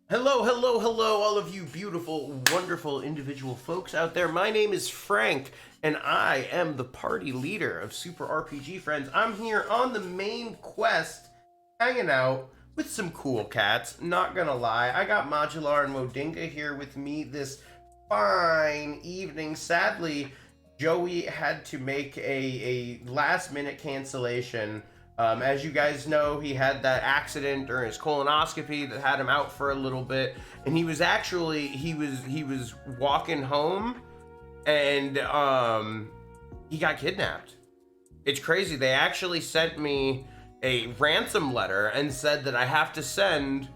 Hello, hello, hello, all of you beautiful, wonderful individual folks out there. My name is Frank, and I am the party leader of Super RPG Friends. I'm here on the main quest, hanging out with some cool cats. Not gonna lie, I got Majuular and Wodinga here with me this fine evening. Sadly, Joie had to make a last-minute cancellation. As you guys know, he had that accident during his colonoscopy that had him out for a little bit, and he was walking home, and he got kidnapped. It's crazy. They actually sent me a ransom letter and said that I have to send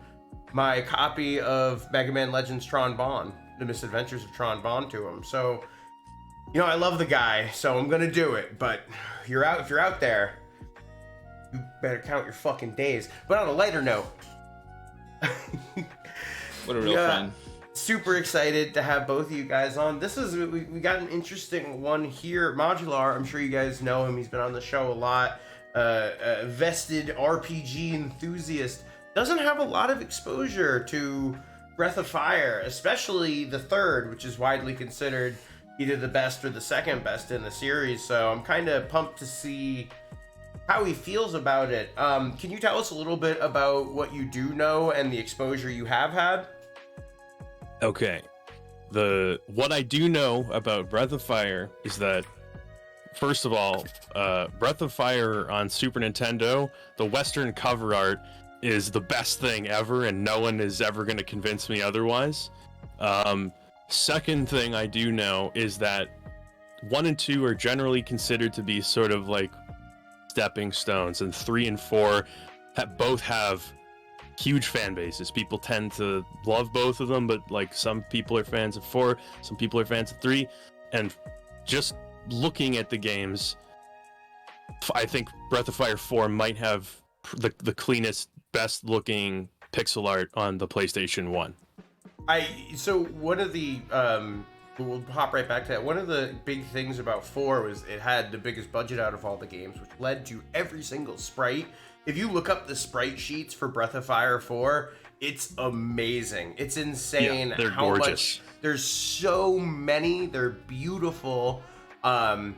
my copy of Mega Man Legends Tron Bonne, The Misadventures of Tron Bonne, to him. So, you know, I love the guy, so I'm gonna do it. But if you're out there, you better count your fucking days. But on a lighter note, what a real friend. Super excited to have both of you guys on. This is, we got an interesting one here. Majuular, I'm sure you guys know him. He's been on the show a lot. Vested RPG enthusiast. Doesn't have a lot of exposure to Breath of Fire, especially the third, which is widely considered either the best or the second best in the series. So I'm kind of pumped to see how he feels about it. Can you tell us a little bit about what you do know and the exposure you have had? Okay. What I do know about Breath of Fire is that, first of all, Breath of Fire on Super Nintendo, the Western cover art is the best thing ever, and no one is ever going to convince me otherwise. Second thing I do know is that 1 and 2 are generally considered to be sort of like stepping stones, and 3 and 4 both have huge fan bases. People tend to love both of them, but like some people are fans of 4, some people are fans of 3, and just looking at the games, I think Breath of Fire 4 might have the cleanest, best looking pixel art on the PlayStation 1. So one of the we'll hop right back to that. One of the big things about 4 was it had the biggest budget out of all the games, which led to every single sprite. If you look up the sprite sheets for Breath of Fire 4, it's amazing. It's insane. Yeah, they're how gorgeous. There's so many. They're beautiful. One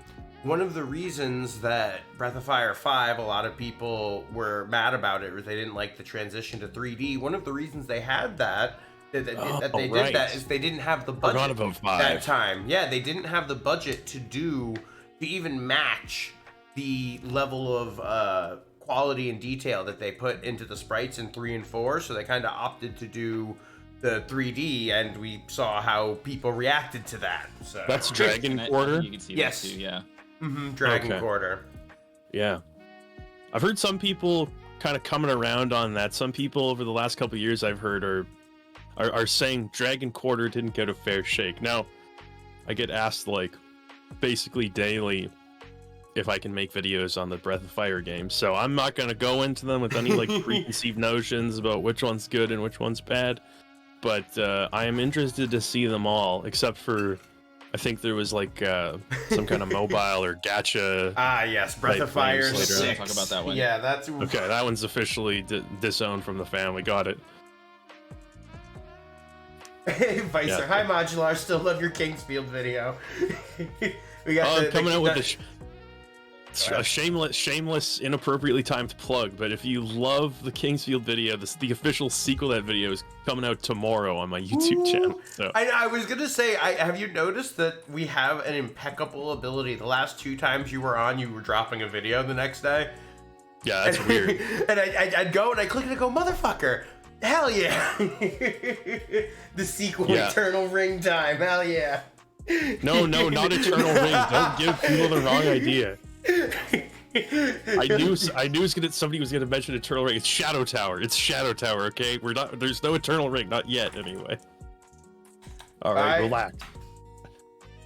of the reasons that Breath of Fire 5, a lot of people were mad about it, or they didn't like the transition to 3D. One of the reasons they had that did that is they didn't have the budget that time. Yeah, they didn't have the budget to even match the level of quality and detail that they put into the sprites in 3 and 4, so they kind of opted to do the 3D, and we saw how people reacted to that. So that's Dragon Quarter. You can see yes. that too, yeah. Dragon Quarter. Yeah, I've heard some people kind of coming around on that. Some people over the last couple of years I've heard are saying Dragon Quarter didn't get a fair shake. Now, I get asked like basically daily if I can make videos on the Breath of Fire games, so I'm not gonna go into them with any like preconceived notions about which one's good and which one's bad. But I am interested to see them all, except for I think there was like some kind of mobile or gacha. Yes, Breath of Fire 6. Talk about that one. Yeah, that's okay. That one's officially disowned from the family. Got it. Hey, Vicer. Hi, Majuular. Still love your Kingsfield video. We got coming out with a shameless, inappropriately timed plug. But if you love the Kingsfield video, the official sequel to that video is coming out tomorrow on my YouTube channel. So I was gonna say, have you noticed that we have an impeccable ability? The last 2 times you were on, you were dropping a video the next day. Yeah, that's weird. And I'd go and I click and I go, motherfucker. Hell yeah! The sequel, Eternal Ring time. Hell yeah! No, not Eternal Ring. Don't give people the wrong idea. I knew somebody was gonna mention Eternal Ring. It's Shadow Tower. It's Shadow Tower. Okay, we're not. There's no Eternal Ring, not yet. Anyway. All right, relax.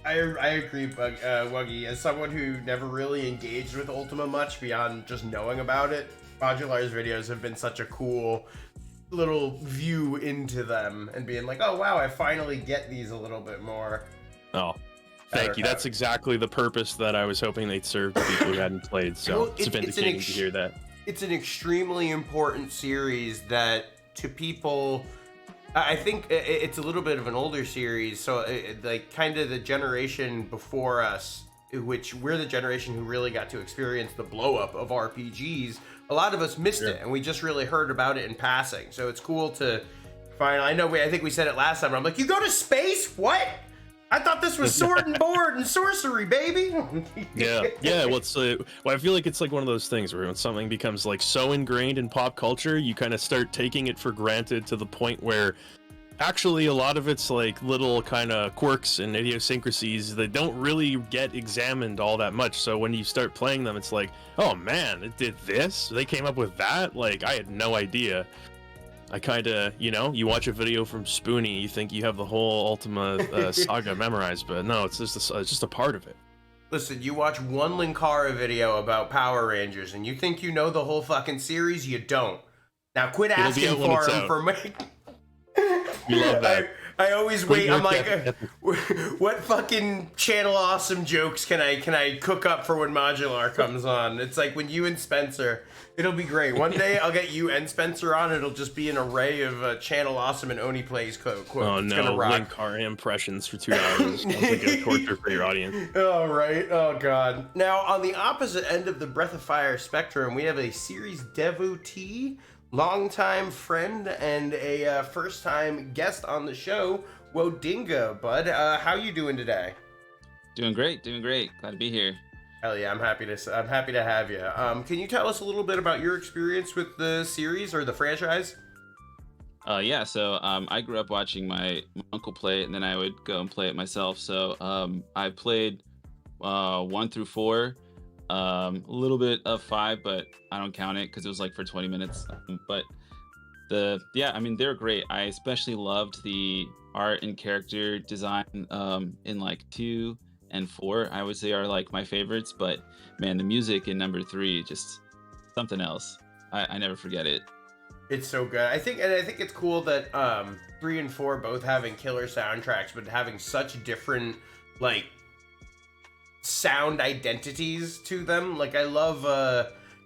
I agree, Wuggy. As someone who never really engaged with Ultima much beyond just knowing about it, Majuular's videos have been such a cool little view into them and being like, oh wow, I finally get these a little bit more. Oh, thank you. That's exactly the purpose that I was hoping they'd serve to people who hadn't played. So it's vindicating to hear that. It's an extremely important series that to people. I think it's a little bit of an older series, so like kind of the generation before us, which we're the generation who really got to experience the blow up of RPGs. A lot of us missed it, and we just really heard about it in passing. So it's cool to find. I think we said it last time. I'm like, you go to space? What? I thought this was sword and board and sorcery, baby. Yeah. Well, I feel like it's like one of those things where when something becomes like so ingrained in pop culture, you kind of start taking it for granted to the point where actually a lot of it's like little kind of quirks and idiosyncrasies that don't really get examined all that much. So when you start playing them, it's like, oh man, it did this? They came up with that? Like, I had no idea. I kind of, you watch a video from Spoonie, you think you have the whole Ultima saga memorized, but no, it's just a part of it. Listen, you watch one Linkara video about Power Rangers, and you think you know the whole fucking series? You don't. Now quit asking for them for me. You love that. I always wait. I'm like, what fucking Channel Awesome jokes can I cook up for when Majuular comes on? It's like when you and Spencer, it'll be great. One day I'll get you and Spencer on. It'll just be an array of Channel Awesome and Oni Plays quotes. Oh no, Linkara impressions for 2 hours. Sounds like a torture for your audience. Oh right. Oh god. Now on the opposite end of the Breath of Fire spectrum, we have a series devotee, longtime friend, and a first-time guest on the show, Wodinga. Bud, how you doing today? Doing great. Glad to be here. Hell yeah, I'm happy to have you. Can you tell us a little bit about your experience with the series or the franchise? So I grew up watching my uncle play it, and then I would go and play it myself. So I played 1 through 4. A little bit of 5, but I don't count it because it was like for 20 minutes. But they're great. I especially loved the art and character design in like 2 and 4. I would say are like my favorites. But man, the music in number 3, just something else. I never forget it. It's so good. I think it's cool that 3 and 4 both having killer soundtracks, but having such different like sound identities to them. Like I love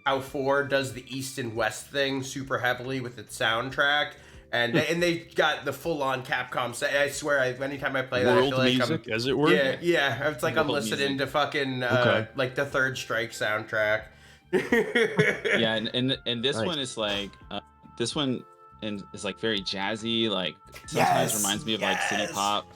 how 4 does the East and West thing super heavily with its soundtrack, and they got the full-on Capcom set. I swear, anytime I play that, I feel like music, as it were. Yeah. It's like I'm listening to fucking like the Third Strike soundtrack. Yeah, and this one is like this one is like very jazzy. Like sometimes reminds me of like city pop.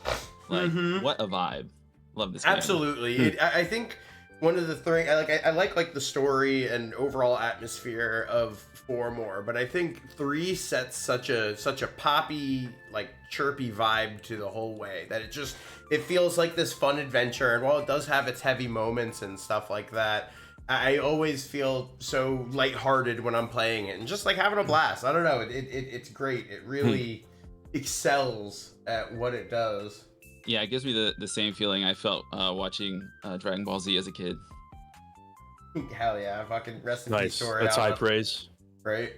Like what a vibe. Love this game. Absolutely. I think one of the things I like the story and overall atmosphere of 4 more, but I think 3 sets such a poppy, like chirpy vibe to the whole way that it feels like this fun adventure. And while it does have its heavy moments and stuff like that, I always feel so lighthearted when I'm playing it and just like having a blast. I don't know. It's great. It really excels at what it does. Yeah, it gives me the same feeling I felt watching Dragon Ball Z as a kid. Hell yeah, fucking rest in Nice. peace, Tori. That's high praise. Right.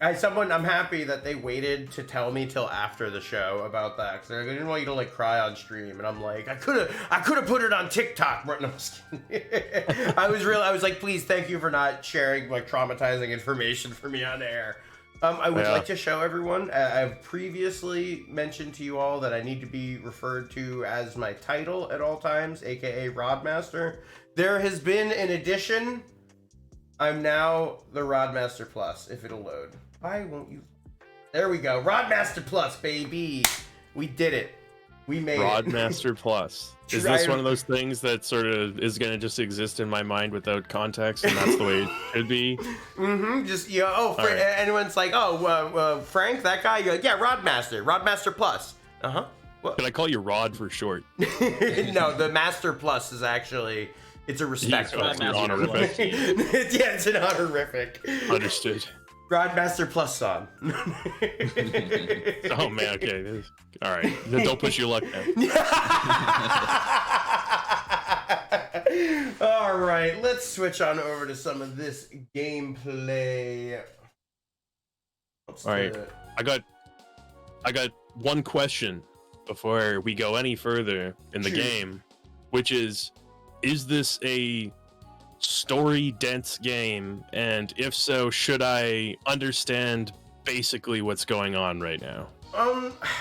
I'm happy that they waited to tell me till after the show about that, because they didn't want you to like cry on stream, and I'm like, I could have put it on TikTok. No, I'm just kidding. I was like, please, thank you for not sharing like traumatizing information for me on air. I would like to show everyone, I've previously mentioned to you all that I need to be referred to as my title at all times, aka Rodmaster. There has been an addition. I'm now the Rodmaster Plus, if it'll load. Why won't you? There we go. Rodmaster Plus, baby. We did it. We made Rodmaster Plus. Is this one of those things that sort of is going to just exist in my mind without context, and that's the way it should be? Just, anyone's like, Frank, that guy? You're like, yeah, Rodmaster Plus. What? Can I call you Rod for short? No, the Master Plus is actually, it's a respect. It's an honorific. It's an honorific. Understood. Rodmaster Plus son. Oh man, okay. All right. Don't push your luck now. All right, let's switch on over to some of this gameplay. All right. I got one question before we go any further in the game, which is this a story dense game, and if so, should I understand basically what's going on right now?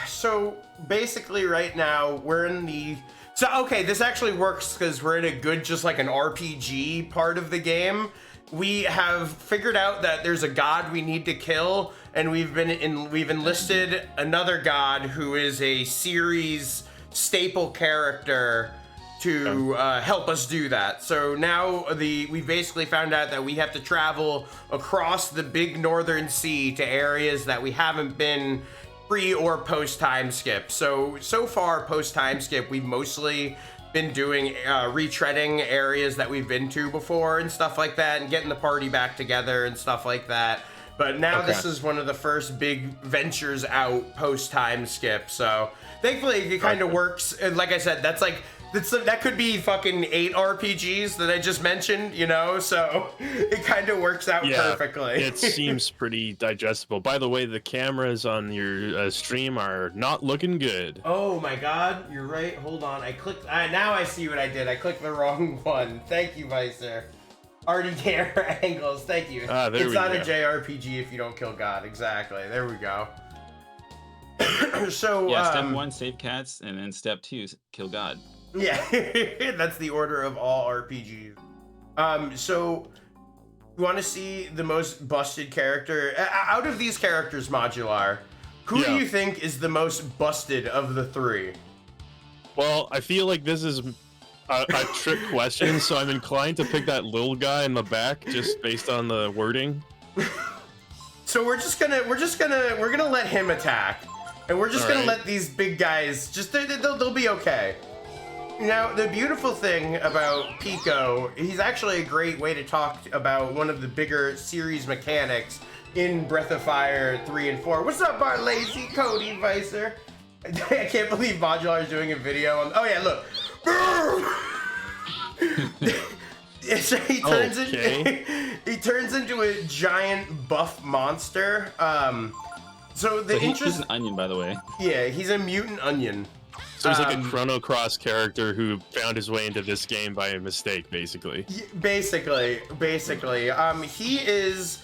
So basically right now we're in so okay, this actually works because we're in a good, just like an RPG part of the game. We have figured out that there's a god we need to kill, and we've enlisted another god who is a series staple character to help us do that. So now we basically found out that we have to travel across the big northern sea to areas that we haven't been pre or post time skip. So far post time skip, we've mostly been doing retreading areas that we've been to before and stuff like that, and getting the party back together and stuff like that. But now this is one of the first big ventures out post time skip. So thankfully it kind of works. And like I said, that could be fucking 8 RPGs that I just mentioned, you know, so it kind of works out perfectly. It seems pretty digestible. By the way, the cameras on your stream are not looking good. Oh my god, you're right. Hold on, I clicked. Now I see what I did. I clicked the wrong one. Thank you, Vicer. Already camera angles. Thank you. It's not a JRPG if you don't kill God. Exactly. There we go. So yeah, step 1, save cats, and then step 2, kill God. Yeah, that's the order of all RPGs. So you want to see the most busted character out of these characters, Majuular? Who do you think is the most busted of the 3? Well, I feel like this is a trick question, so I'm inclined to pick that little guy in the back just based on the wording. So we're gonna let him attack, and we're just gonna let these big guys they'll be okay. Now, the beautiful thing about Pico, he's actually a great way to talk about one of the bigger series mechanics in Breath of Fire 3 and 4. What's up, our lazy Cody Vicer? I can't believe Majuular is doing a video on. Oh yeah, look. So he turns into a giant buff monster. So he's an onion, by the way. Yeah, he's a mutant onion. So he's like a Chrono Cross character who found his way into this game by a mistake, basically. Basically. He is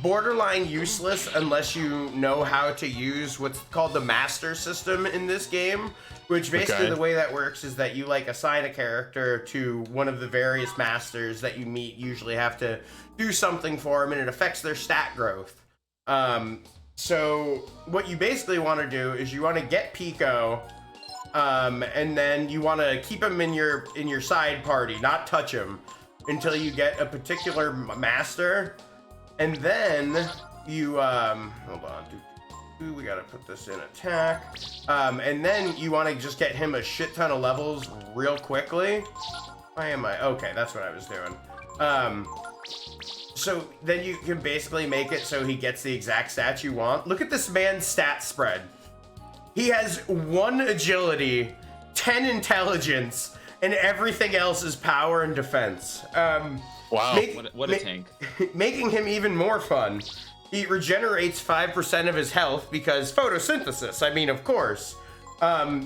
borderline useless unless you know how to use what's called the master system in this game, which basically the way that works is that you like assign a character to one of the various masters that you meet, usually have to do something for them, and it affects their stat growth. So what you basically want to do is you want to get Pico, and then you want to keep him in your side party, not touch him until you get a particular master, and then you hold on, we gotta put this in attack, and then you want to just get him a shit ton of levels real quickly. Why am I okay? That's what I was doing. So then you can basically make it so he gets the exact stats you want. Look at this man's stat spread. He has 1 agility, 10 intelligence, and everything else is power and defense. Wow, what a tank. Making him even more fun. He regenerates 5% of his health because photosynthesis, I mean, of course.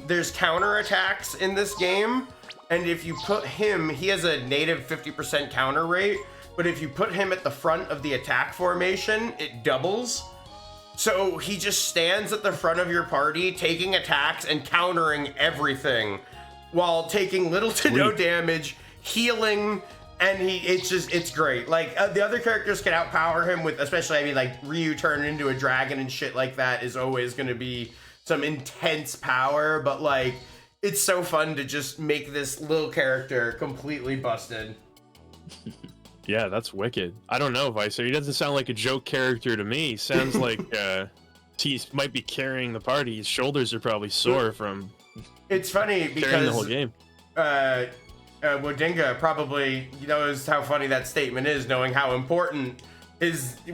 There's counter attacks in this game, and if you put him, he has a native 50% counter rate, but if you put him at the front of the attack formation, it doubles. So he just stands at the front of your party, taking attacks and countering everything, while taking little to no damage, healing, and it's great. Like, the other characters can outpower him with, especially, I mean, like, Ryu turning into a dragon and shit like that is always going to be some intense power, but, like, it's so fun to just make this little character completely busted. Yeah, that's wicked. I don't know, Vicer. He doesn't sound like a joke character to me. He sounds like he might be carrying the party. His shoulders are probably sore from it's funny because carrying the whole game. Wodinga probably knows how funny that statement is, knowing how important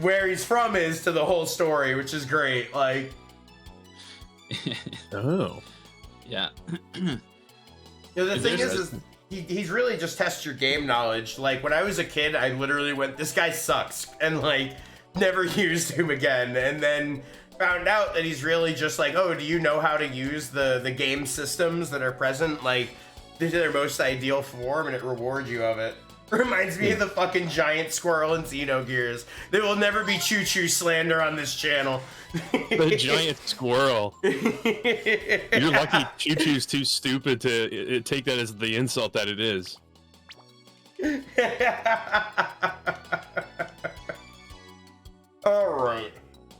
where he's from is to the whole story, which is great. Like, oh, yeah. The thing is he's really just tests your game knowledge. Like, when I was a kid, I literally went, this guy sucks, and like never used him again, and then found out that he's really just like, oh, do you know how to use the game systems that are present, like, to their most ideal form, and it rewards you of it. Reminds me of the fucking giant squirrel in Xenogears. There will never be choo-choo slander on this channel. The giant squirrel. You're lucky Choo-Choo's too stupid to take that as the insult that it is. Alright.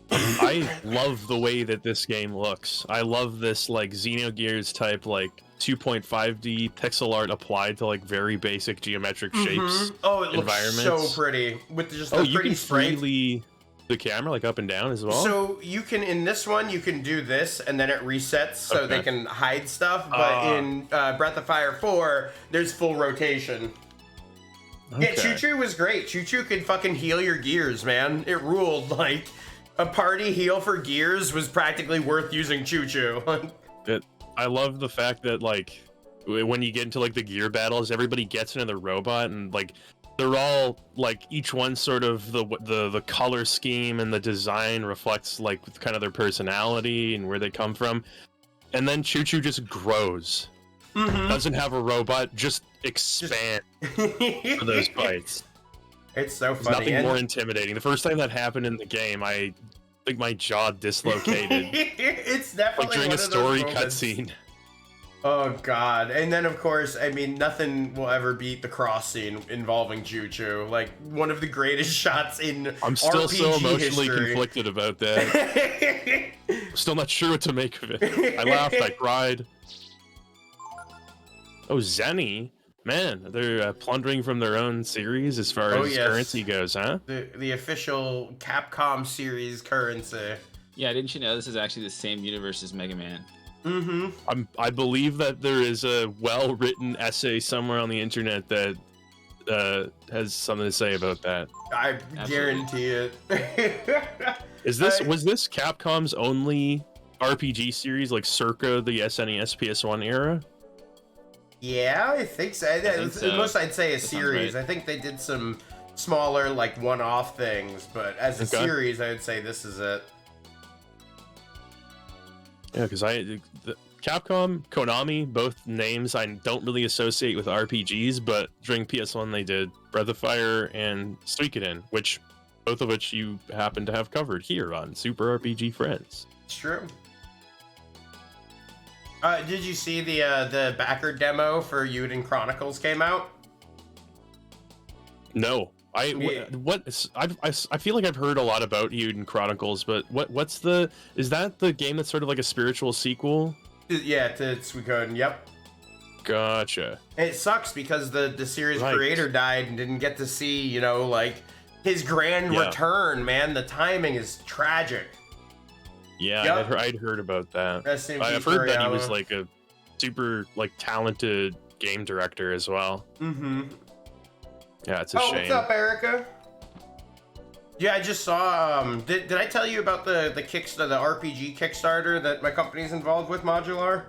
I love the way that this game looks. I love this like Xenogears type like 2.5D pixel art applied to like very basic geometric shapes. Oh, it looks so pretty with just the pretty sprite. Freely the camera like up and down as well. So you can in this one you can do this and then it resets so they can hide stuff. But in Breath of Fire 4, there's full rotation. Yeah, Choo-Choo was great. Choo-Choo could fucking heal your gears, man. It ruled. Like a party heal for gears was practically worth using Choo-Choo. I love the fact that like when you get into like the gear battles, everybody gets into the robot and like they're all like each one sort of the color scheme and the design reflects like kind of their personality and where they come from. And then Choo-Choo just grows. Doesn't have a robot, just expand for those fights. It's so There's funny. nothing more intimidating. The first time that happened in the game, I think my jaw dislocated. It's definitely like during one a of story those moments. cutscene. Oh god. And then of course, I mean, nothing will ever beat the cross scene involving Choo-Choo. Like one of the greatest shots in I'm still RPG so emotionally history. conflicted about that. Still not sure what to make of it. I laughed, I cried. Oh, Zenny. Man, they're plundering from their own series as far as currency goes, huh? The official Capcom series currency. Yeah, didn't you know this is actually the same universe as Mega Man? I believe that there is a well-written essay somewhere on the internet that has something to say about that. I guarantee it. Was this Capcom's only RPG series, like circa the SNES PS1 era? Yeah, I think so. Most I'd say a series. Right. I think they did some smaller, like, one-off things, but as a series, I would say this is it. Yeah, because Capcom, Konami, both names I don't really associate with RPGs, but during PS1 they did Breath of Fire and Suikoden, both of which you happen to have covered here on Super RPG Friends. It's true. Did you see the backer demo for Euden Chronicles came out? No. I feel like I've heard a lot about Euden Chronicles, but is that the game that's sort of like a spiritual sequel? Yeah, to Suikoden, yep. Gotcha. And it sucks because the series creator died and didn't get to see, like, his grand return, man. The timing is tragic. Yeah, I'd heard about that. I've heard that he was like a super talented game director as well. Yeah, it's a shame. What's up, Erica? Yeah, I just saw. Did I tell you about the RPG Kickstarter that my company's involved with, Majuular?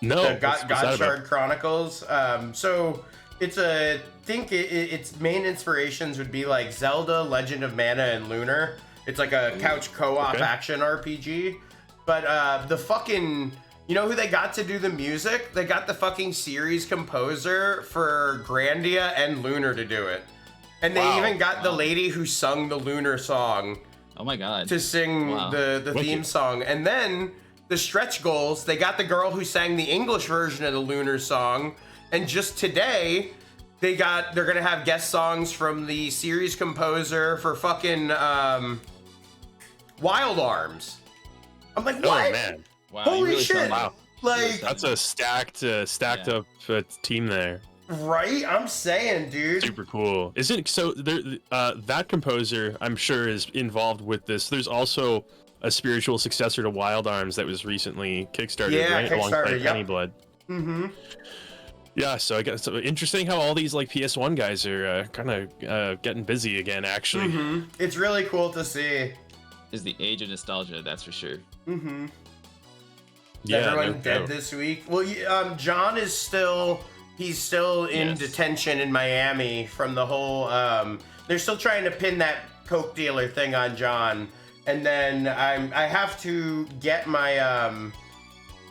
No. The Godshard Chronicles. So it's its main inspirations would be like Zelda, Legend of Mana, and Lunar. It's like a couch co-op action RPG. But the fucking... You know who they got to do the music? They got the fucking series composer for Grandia and Lunar to do it. And they even got the lady who sung the Lunar song. Oh my god. To sing the theme song. And then the stretch goals, they got the girl who sang the English version of the Lunar song. And just today... they're gonna have guest songs from the series composer for fucking Wild Arms. I'm like, what? Oh man! Wow, Holy really shit! Like, that's a stacked up team there. Right? I'm saying, dude. Super cool. Isn't it? So that composer, I'm sure, is involved with this. There's also a spiritual successor to Wild Arms that was recently kickstarted, right? Alongside Honeyblood. Yeah, so I guess interesting how all these PS1 guys are kind of getting busy again. Actually, It's really cool to see. Is the age of nostalgia, that's for sure. Yeah, everyone dead this week. Well, John is still in detention in Miami from the whole. They're still trying to pin that coke dealer thing on John, and then I have to get my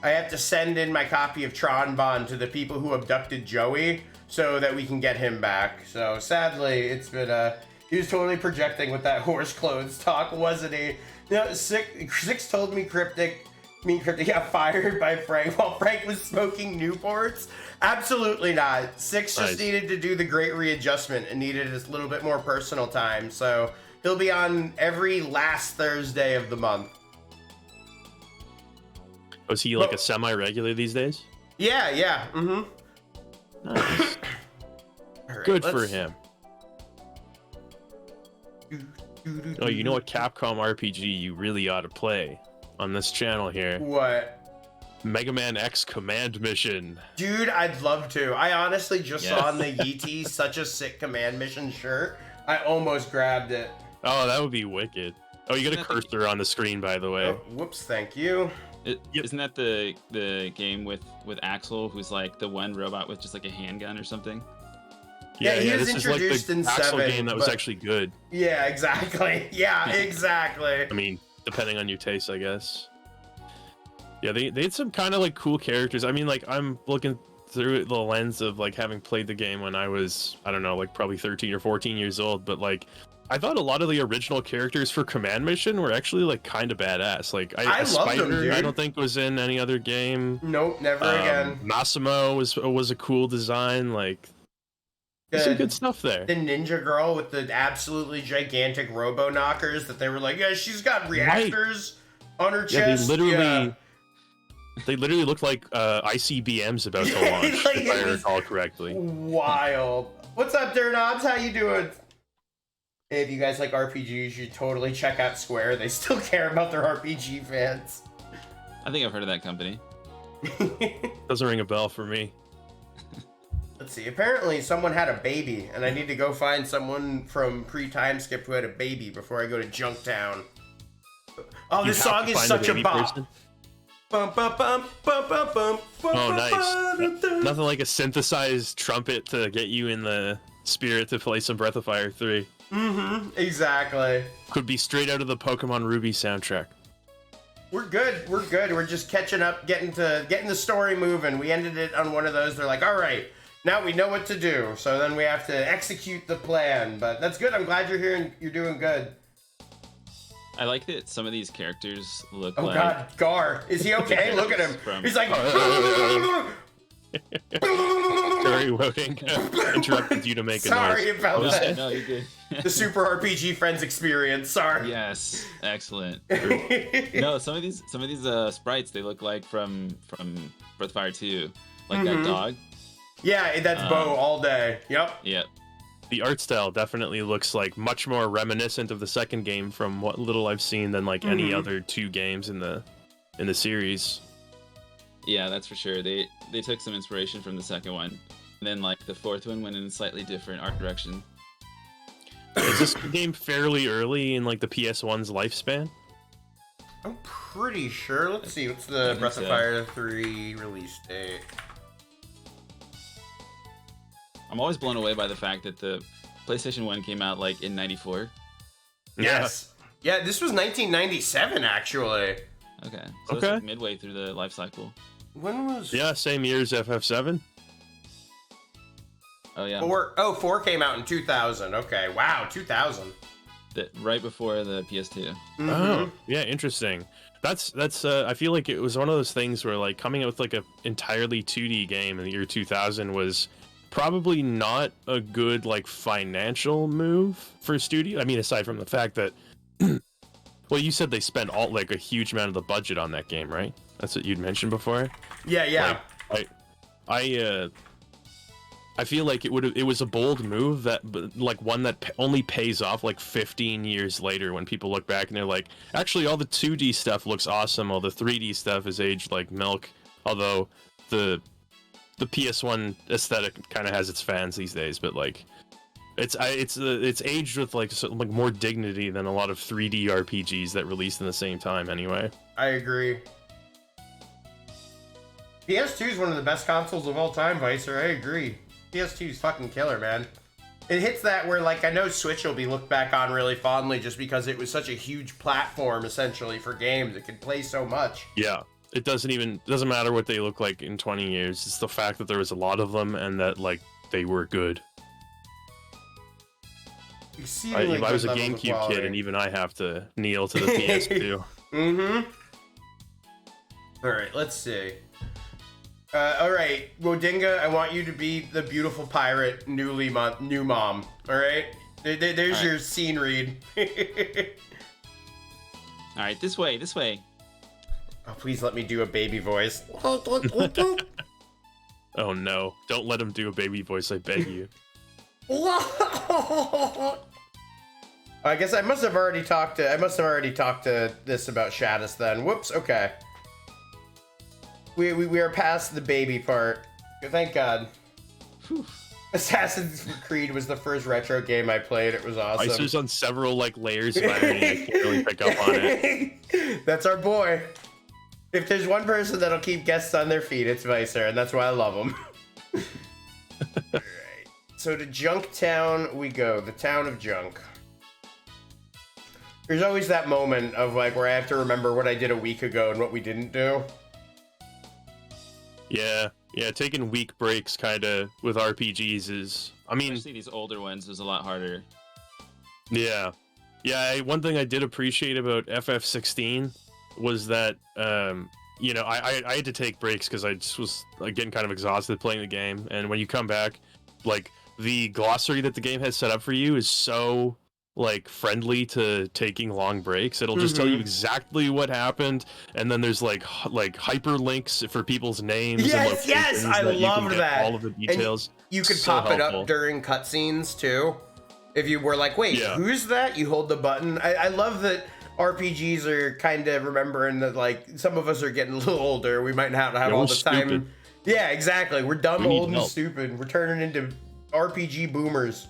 I have to send in my copy of Tron Bond to the people who abducted Joie. so that we can get him back. So sadly, it's been he was totally projecting with that horse clothes talk, wasn't he? You know, Six told me Cryptic got fired by Frank while Frank was smoking Newports. Absolutely not. Six just needed to do the great readjustment and needed a little bit more personal time. So he'll be on every last Thursday of the month. Was he like a semi-regular these days? Yeah. Mm-hmm. Nice. Right, good for him. Oh, you know what Capcom RPG you really ought to play on this channel here? What? Mega Man X Command Mission. Dude, I'd love to. I honestly just saw on the Yeetie such a sick Command Mission shirt. I almost grabbed it. Oh, that would be wicked. Oh, you got a cursor on the screen, by the way. Oh, whoops, thank you. Isn't that the game with Axel, who's like the one robot with just like a handgun or something? Yeah, he was this introduced is like in the Axel 7, game that was actually good. Yeah, exactly. Yeah, exactly. I mean, depending on your taste, I guess. Yeah, they had some kind of like cool characters. I mean, like I'm looking through the lens of like having played the game when I was, I don't know, like probably 13 or 14 years old, but like I thought a lot of the original characters for Command Mission were actually like kind of badass. Like I love Spider, them, dude. I don't think was in any other game. Nope, never again. Massimo was a cool design. Like there's some good stuff there. The ninja girl with the absolutely gigantic robo knockers that they were like, yeah, she's got reactors on her chest. They literally look like ICBMs about to launch, like, if I recall correctly. Wild. What's up, Durnobs? How you doing? Hey, if you guys like RPGs, you should totally check out Square. They still care about their RPG fans. I think I've heard of that company. Doesn't ring a bell for me. Let's see. Apparently, someone had a baby, and I need to go find someone from pre-timeskip who had a baby before I go to Junktown. Oh, this song is such a bop. Bum, bum, bum, bum, bum, bum, oh, nice. Nothing like a synthesized trumpet to get you in the spirit to play some Breath of Fire 3. Mm-hmm. Exactly. Could be straight out of the Pokemon Ruby soundtrack. We're good. We're good. We're just catching up, getting the story moving. We ended it on one of those. They're like, all right, now we know what to do. So then we have to execute the plan. But that's good. I'm glad you're here and you're doing good. I like that some of these characters look like... Oh, God. Gar. Is he okay? Look at him. He's like... Sorry, Wodinga. Interrupted you to make a noise. Sorry about that. No, you're good. The Super RPG Friends experience. Sorry. Yes, excellent. No, some of these sprites they look like from Breath of Fire 2, like that dog. Yeah, that's Bo all day. Yep. Yep. The art style definitely looks like much more reminiscent of the second game from what little I've seen than like any other 2 games in the series. Yeah, that's for sure. They took some inspiration from the second one, and then like the 4th one went in a slightly different art direction. Is this game fairly early in like the PS1's lifespan? I'm pretty sure. Let's see. What's the Breath of Fire 3 release date? I'm always blown away by the fact that the PlayStation 1 came out like in '94. Yes. Yeah, this was 1997 actually. Okay. So it's like midway through the life cycle. When was? Yeah, same year as FF7. Oh yeah. 4 came out in 2000. Okay. Wow, 2000. Right before the PS2. Oh, yeah, interesting. That's I feel like it was one of those things where like coming out with like a entirely 2D game in the year 2000 was probably not a good like financial move for a studio. I mean, aside from the fact that well, you said they spent a huge amount of the budget on that game, right? That's what you'd mentioned before. Yeah. Like, I feel like it was a bold move like one that only pays off like 15 years later when people look back and they're like, actually, all the 2D stuff looks awesome, all the 3D stuff is aged like milk. Although the PS1 aesthetic kind of has its fans these days, but like it's aged with like more dignity than a lot of 3D RPGs that released in the same time anyway. I agree. PS2 is one of the best consoles of all time, Vicer. I agree. PS2 is fucking killer, man. It hits that where like I know Switch will be looked back on really fondly just because it was such a huge platform essentially for games. It could play so much. Yeah. It doesn't matter what they look like in 20 years. It's the fact that there was a lot of them and that like they were good. Exceedingly I was a good levels of GameCube quality. kid, and even I have to kneel to the PS2. Mm-hmm. All right, let's see. All right, Wodinga, I want you to be the beautiful pirate new mom. All right, there's All your right. scene read. All right, this way, this way. Oh, please let me do a baby voice. Oh no! Don't let him do a baby voice. I beg you. I guess I must have already talked to this about Shadis then. Whoops. Okay. We are past the baby part. Thank God. Whew. Assassin's Creed was the first retro game I played. It was awesome. Icer's on several like layers of irony. I can't really pick up on it. That's our boy. If there's one person that'll keep guests on their feet, it's Vicer, and that's why I love him. Alright. So to Junktown we go. The town of Junk. There's always that moment of like where I have to remember what I did a week ago and what we didn't do. Yeah, taking week breaks kind of with RPGs is, I mean, Especially these older ones is a lot harder. yeah. One thing I did appreciate about FF16 was that, you know, I had to take breaks because I just was like, getting kind of exhausted playing the game. And when you come back, like the glossary that the game has set up for you is so like friendly to taking long breaks. It'll just tell you exactly what happened, and then there's like hyperlinks for people's names. Yes, and locations I that you can love get that. all of the details. You could So pop it helpful. up during cutscenes too. If you were like, wait, Yeah. who's that? You hold the button. I love that RPGs are kind of remembering that, like, some of us are getting a little older. We might not have Yeah, all we're the time. stupid. Yeah, exactly. We're dumb, We need old, and help. stupid. We're turning into RPG boomers.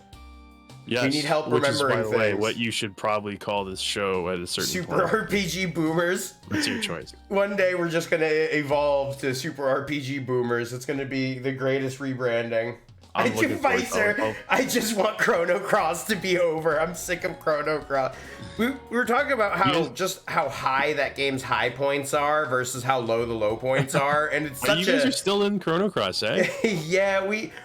Yes, need help which is, by remembering the way, things. what you should probably call this show at a certain Super point. RPG boomers. It's your choice. One day we're just going to evolve to Super RPG boomers. It's going to be the greatest rebranding. I'm looking forward to Vicer, it. I just want Chrono Cross to be over. I'm sick of Chrono Cross. We were talking about how high that game's high points are versus how low the low points are, and it's Well, such you guys a are still in Chrono Cross, eh? yeah.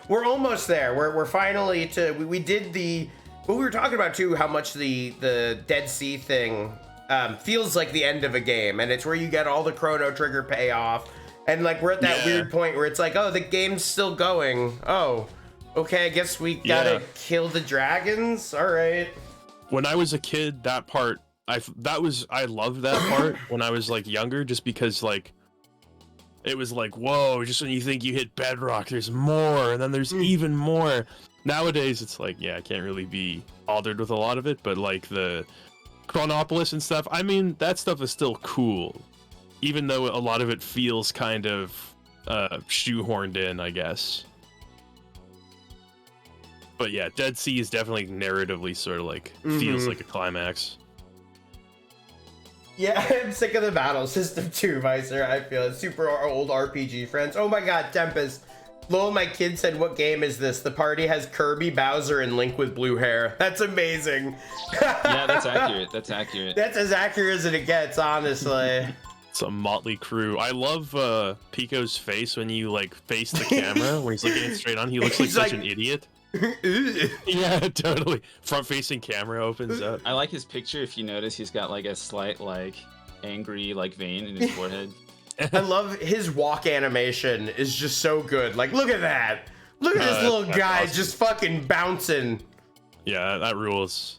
We're almost there. We're finally to we did the what we were talking about too. How much the Dead Sea thing feels like the end of a game, and it's where you get all the Chrono Trigger payoff, and like we're at that Yeah. weird point where it's like, oh, the game's still going. Oh, okay, I guess we gotta Yeah. kill the dragons. All right. When I was a kid, that part I loved that part when I was like younger, just because like it was like, whoa, just when you think you hit bedrock, there's more, and then there's even more. Nowadays it's like, yeah, I can't really be bothered with a lot of it, but like the Chronopolis and stuff, I mean, that stuff is still cool, even though a lot of it feels kind of shoehorned in, I guess. But yeah, Dead Sea is definitely narratively sort of like feels like a climax. Yeah, I'm sick of the battle system too, Vicer. I feel it's super old RPG friends. Oh my god, Tempest. Lol, my kid said, what game is this? The party has Kirby, Bowser, and Link with blue hair. That's amazing. Yeah, that's accurate. That's accurate. That's as accurate as it gets, honestly. It's a motley crew. I love Pico's face when you like face the camera when he's looking it straight on. He looks like He's such like- an idiot. Yeah, totally. Front-facing camera opens up. I like his picture. If you notice, he's got like a slight like angry like vein in his forehead. I love his walk animation is just so good. Like, look at that. Look at this little that's guy awesome. just fucking bouncing. Yeah, that rules.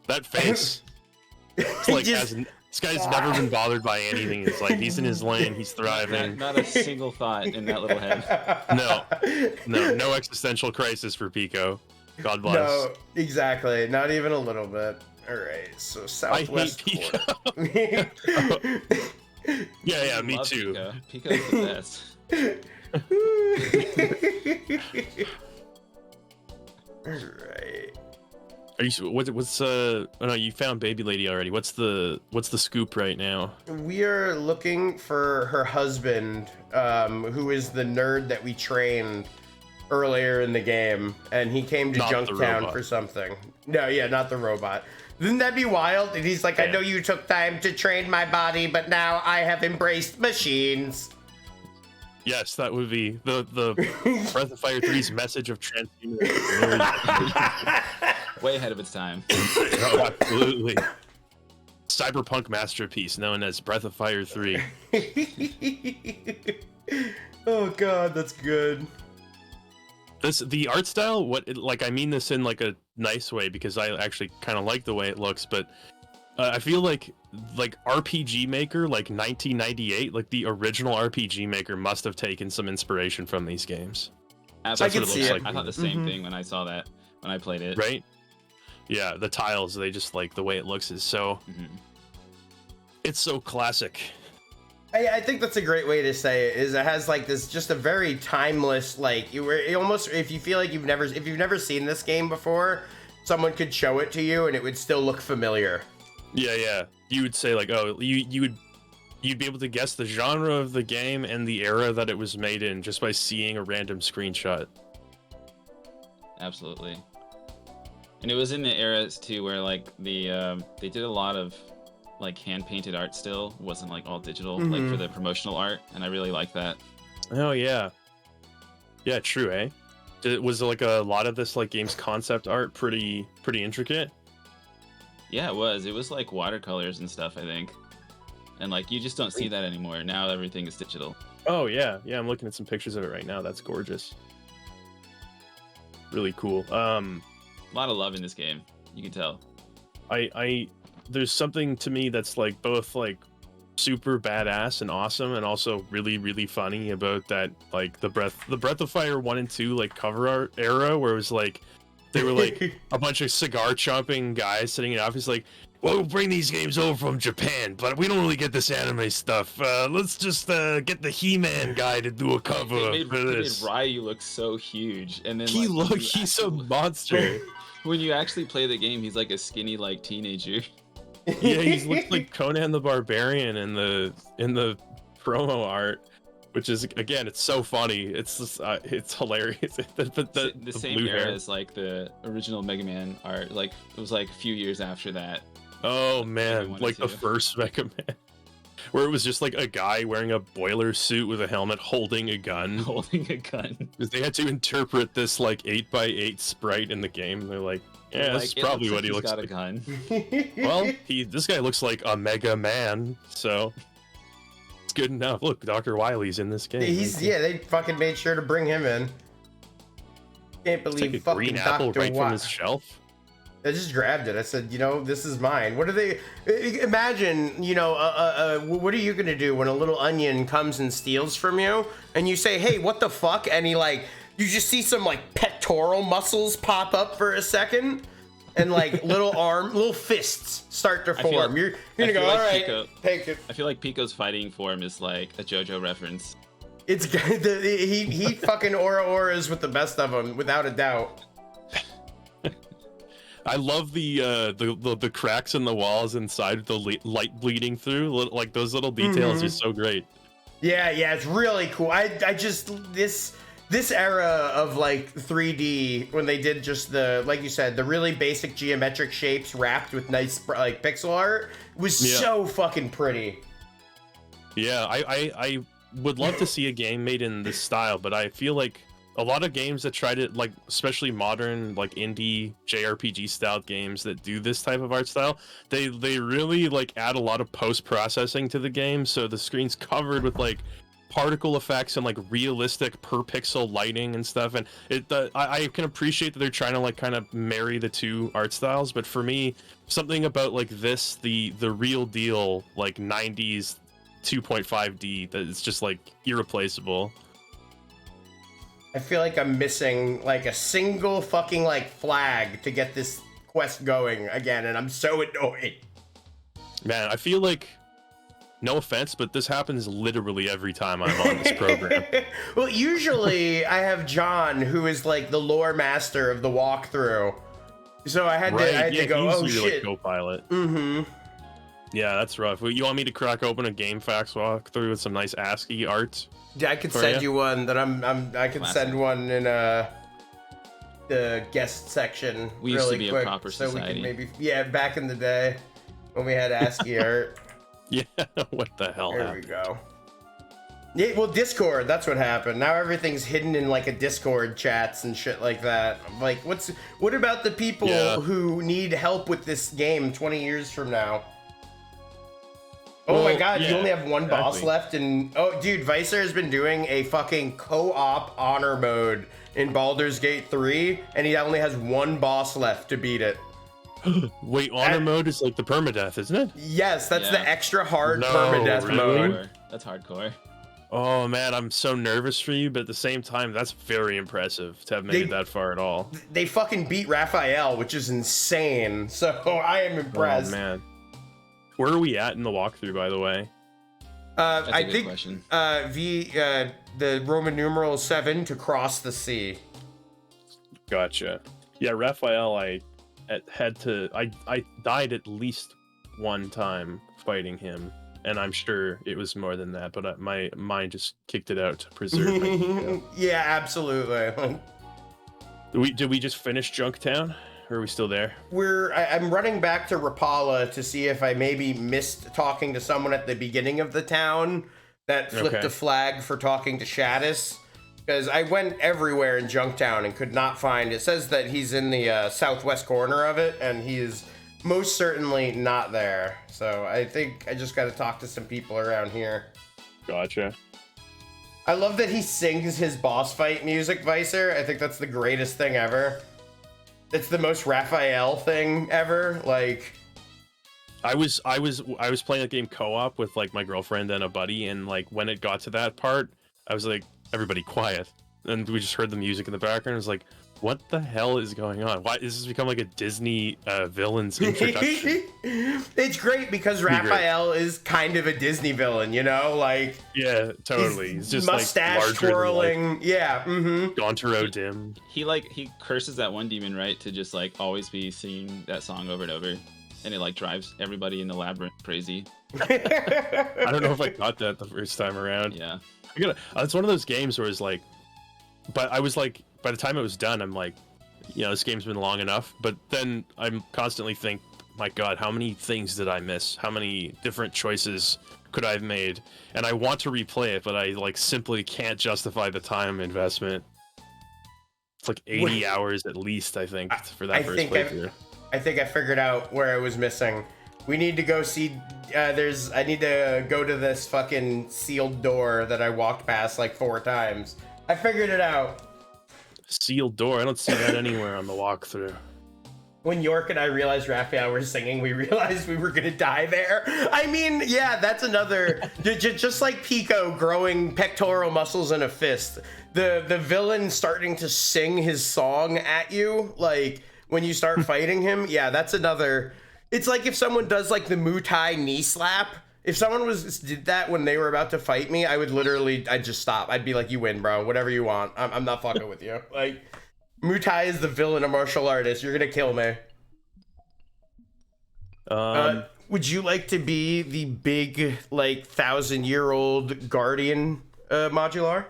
That face. It's like Just- this guy's never been bothered by anything. It's like he's in his lane, he's thriving. Not a single thought in that little head. No existential crisis for Pico. God bless. No, exactly. Not even a little bit. All right, so I hate Southwest Pico. corner. Yeah, me Love too. Pico. Pico's the best. All right. Are you what's oh no, you found Baby Lady already. What's the scoop right now? We are looking for her husband, who is the nerd that we trained earlier in the game, and he came to Not the Junktown robot. for something. No, yeah, not the robot. Wouldn't that be wild? And he's like, I Yeah. know you took time to train my body, but now I have embraced machines. Yes, that would be the Breath of Fire 3's message of transhumanism. Way ahead of its time. Oh, absolutely. Cyberpunk masterpiece known as Breath of Fire 3. Oh god, that's good. The art style, I mean this in like a nice way because I actually kind of like the way it looks, but I feel like RPG Maker, like 1998, like the original RPG Maker must have taken some inspiration from these games. Absolutely. I can see it. I thought the same thing when I saw that when I played it. Right? Yeah, the tiles, they just like the way it looks is so it's so classic. I think that's a great way to say it. Is it has like this just a very timeless, like it almost, if you feel like you've never seen this game before, someone could show it to you and it would still look familiar. Yeah. You would say like, oh, you'd be able to guess the genre of the game and the era that it was made in just by seeing a random screenshot. Absolutely. And it was in the eras too where like they did a lot of like hand painted art still. It wasn't like all digital like for the promotional art, and I really like that. Oh yeah. Yeah, true, eh? Was like a lot of this like game's concept art pretty intricate? Yeah, it was. It was like watercolors and stuff, I think. And like you just don't see that anymore. Now everything is digital. Oh yeah. Yeah, I'm looking at some pictures of it right now. That's gorgeous. Really cool. A lot of love in this game. You can tell. I there's something to me that's like both like super badass and awesome and also really, really funny about that, like the Breath of Fire 1 and 2 like cover art era where it was like they were like a bunch of cigar chomping guys sitting in office like, well, we'll bring these games over from Japan, but we don't really get this anime stuff. Let's just get the He-Man guy to do a cover for this. They made Ryu look so huge, and then He's a monster. When you actually play the game, he's like a skinny like teenager. Yeah, he looks like Conan the Barbarian in the promo art, which is again, it's so funny. It's just, it's hilarious. The same era hair. As like the original Mega Man art. Like it was like a few years after that. Oh man, like the first Mega Man, where it was just like a guy wearing a boiler suit with a helmet holding a gun. Because they had to interpret this like 8x8 sprite in the game. They're like, yeah, that's probably what he looks like. Got a gun. Well, this guy looks like a Mega Man, so it's good enough. Look, Dr. Wily's in this game. They fucking made sure to bring him in. Can't believe it's like a green apple right from his shelf. I just grabbed it. I said, this is mine. What are they? Imagine, what are you gonna do when a little onion comes and steals from you, and you say, "Hey, what the fuck?" And you just see some like pectoral muscles pop up for a second, and like little fists start to form. You're gonna go, all right, take it. I feel like Pico's fighting form is like a JoJo reference. It's he fucking auras with the best of them, without a doubt. I love the cracks in the walls inside, the light bleeding through. Like those little details are so great. Yeah, it's really cool. I just this era of like 3D when they did just the, like you said, the really basic geometric shapes wrapped with nice like pixel art was so fucking pretty. Yeah, I would love to see a game made in this style, but I feel like a lot of games that try to, like, especially modern, like, indie JRPG style games that do this type of art style, they really, like, add a lot of post-processing to the game, so the screen's covered with, like, particle effects and, like, realistic per-pixel lighting and stuff, and I can appreciate that they're trying to, like, kind of marry the two art styles, but for me, something about, like, this, the real deal, like, 90s 2.5D, that it's just, like, irreplaceable. I feel like I'm missing like a single fucking like flag to get this quest going again, and I'm so annoyed. Man, I feel like, no offense, but this happens literally every time I'm on this program. Well, usually I have John, who is like the lore master of the walkthrough, so I had to go. Oh shit! Like, co-pilot. Mm-hmm. Yeah, that's rough. You want me to crack open a GameFAQs walkthrough with some nice ASCII art? Yeah, I could send you one. That I could send one in the guest section. We used to be a proper society. We could maybe back in the day when we had ASCII art. Yeah, what the hell? There we go. Yeah, well, Discord, that's what happened. Now everything's hidden in like a Discord chats and shit like that. Like, what about the people who need help with this game 20 years from now? Oh my god, you only have one boss left, and oh dude, Vicer has been doing a fucking co-op honor mode in Baldur's Gate 3, and he only has one boss left to beat it. Wait, honor mode is like the permadeath, isn't it? Yes, that's the extra hard permadeath mode. That's hardcore. Oh man, I'm so nervous for you, but at the same time, that's very impressive to have made it that far at all. They fucking beat Raphael, which is insane. So I am impressed. Oh man, where are we at in the walkthrough, by the way? I think the Roman numeral 7 to cross the sea. Gotcha. Yeah, Raphael, I died at least one time fighting him. And I'm sure it was more than that, but my mind just kicked it out to preserve my ego. Yeah, absolutely. Did we just finish Junktown? Or are we still there? I'm running back to Rapala to see if I maybe missed talking to someone at the beginning of the town that flipped a flag for talking to Shadis. Because I went everywhere in Junktown and could not find... It says that he's in the southwest corner of it, and he is... most certainly not there. So I think I just got to talk to some people around here. Gotcha. I love that he sings his boss fight music, Vicer. I think that's the greatest thing ever. It's the most Raphael thing ever. Like, I was playing a game co-op with like my girlfriend and a buddy, and like when it got to that part, I was like, everybody quiet. And we just heard the music in the background. I was like, what the hell is going on? Why this has become like a Disney villain's introduction? It's great because Raphael is kind of a Disney villain, you know, like totally. He's just mustache like twirling, Gontaro dim. He curses that one demon, right, to just like always be singing that song over and over, and it like drives everybody in the labyrinth crazy. I don't know if I got that the first time around. Yeah, it's one of those games where it's like, but I was like, by the time it was done, I'm like, this game's been long enough. But then I'm constantly think, my God, how many things did I miss? How many different choices could I have made? And I want to replay it, but I like simply can't justify the time investment. It's like 80 hours at least, I think, for that first playthrough. I think I figured out where I was missing. We need to go see. I need to go to this fucking sealed door that I walked past like 4 times. I figured it out. Sealed door. I don't see that anywhere on the walkthrough. When York and I realized Raphael were singing, we realized we were gonna die there. I mean, yeah, that's another. Just like Pico growing pectoral muscles in a fist, the villain starting to sing his song at you, like when you start fighting him. Yeah, that's another. It's like if someone does like the Muay Thai knee slap. If someone did that when they were about to fight me, I'd just stop. I'd be like, you win, bro. Whatever you want. I'm not fucking with you. Like, Muay Thai is the villain of martial artist. You're gonna kill me. Would you like to be the big, like, 1,000-year-old guardian, Majuular?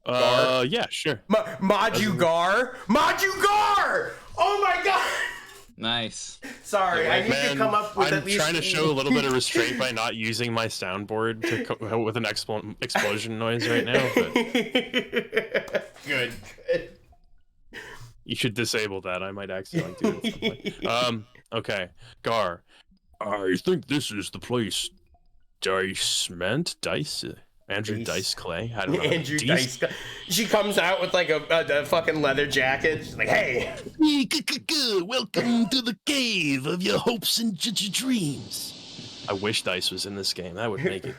Yeah, sure. Majuugar? Oh my god! Nice. Sorry, I need to come up with at least... I'm trying to show a little bit of restraint by not using my soundboard with an explosion noise right now. But... Good. You should disable that. I might accidentally do it. Okay. Gar, I think this is the place Dice meant. Dice? Andrew Dice Clay? I don't know. Andrew Dice Clay. She comes out with like a fucking leather jacket. She's like, hey. Welcome to the cave of your hopes and dreams. I wish Dice was in this game. That would make it.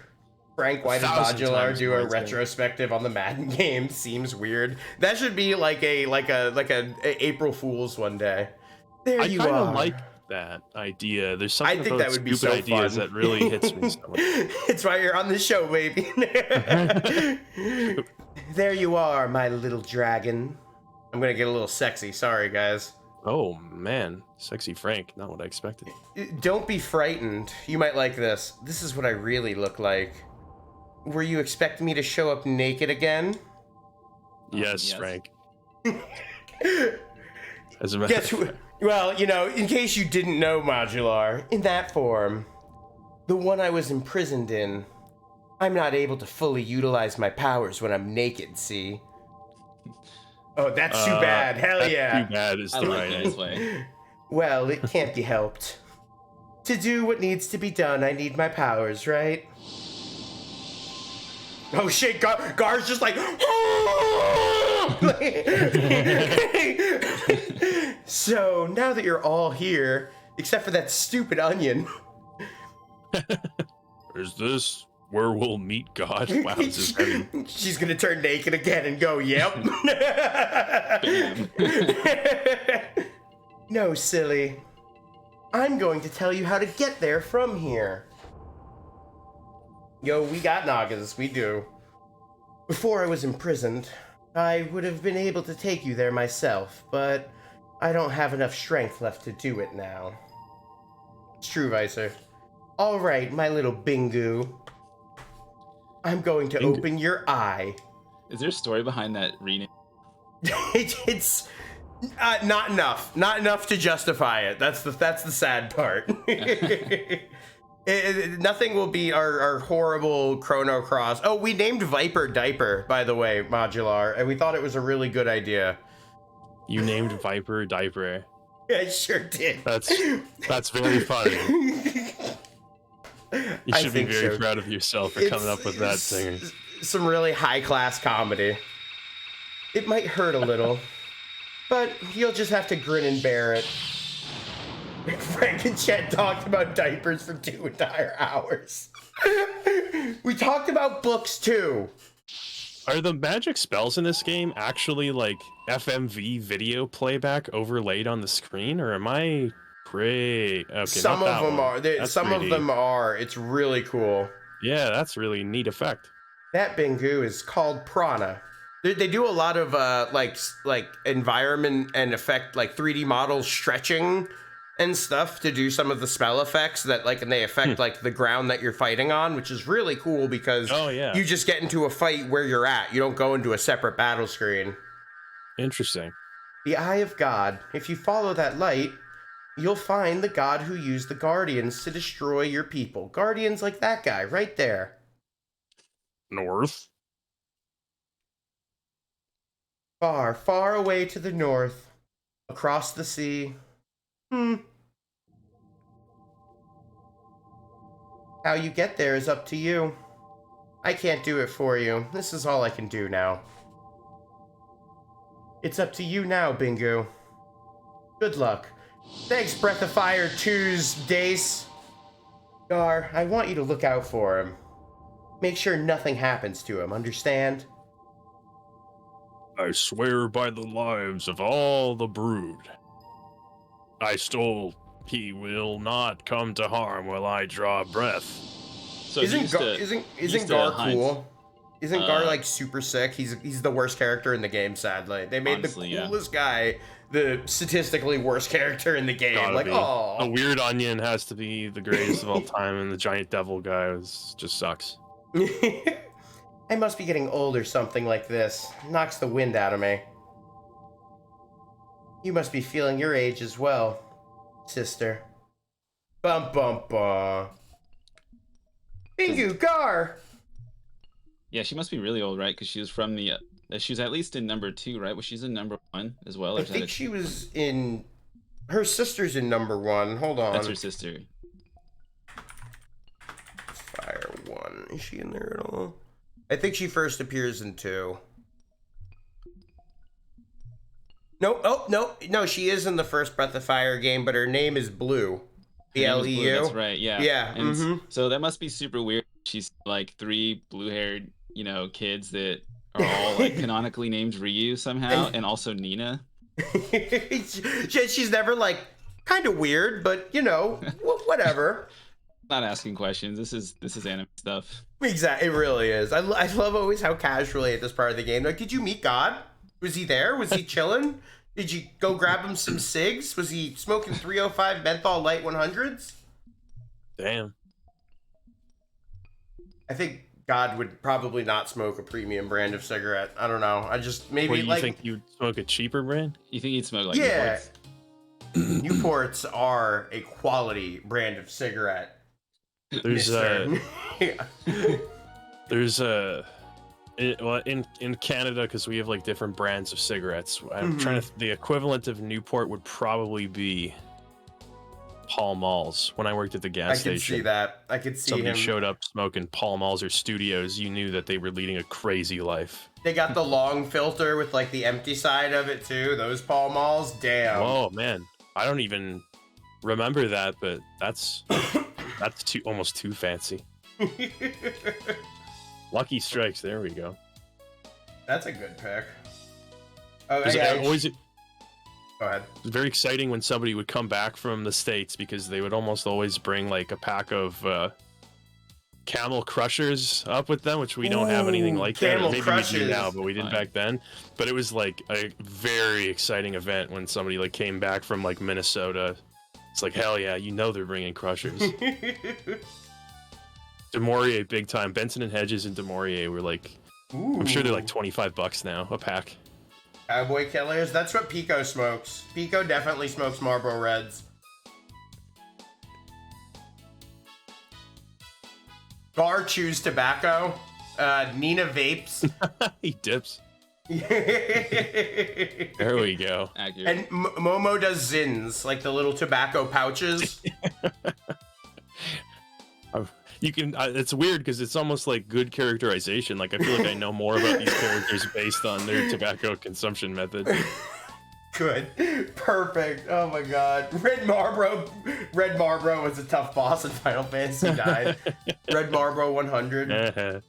Frank, why did Majuular do a retrospective on the Madden game? Seems weird. That should be like a April Fool's one day. There you are. I kind of like that idea. There's something I think about that would be so ideas fun. That really hits me so much. It's why you're on the show, baby. There you are, my little dragon. I'm gonna get a little sexy. Sorry, guys. Oh man, sexy Frank. Not what I expected. Don't be frightened. You might like this. This is what I really look like. Were you expecting me to show up naked again? Yes. Frank. As a well, in case you didn't know, Majuular, in that form, the one I was imprisoned in, I'm not able to fully utilize my powers when I'm naked, see? Oh, that's too bad. Hell that's yeah. Too bad is I the like right that answer. way. Well, it can't be helped. To do what needs to be done, I need my powers, right? Oh shit, Gar's just like... So, now that you're all here, except for that stupid onion... Is this where we'll meet God? Wow, this is heavy. She's gonna turn naked again and go, yep. No, silly. I'm going to tell you how to get there from here. Yo, we got Nagas, we do. Before I was imprisoned, I would have been able to take you there myself, but I don't have enough strength left to do it now. It's true, Vicer. Alright, my little Bingu. I'm going to open your eye. Is there a story behind that rename? It's not enough. Not enough to justify it. That's the sad part. Nothing will beat our horrible Chrono Cross. Oh, we named Viper Diaper, by the way, Majuular, and we thought it was a really good idea. You named Viper Diaper. I sure did. That's very funny. You should be very proud of yourself for coming up with that thing. Some really high-class comedy. It might hurt a little, but you'll just have to grin and bear it. Frank and Chet talked about diapers for 2 entire hours. We talked about books too. Are the magic spells in this game actually like FMV video playback overlaid on the screen, or am I crazy? Okay, some of them are. Some 3D. of them are. It's really cool. Yeah, that's really neat effect. That Bingu is called Prana. They do a lot of like environment and effect, like 3D model stretching and stuff to do some of the spell effects that and they affect like the ground that you're fighting on, which is really cool because you just get into a fight where you're at. You don't go into a separate battle screen. Interesting. The Eye of God. If you follow that light, you'll find the god who used the Guardians to destroy your people. Guardians like that guy right there. North. Far, far away to the north, across the sea. How you get there is up to you. I can't do it for you. This is all I can do now. It's up to you now, Bingu. Good luck. Thanks, Breath of Fire 2's Dace. Gar, I want you to look out for him. Make sure nothing happens to him, understand? I swear by the lives of all the brood. I stole. He will not come to harm while I draw breath. So isn't Gar cool? Isn't Gar like super sick? He's the worst character in the game, sadly. They made honestly, the coolest guy the statistically worst character in the game. Oh, a weird onion has to be the greatest of all time, and the giant devil guy just sucks. I must be getting old or something like this. Knocks the wind out of me. You must be feeling your age as well, sister. Bum bum bum. Bingu, Gar! Yeah, she must be really old, right? Because she was from the... she was at least in number 2, right? Was she in number 1 as well? Or I think she was in... Her sister's in number 1. Hold on. That's her sister. Fire 1. Is she in there at all? I think she first appears in 2. No, oh, no, she is in the first Breath of Fire game, but her name is Blue. B-L-E-U. That's right, yeah. Yeah, and so that must be super weird. She's like 3 blue-haired, kids that are all like canonically named Ryu somehow, and also Nina. She's never like kind of weird, but whatever. Not asking questions. This is anime stuff. Exactly, it really is. I love always how casually at this part of the game. Like, did you meet God? Was he there? Was he chilling? Did you go grab him some cigs? Was he smoking 305 menthol light 100s? Damn. I think God would probably not smoke a premium brand of cigarette. I don't know. I just maybe you think you'd smoke a cheaper brand? You think he'd smoke like Newports? Newports are a quality brand of cigarette. There's There's in Canada, because we have like different brands of cigarettes. I'm trying to. The equivalent of Newport would probably be Pall Malls. When I worked at the gas station, I could see that. I could see somebody him. showed up smoking Pall Malls or Studios. You knew that they were leading a crazy life. They got the long filter with like the empty side of it too. Those Pall Malls, damn. Oh man, I don't even remember that, but that's almost too fancy. Lucky Strikes. There we go. That's a good pick. Oh Yeah, Go ahead. It was very exciting when somebody would come back from the States, because they would almost always bring like a pack of Camel Crushers up with them, which we don't have anything like that. Camel Maybe Crushers. we do now, but we didn't back then. But it was like a very exciting event when somebody like came back from like Minnesota. It's like, hell yeah, you know they're bringing Crushers. DeMaurier, big time. Benson and Hedges and DeMaurier were like, I'm sure they're like $25 now a pack. Cowboy Killers. That's what Pico smokes. Pico definitely smokes Marlboro Reds. Gar chews tobacco. Nina vapes. He dips. There we go. Accurate. And Momo does zins, like the little tobacco pouches. You can. It's weird because it's almost like good characterization. Like I feel like I know more about these characters based on their tobacco consumption method. Good. Perfect. Oh my god. Red Marlboro was a tough boss in Final Fantasy. He died. Red Marlboro 100.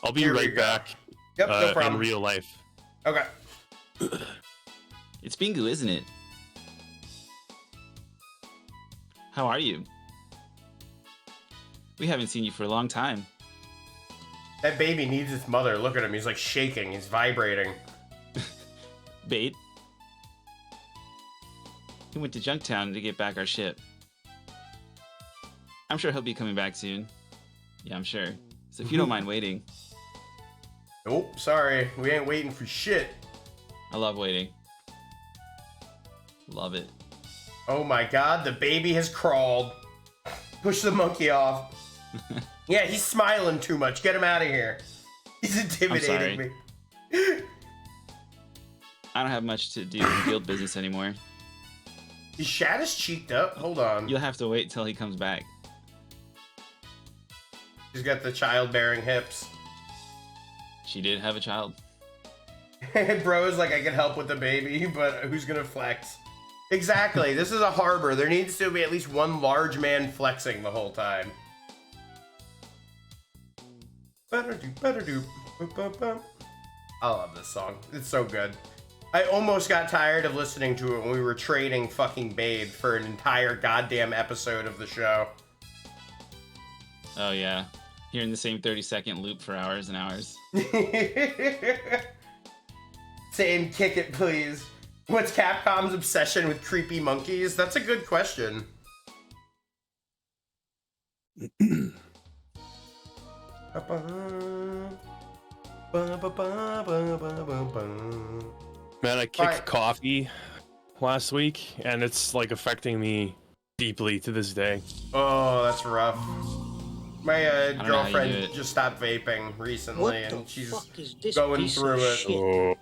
I'll be Here we right go. back. Yep, no problem. In real life. Okay. It's Bingu, isn't it? How are you? We haven't seen you for a long time. That baby needs his mother. Look at him. He's like shaking. He's vibrating. Bait. He went to Junktown to get back our ship. I'm sure he'll be coming back soon. Yeah, I'm sure. So if you don't mind waiting. Nope, sorry. We ain't waiting for shit. I love waiting. Love it. Oh my god, the baby has crawled. Push the monkey off. Yeah, he's smiling too much. Get him out of here. He's intimidating me. I don't have much to do in guild business anymore. Is Shadis cheeked up? Hold on. You'll have to wait till he comes back. She's got the childbearing hips. She did have a child. Bro's like, I can help with the baby, but who's gonna flex? Exactly. This is a harbor. There needs to be at least one large man flexing the whole time. Better do. I love this song. It's so good. I almost got tired of listening to it when we were trading fucking Babe for an entire goddamn episode of the show. Oh yeah. Hearing the same 30-second loop for hours and hours. Same kick it, please. What's Capcom's obsession with creepy monkeys? That's a good question. Man, I kicked coffee last week, and it's like affecting me deeply to this day. Oh, that's rough. My girlfriend do just stopped vaping recently, and she's this going piece through of it. shit?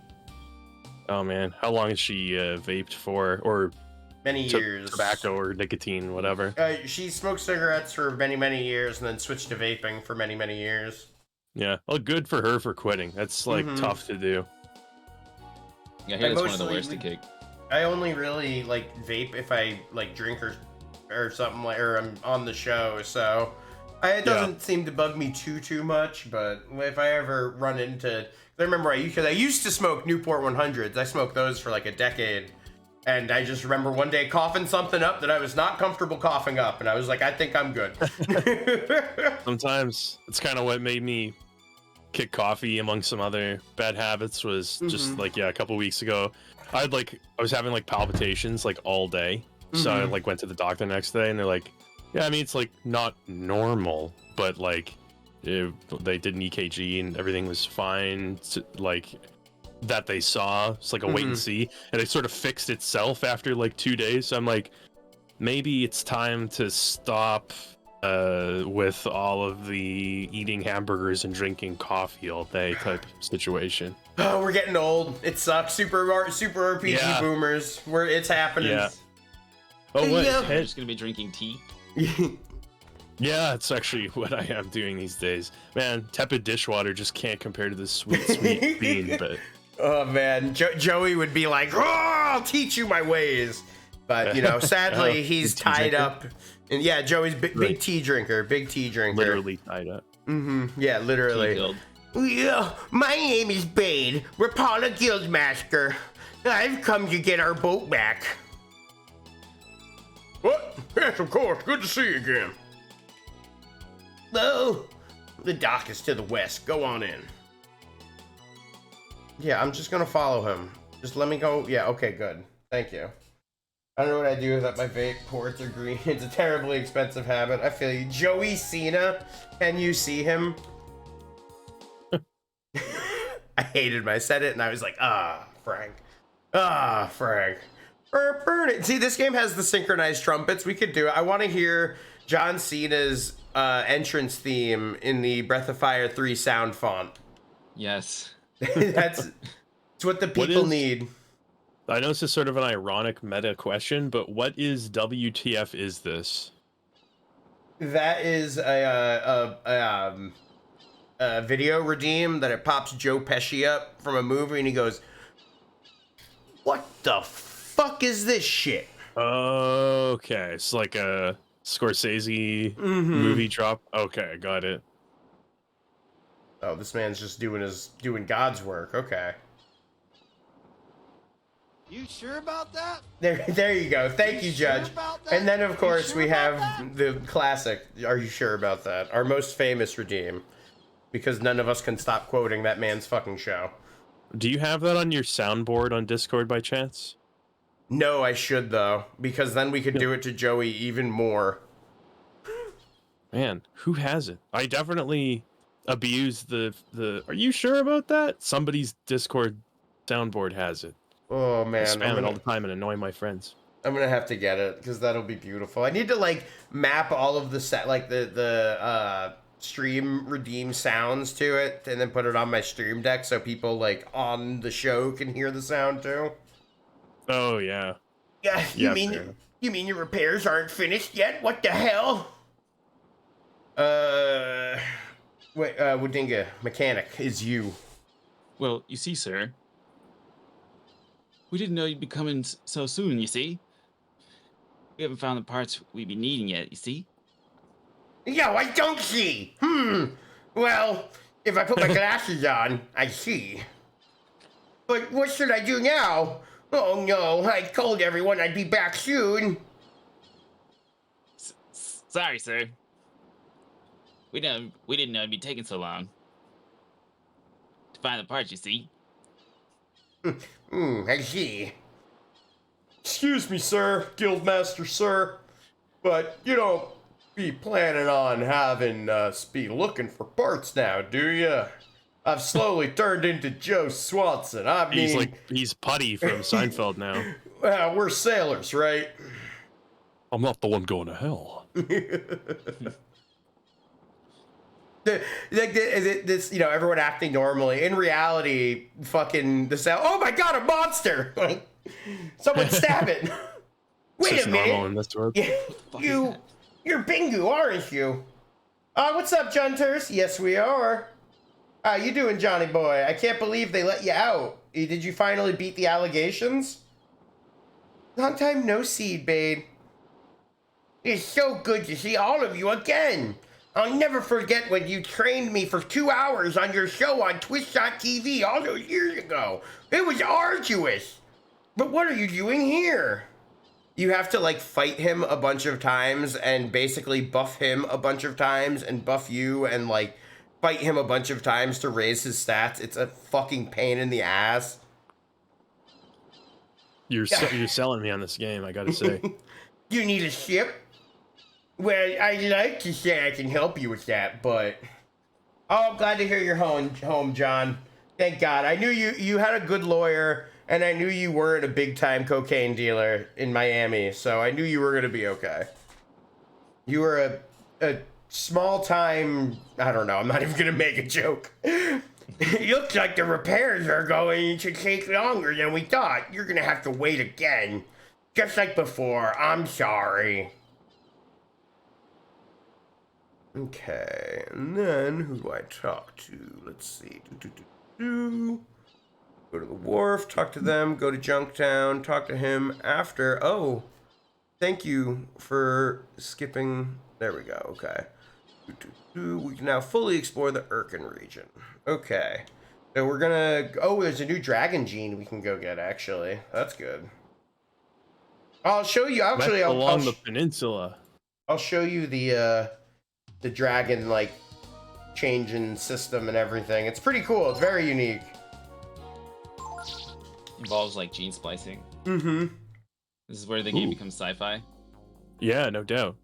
Oh man, how long has she vaped for, or Many years. tobacco or nicotine, whatever? She smoked cigarettes for many, many years, and then switched to vaping for many, many years. Yeah, well, good for her for quitting. That's like tough to do. Yeah, I hear that's one of the worst to kick. I only really like vape if I like drink or something like, or I'm on the show. So it doesn't seem to bug me too much. But if I ever run into, I remember I used to smoke Newport 100s. I smoked those for like a decade. And I just remember one day coughing something up that I was not comfortable coughing up. And I was like, I think I'm good. Sometimes it's kind of what made me kick coffee among some other bad habits was just like, a couple weeks ago, I was having like palpitations like all day. So I like went to the doctor the next day and they're like, yeah, I mean, it's like not normal, but like they did an EKG and everything was fine. Like that they saw, it's like a wait and see, and it sort of fixed itself after like 2 days. So I'm like, maybe it's time to stop with all of the eating hamburgers and drinking coffee all day type situation. Oh, we're getting old. It sucks. Super RPG boomers. It's happening. Yeah. Oh, what? Yeah. I'm just gonna be drinking tea. Yeah, it's actually what I am doing these days. Man, tepid dishwater just can't compare to this sweet, sweet bean. But oh man, Joey would be like, "Oh, I'll teach you my ways," but you know, sadly, he's tied up. And yeah, Joey's big tea drinker, literally tied up. Yeah, literally. Yeah, my name is Bade. We're Paula Guildmaster. I've come to get our boat back. What? Yes, of course. Good to see you again. Oh, the dock is to the west. Go on in. Yeah, I'm just gonna follow him. Just let me go. Yeah, okay, good. Thank you. I don't know what I do without my vape ports are green. It's a terribly expensive habit. I feel you. Joey Cena, can you see him? I hated him. I said it and I was like, Frank. Frank. Burn it. See, this game has the synchronized trumpets. We could do it. I want to hear John Cena's entrance theme in the Breath of Fire 3 sound font. Yes. That's what the people need. I know this is sort of an ironic meta question, but what is WTF is this? That is a video redeem that it pops Joe Pesci up from a movie and he goes, "What the fuck is this shit?" Okay, it's like a Scorsese movie drop. Okay, got it. Oh, this man's just doing God's work. Okay. You sure about that? There you go. Thank you, Judge. Sure about that? And then of course sure we about have the classic. Are you sure about that? Our most famous redeem, because none of us can stop quoting that man's fucking show. Do you have that on your soundboard on Discord by chance? No, I should though, because then we could do it to Joey even more. Man, who has it? I definitely abuse the. Are you sure about that? Somebody's Discord soundboard has it. Oh man, I spam it all the time and annoy my friends. I'm gonna have to get it because that'll be beautiful. I need to like map all of the the stream redeem sounds to it and then put it on my stream deck so people like on the show can hear the sound too. Oh yeah. Yeah, Yeah, you mean your repairs aren't finished yet? What the hell? Wait, Wodinga, mechanic, is you. Well, you see, sir, we didn't know you'd be coming so soon, you see? We haven't found the parts we'd be needing yet, you see? Yo, I don't see. Well, if I put my glasses on, I see. But what should I do now? Oh no, I told everyone I'd be back soon. Sorry, sir. We didn't know it'd be taking so long to find the parts, you see? I see. Excuse me, sir, Guildmaster, sir, but you don't be planning on having us be looking for parts now, do you? I've slowly turned into Joe Swanson. I mean, he's Putty from Seinfeld now. Well, we're sailors, right? I'm not the one going to hell. This, you know, everyone acting normally. In reality, fucking the sound. Oh my god, a monster! Like, someone stab it. Wait a minute. In this world. Yeah, you're Bingu, aren't you? What's up, Junters? Yes, we are. How you doing, Johnny boy? I can't believe they let you out. Did you finally beat the allegations? Long time no see, babe. It's so good to see all of you again. I'll never forget when you trained me for 2 hours on your show on Twitch.tv all those years ago. It was arduous. But what are you doing here? You have to like fight him a bunch of times and basically buff him a bunch of times and buff you and like fight him a bunch of times to raise his stats. It's a fucking pain in the ass. You're selling me on this game, I gotta say. You need a ship? Well, I'd like to say I can help you with that, but... Oh, I'm glad to hear you're home, John. Thank God. I knew you had a good lawyer, and I knew you weren't a big-time cocaine dealer in Miami, so I knew you were going to be okay. You were a small time. I don't know. I'm not even gonna make a joke. It looks like the repairs are going to take longer than we thought. You're gonna have to wait again, just like before. I'm sorry. Okay, and then who do I talk to? Let's see. Go to the wharf, talk to them. Go to Junktown, talk to him after. Oh, thank you for skipping. There we go. Okay. We can now fully explore the Irken region. Okay. So we're gonna. Oh, there's a new dragon gene we can go get. Actually, that's good. I'll show you. Actually, along the peninsula. I'll show you the dragon like changing system and everything. It's pretty cool. It's very unique. Involves like gene splicing. Mm-hmm. This is where the game becomes sci-fi. Yeah, no doubt.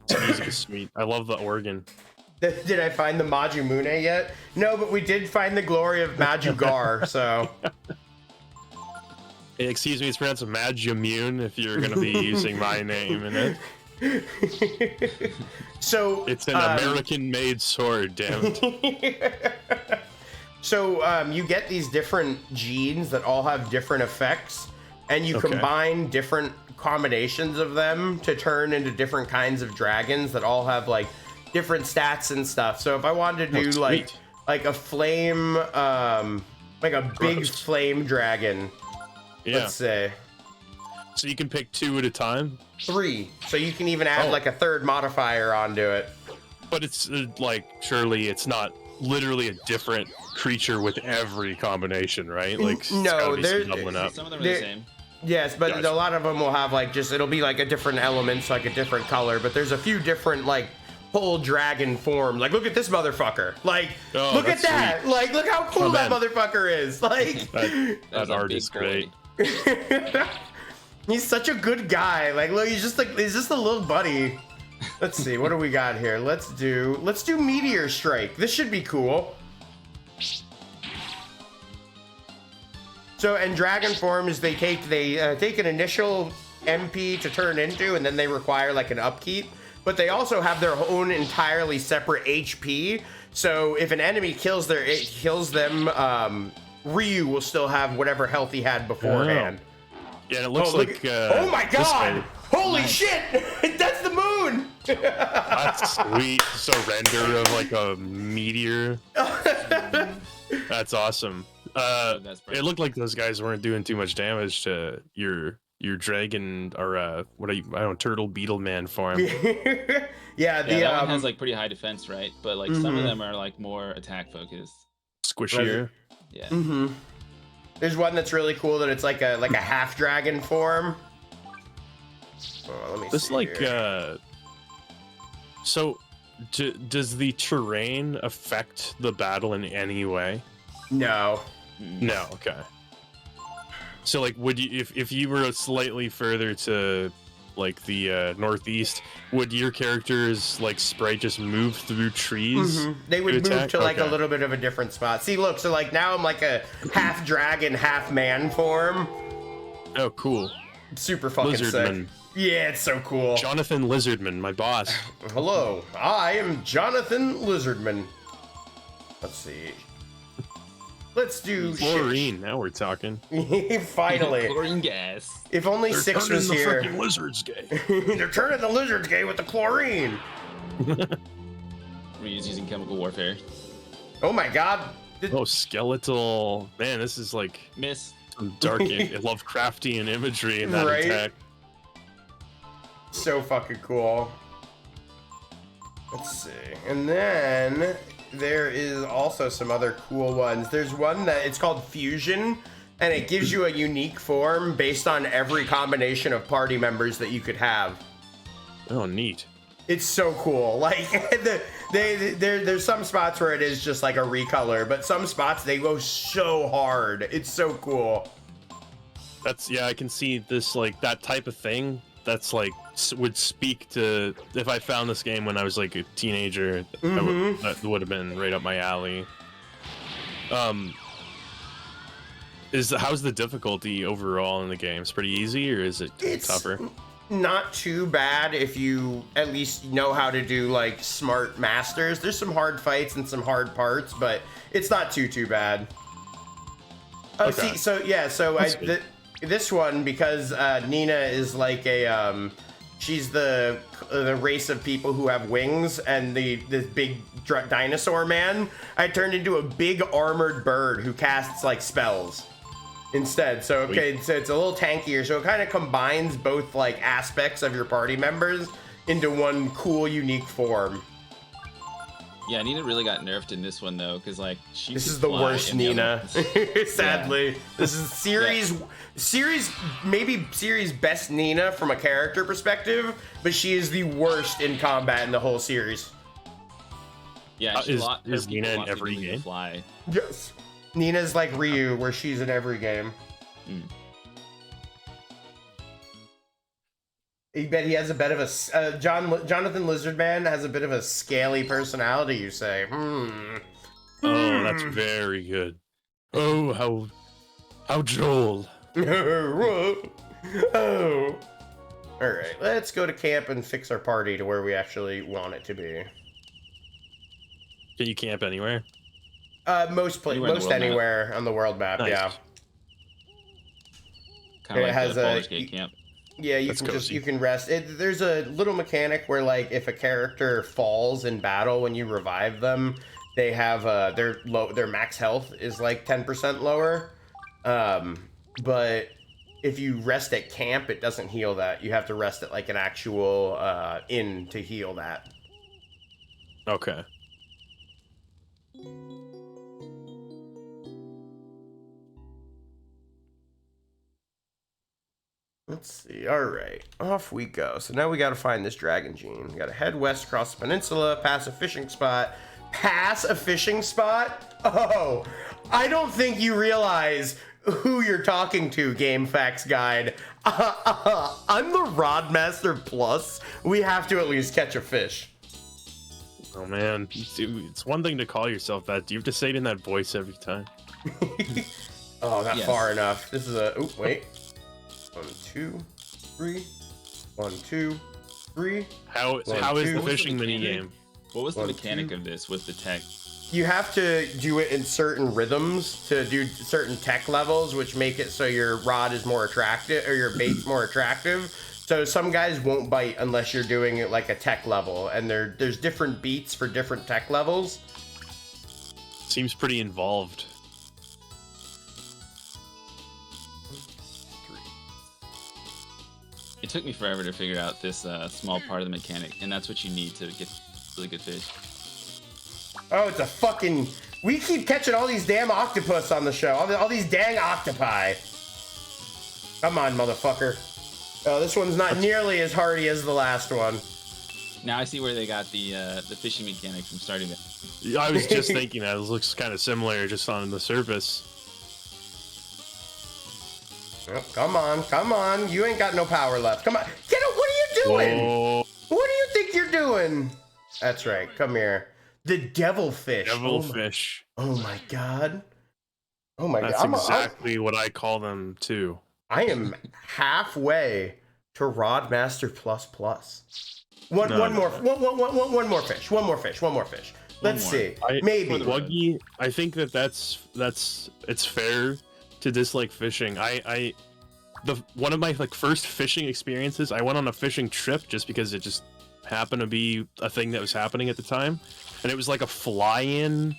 The music is sweet. I love the organ. Did I find the Majuular yet? No, but we did find the glory of Majuular, so. Excuse me, it's pronounced Majuular if you're going to be using my name in it. So it's an American-made sword, damn it. So you get these different genes that all have different effects, and you combine different combinations of them to turn into different kinds of dragons that all have like different stats and stuff. So if I wanted to do like a flame, like a big flame dragon, let's say. So you can pick 2 at a time? 3. So you can even add like a third modifier onto it. But it's like, surely it's not literally a different creature with every combination, right? Like, no, there's some of them are the same. Yes, but a lot of them will have like it'll be like a different element, like a different color. But there's a few different like whole dragon form. Like, look at this motherfucker. Like, look at that. Sweet. Like, look how cool that motherfucker is. Like, that art is great. He's such a good guy. Like, look, he's just a little buddy. Let's see, what do we got here? Let's do Meteor Strike. This should be cool. So, and dragon forms, they take an initial MP to turn into, and then they require like an upkeep. But they also have their own entirely separate HP. So if an enemy kills them, Ryu will still have whatever health he had beforehand. Yeah, and it looks like. Oh my god! Holy shit! That's the moon! That's sweet. Surrender of like a meteor. That's awesome. It looked like those guys weren't doing too much damage to your dragon or turtle beetle man form. Yeah, that one has like pretty high defense, right? But like some of them are like more attack focused. Squishier. Yeah. Mm-hmm. There's one that's really cool that it's like a half dragon form. Oh, let me this see like here. So does the terrain affect the battle in any way? No. No, okay. So like would you if you were slightly further to like the northeast, would your character's like sprite just move through trees? They would move to like a little bit of a different spot. See, look, so like now I'm like a half dragon, half man form. Oh, cool. Super fucking Lizardman. sick. Yeah, it's so cool. Jonathan Lizardman, my boss. Hello, I am Jonathan Lizardman. Let's see. Let's do chlorine. Now we're talking. Finally. Chlorine gas. If only They're 6 was here. The lizards gay. They're turning the lizards gay with the chlorine. We're using chemical warfare. Oh my god. Oh, skeletal. Man, this is like some dark Lovecraftian imagery in that attack. So fucking cool. Let's see. And then there is also some other cool ones. There's one that it's called Fusion, and it gives you a unique form based on every combination of party members that you could have. Oh, neat. It's so cool. Like there's some spots where it is just like a recolor, but some spots they go so hard. It's so cool. I can see this like that type of thing. That's like would speak to if I found this game when I was like a teenager. That would have been right up my alley. How's the difficulty overall in the game? It's pretty easy, or is it tougher? not too bad if you at least know how to do like smart masters. There's some hard fights and some hard parts, but it's not too bad. Oh, Okay. see, so yeah, so this one, because Nina is like a she's the race of people who have wings, and this big dinosaur man, I turned into a big armored bird who casts like spells instead. So okay, so it's a little tankier, so it kind of combines both like aspects of your party members into one cool unique form. Yeah, Nina really got nerfed in this one though, because like This is the worst Nina. Sadly, this is series maybe series best Nina from a character perspective, but she is the worst in combat in the whole series. Yeah, is Nina in every game? Fly. Yes, Nina's like Ryu, where she's in every game. I bet he has a bit of a Jonathan Lizardman has a bit of a scaly personality. You say? Oh, that's very good. Oh, how Joel. Oh. All right, let's go to camp and fix our party to where we actually want it to be. Can you camp anywhere? Most anywhere on the world map. Nice. Yeah. Kind of like has the a- Baldur's Gate camp. Yeah, That's cozy. you can rest. There's a little mechanic where like if a character falls in battle when you revive them, they have their max health is like 10% lower. But if you rest at camp, it doesn't heal that. You have to rest at like an actual inn to heal that. Okay. Let's see. All right, off we go. So now we got to find this dragon gene. We got to head west across the peninsula, pass a fishing spot. Pass a fishing spot? Oh, I don't think you realize who you're talking to, Game Facts Guide. I'm the Rodmaster Plus. We have to at least catch a fish. Oh man, it's one thing to call yourself that. Do you have to say it in that voice every time? Oh, not Yes. far enough. This is a. Oh, wait. 1, 2, 3. 1, 2, 3. How is the What's fishing the mini mechanic? game? What was the 1, mechanic 2. of this with the tech? You have to do it in certain rhythms to do certain tech levels, which make it so your rod is more attractive or your bait's more attractive. So some guys won't bite unless you're doing it like a tech level, and there's different beats for different tech levels. Seems pretty involved. It took me forever to figure out this small part of the mechanic, and that's what you need to get really good fish. Oh, it's a fucking... We keep catching all these damn octopus on the show. All these dang octopi. Come on, motherfucker. Oh, this one's not nearly as hardy as the last one. Now I see where they got the fishing mechanic from starting to. I was just thinking that it looks kind of similar just on the surface. Oh, come on. You ain't got no power left. Come on. Get up. What are you doing? Whoa, What do you think you're doing? That's right. Come here. The devilfish. devilfish. Oh my god. Oh my That's god. exactly what I call them too. I am halfway to Rodmaster Plus Plus. One more fish. Let's see. Maybe. Wuggy, I think that's it's fair to dislike fishing. One of my first fishing experiences, I went on a fishing trip just because it just happened to be a thing that was happening at the time, and it was like a fly-in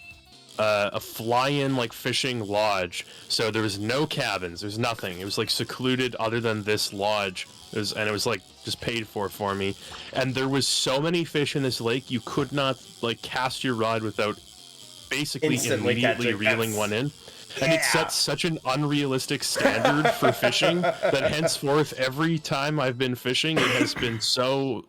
like fishing lodge. So there was no cabins, there's nothing. It was like secluded other than this lodge. It was like just paid for me. And there was so many fish in this lake, you could not like cast your rod without basically Instantly immediately catching. reeling That's- one in. And it sets such an unrealistic standard for fishing that henceforth, every time I've been fishing, it has been so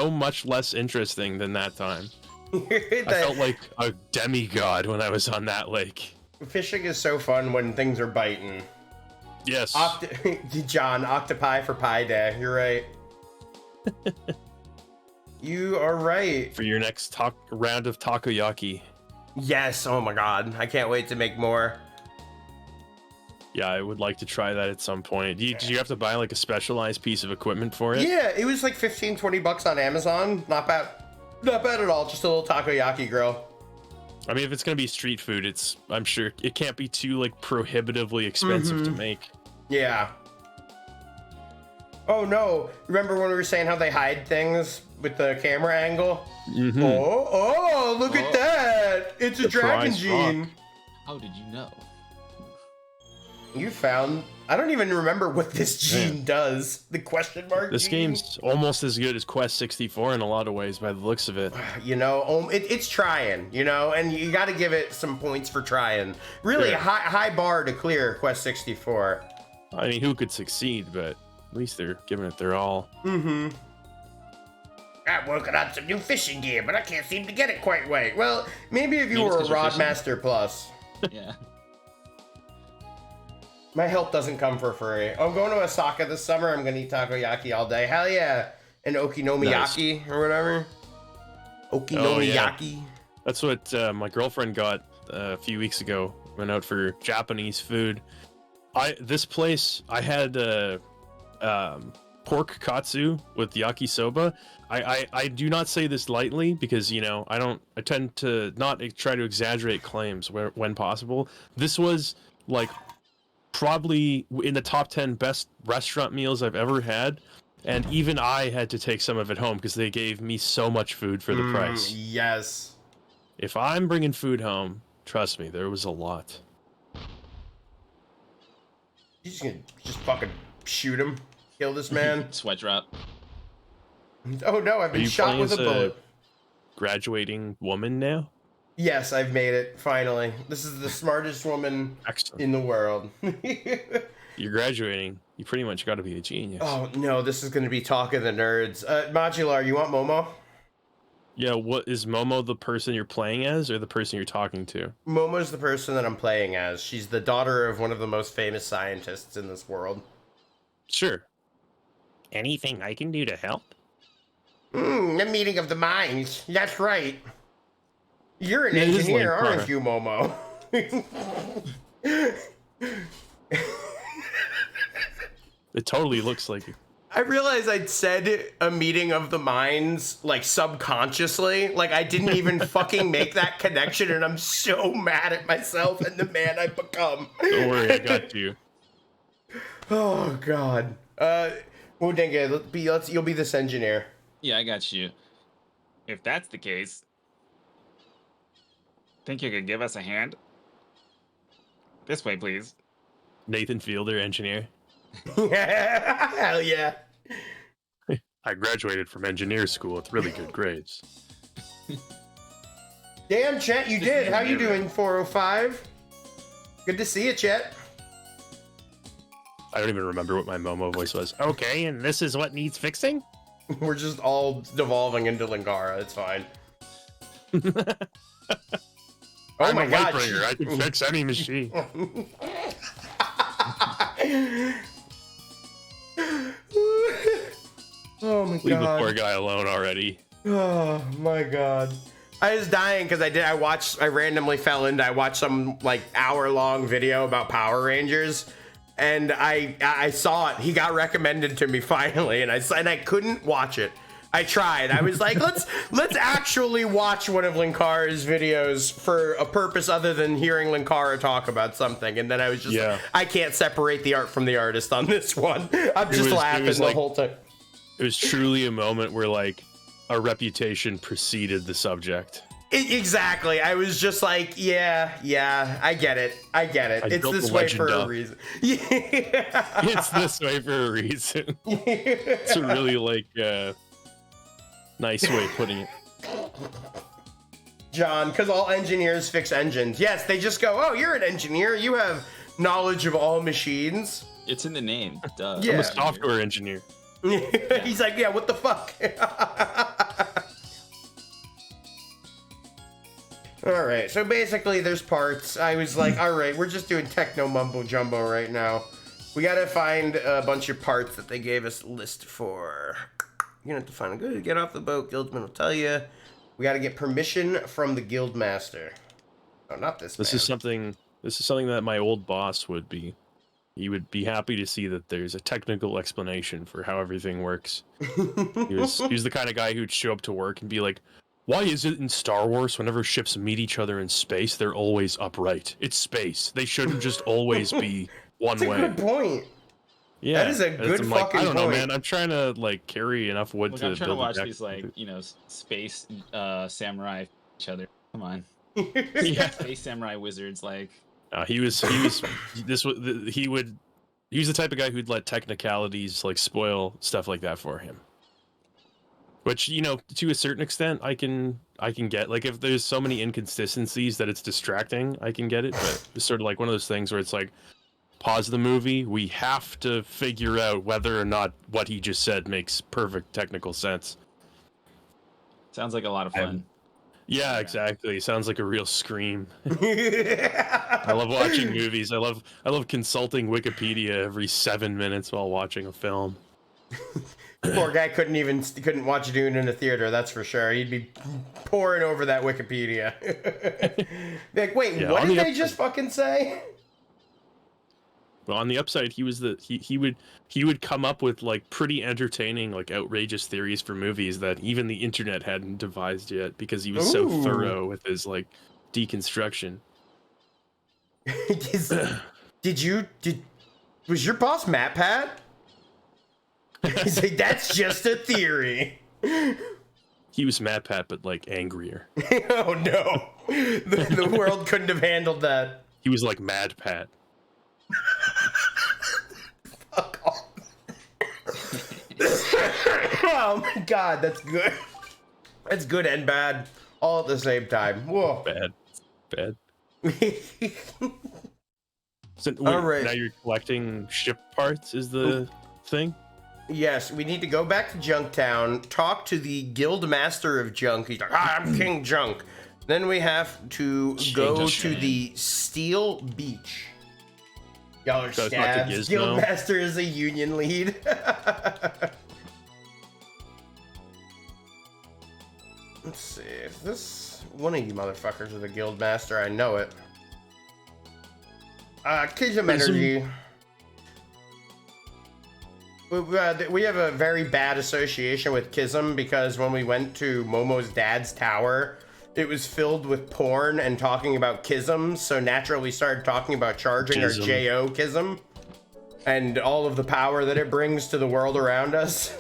much less interesting than that time. I felt like a demigod when I was on that lake. Fishing is so fun when things are biting. Yes. John, octopi for Pi Day. You're right. You are right. For your next round of takoyaki. Yes. Oh my god. I can't wait to make more. Yeah, I would like to try that at some point. Did you have to buy like a specialized piece of equipment for it? Yeah, it was like 15-20 bucks on Amazon. Not bad at all. Just a little takoyaki grill. I mean, if it's gonna be street food, I'm sure it can't be too like prohibitively expensive to make. Yeah. Oh no! Remember when we were saying how they hide things with the camera angle? Mm-hmm. Oh! Look at that! It's a dragon gene. How did you know? You found. I don't even remember what this gene does. The question mark. This gene? game's almost as good as Quest 64 in a lot of ways, by the looks of it. You know, it's trying. You know, and you got to give it some points for trying. Really, Yeah. high bar to clear Quest 64. I mean, who could succeed? But at least they're giving it their all. Mm-hmm. I'm working on some new fishing gear, but I can't seem to get it quite right. Well, maybe if you Maybe it's were a 'cause you're Rod fishing. Master Plus. Yeah. My help doesn't come for free. I'm going to Osaka this summer. I'm going to eat takoyaki all day. Hell yeah. And okinomiyaki or whatever. Okinomiyaki. That's what my girlfriend got a few weeks ago. Went out for Japanese food. This place, I had pork katsu with yakisoba. I do not say this lightly because, you know, I tend to not try to exaggerate claims when possible. This was like probably in the top 10 best restaurant meals I've ever had. And even I had to take some of it home because they gave me so much food for the price. Yes. If I'm bringing food home, trust me, there was a lot. You just gonna fucking shoot him? Kill this man? Sweat drop. Oh no, I've been shot with a bullet. Graduating woman now? Yes, I've made it, finally. This is the smartest woman Excellent. in the world. You're graduating. You pretty much got to be a genius. Oh no, this is gonna be talk of the nerds. Majuular, you want Momo? Yeah, what is Momo the person you're playing as or the person you're talking to? Momo's the person that I'm playing as. She's the daughter of one of the most famous scientists in this world. Sure. Anything I can do to help? The meeting of the minds. That's right. You're an Yeah, it is engineer, like aren't you, Momo? It totally looks like it. I realized I'd said a meeting of the minds, like, subconsciously. Like, I didn't even fucking make that connection, and I'm so mad at myself and the man I've become. Don't worry, I got you. Oh, God. Wodinga, you'll be this engineer. Yeah, I got you. If that's the case, think you could give us a hand? This way, please. Nathan Fielder, engineer. Hell yeah. I graduated from engineer school with really good grades. Damn, Chet, you did. How you doing, 405? Good to see you, Chet. I don't even remember what my Momo voice was. Okay, and this is what needs fixing? We're just all devolving into Lingara. It's fine. Oh my God. Bringer. I can fix any machine. Oh my Leave the God. poor guy alone already. Oh my God. I was dying because I randomly fell into, I watched some like hour-long video about Power Rangers, and I saw it. He got recommended to me finally, and I couldn't watch it. I tried. I was like, let's actually watch one of Linkara's videos for a purpose other than hearing Linkara talk about something. And then I was just like, I can't separate the art from the artist on this one. I'm just laughing the whole time. It was truly a moment where like a reputation preceded the subject. Exactly. I was just like, yeah, I get it. It's this way for a reason. Yeah. It's this way for a reason. It's a really like nice way of putting it. John, because all engineers fix engines. Yes, they just go, oh, you're an engineer. You have knowledge of all machines. It's in the name. Duh. Yeah. I'm a software engineer. He's like, yeah, what the fuck? All right, so basically there's parts. I was like, all right, we're just doing techno mumbo jumbo right now. We gotta find a bunch of parts that they gave us a list for. You're gonna have to find a good. Get off the boat. Guildsman will tell you. We gotta get permission from the guild master. Oh, not this. This is something that my old boss would be he would be happy to see that there's a technical explanation for how everything works. He was the kind of guy who'd show up to work and be like, why is it in Star Wars whenever ships meet each other in space, they're always upright? It's space. They shouldn't just always be one way. That's a good point. Yeah, that is a good I'm fucking I don't know, point. man. I'm trying to like carry enough wood Look, to I'm trying to build a watch deck. these like space samurai fight each other. Come on, Yeah. space samurai wizards like. He was he was the type of guy who'd let technicalities like spoil stuff like that for him. Which, you know, to a certain extent, I can get. Like, if there's so many inconsistencies that it's distracting, I can get it. But it's sort of like one of those things where it's like, pause the movie. We have to figure out whether or not what he just said makes perfect technical sense. Sounds like a lot of fun. Yeah, exactly. Sounds like a real scream. I love watching movies. I love consulting Wikipedia every 7 minutes while watching a film. Poor guy couldn't watch Dune in a theater, that's for sure. He'd be poring over that Wikipedia. Like, wait, Yeah, what did they just fucking say? But on the upside, he would come up with like pretty entertaining, like outrageous theories for movies that even the internet hadn't devised yet, because he was so thorough with his like deconstruction. Was your boss Matt Pat? He's like, that's just a theory. He was Mad Pat, but like angrier. Oh no, the world couldn't have handled that. He was like Mad Pat. Fuck off. Oh my god, that's good. That's good and bad all at the same time. Whoa. Bad. So, all right. Now you're collecting ship parts is the thing? Yes, we need to go back to Junktown, talk to the Guild Master of Junk. He's like, I'm King Junk. Then we have to go to the Steel Beach. Y'all are scabs. Guild Master is a union lead. Let's see. Is this one of you motherfuckers is a Guild Master? I know it. Kism Energy. We have a very bad association with Kism because when we went to Momo's dad's tower, it was filled with porn and talking about Kism, so naturally we started talking about charging our J.O. Kism and all of the power that it brings to the world around us.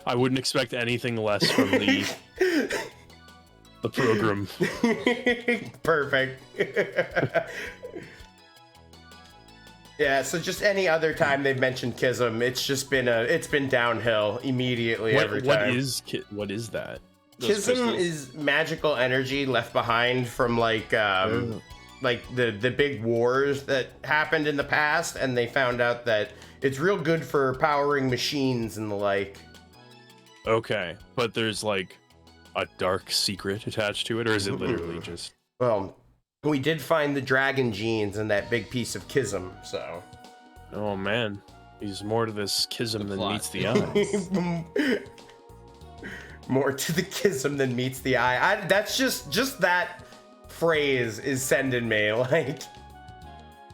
I wouldn't expect anything less from the program. Perfect. Yeah, so just any other time they've mentioned Kism, it's been downhill immediately every time. What is that? Kism is magical energy left behind from like the big wars that happened in the past, and they found out that it's real good for powering machines and the like. Okay, but there's like a dark secret attached to it, or is it literally just? Well, we did find the dragon genes in that big piece of Kism, so. Oh man, there's more to this Kism than meets the eye. More to the Kism than meets the eye. That's just that phrase is sending me like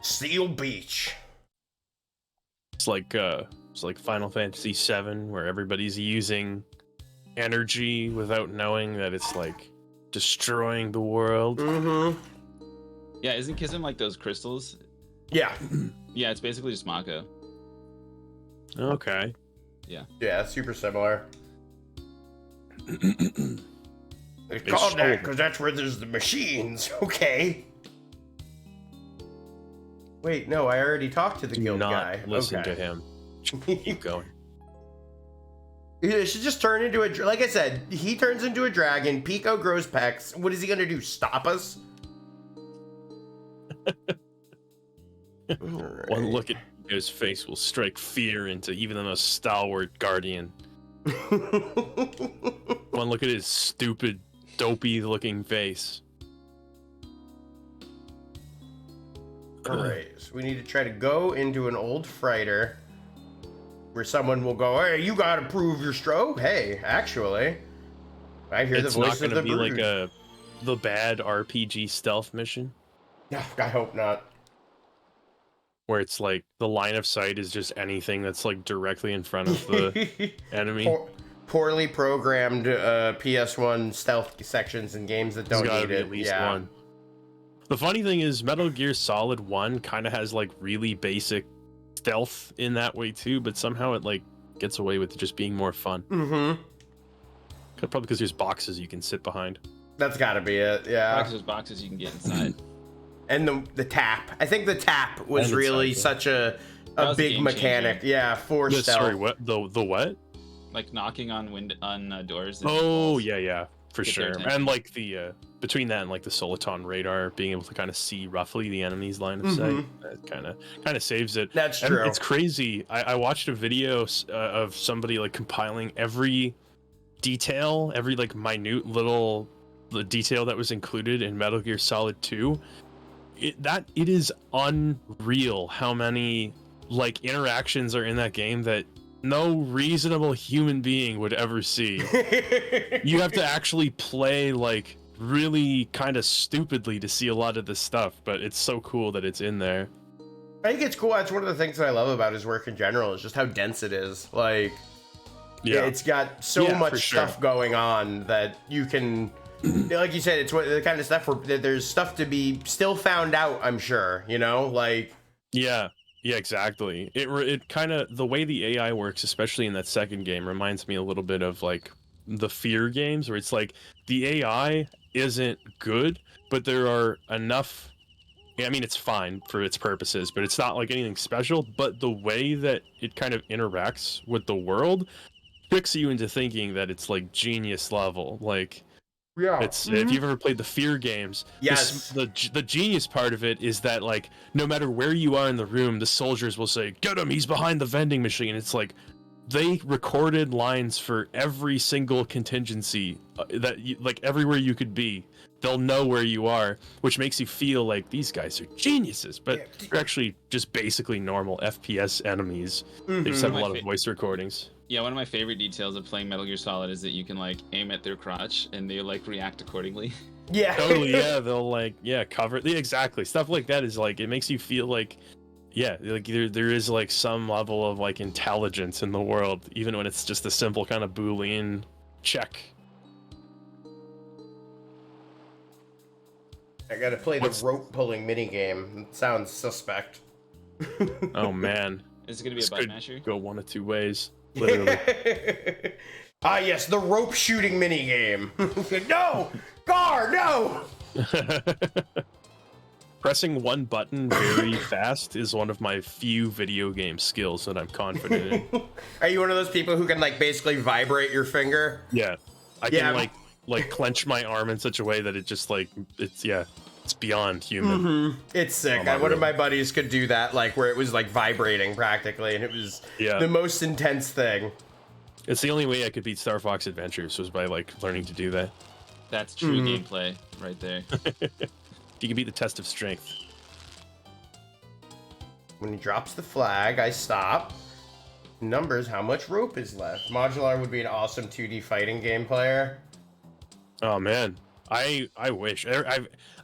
Steel Beach. It's like Final Fantasy VII, where everybody's using energy without knowing that it's like destroying the world. Mm-hmm. Yeah, isn't Kism like those crystals? Yeah. Yeah, it's basically just Mako. Okay. Yeah. Yeah, it's super similar. It's called that because that's where there's the machines. Okay. Wait, no, I already talked to the guild guy. Listen to him. Keep going. He should just turn into like I said, he turns into a dragon. Pico grows pecs. What is he gonna do? Stop us? Right. One look at his face will strike fear into even the most stalwart guardian. One look at his stupid, dopey-looking face. Alright, so we need to try to go into an old freighter where someone will go, hey, you gotta prove your stroke. Hey, actually, I hear the voice of the It's not gonna be like the bad RPG stealth mission? No, I hope not. where it's like the line of sight is just anything that's like directly in front of the enemy. Poorly programmed PS1 stealth sections in games that don't need it. At least one. The funny thing is, Metal Gear Solid 1 kind of has like really basic stealth in that way too, but somehow it like gets away with just being more fun. Mm-hmm. Probably because there's boxes you can sit behind. That's gotta be it, yeah. There's boxes you can get inside. And the tap. I think the tap was really such a big mechanic. Changer. Yeah, for stealth. Sorry, what? The what? Like knocking on doors. Oh, yeah, for Get their sure. attention. And like the between that and like the Soliton radar, being able to kind of see roughly the enemy's line of sight, that kind of saves it. That's And true. it's crazy. I watched a video of somebody like compiling every detail, every like minute little detail that was included in Metal Gear Solid 2. It is unreal how many like interactions are in that game that no reasonable human being would ever see. You have to actually play like really kind of stupidly to see a lot of this stuff, but it's so cool that it's in there. I think it's cool. That's one of the things that I love about his work in general, is just how dense it is. Like, Yeah, it's got so Yeah, for much sure. stuff going on that you can, like you said, it's the kind of stuff where there's stuff to be still found out, I'm sure, you know? Like, yeah, exactly. It kind of, the way the AI works, especially in that second game, reminds me a little bit of like the Fear games, where it's like the AI isn't good, but there are enough. I mean, it's fine for its purposes, but it's not like anything special. But the way that it kind of interacts with the world tricks you into thinking that it's like genius level. Like, yeah. it's if you've ever played the Fear games, Yes. the genius part of it is that like no matter where you are in the room, the soldiers will say, "Get him! He's behind the vending machine." It's like they recorded lines for every single contingency like everywhere you could be. They'll know where you are, which makes you feel like these guys are geniuses, but they're actually just basically normal FPS enemies. They just have a lot of voice recordings. Yeah, one of my favorite details of playing Metal Gear Solid is that you can like aim at their crotch and they like react accordingly. Yeah. Totally, yeah. They'll like, cover it. Yeah, exactly. Stuff like that is like, it makes you feel like, like there is like some level of like intelligence in the world, even when it's just a simple kind of Boolean check. I gotta play the rope pulling minigame. It sounds suspect. Oh man. Is it gonna be a This button could masher? go one of two ways, literally. Ah, yes, the rope shooting minigame. No! Gar, no! Pressing one button very fast is one of my few video game skills that I'm confident in. Are you one of those people who can like basically vibrate your finger? Yeah. I Yeah. can like clench my arm in such a way that it just like it's beyond human. It's sick. Oh, my One of God. my buddies could do that, like where it was like vibrating practically, and it was the most intense thing. It's the only way I could beat Star Fox Adventures was by like learning to do that. That's true gameplay right there. You can beat the test of strength. When he drops the flag, I stop. Numbers, how much rope is left? Majuular would be an awesome 2D fighting game player. Oh man, I wish. I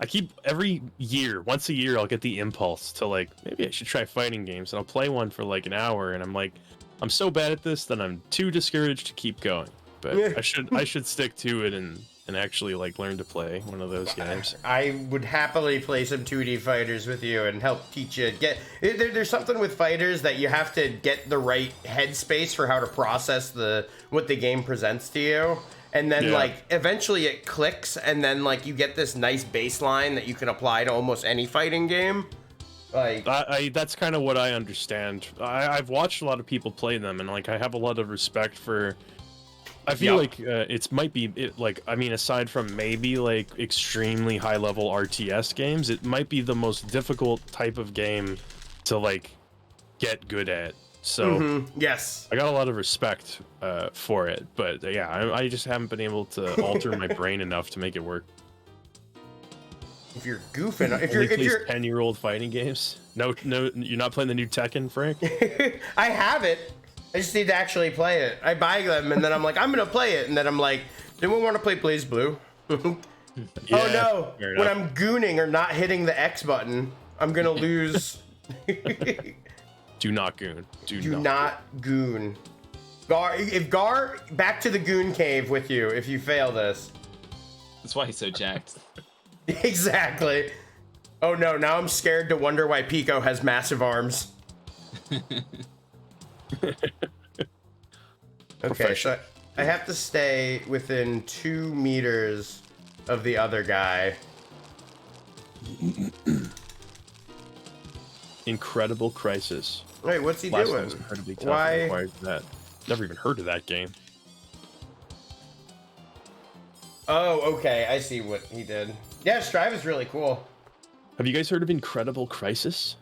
keep every year, once a year, I'll get the impulse to like maybe I should try fighting games, and I'll play one for like an hour, and I'm like, I'm so bad at this that I'm too discouraged to keep going. But I should stick to it and actually like learn to play one of those games. I would happily play some 2D fighters with you and help teach you. There's something with fighters that you have to get the right headspace for how to process what the game presents to you. And then like eventually it clicks, and then like you get this nice baseline that you can apply to almost any fighting game. Like that's kind of what I understand. I've watched a lot of people play them, and like I have a lot of respect for. I feel like it might be like, I mean, aside from maybe like extremely high level RTS games, it might be the most difficult type of game to like get good at. So yes, I got a lot of respect for it, but yeah, I just haven't been able to alter my brain enough to make it work. if you're goofing, if Only you're plays 10-year-old fighting games. No, you're not playing the new Tekken, Frank. I have it. I just need to actually play it. I buy them, and then I'm like, I'm gonna play it, and then I'm like, anyone want to play Blaze Blue? Oh no! fair When enough. I'm gooning or not hitting the X button, I'm gonna lose Do not goon. Do not goon. Gar, back to the goon cave with you if you fail this. That's why he's so jacked. Exactly. Oh no, now I'm scared to wonder why Pico has massive arms. Okay, so I have to stay within 2 meters of the other guy. Incredible Crisis. Wait, what's he Last one doing? was incredibly tough. Why? And required that. Never even heard of that game. Oh, okay, I see what he did. Yeah, Strive is really cool. Have you guys heard of Incredible Crisis?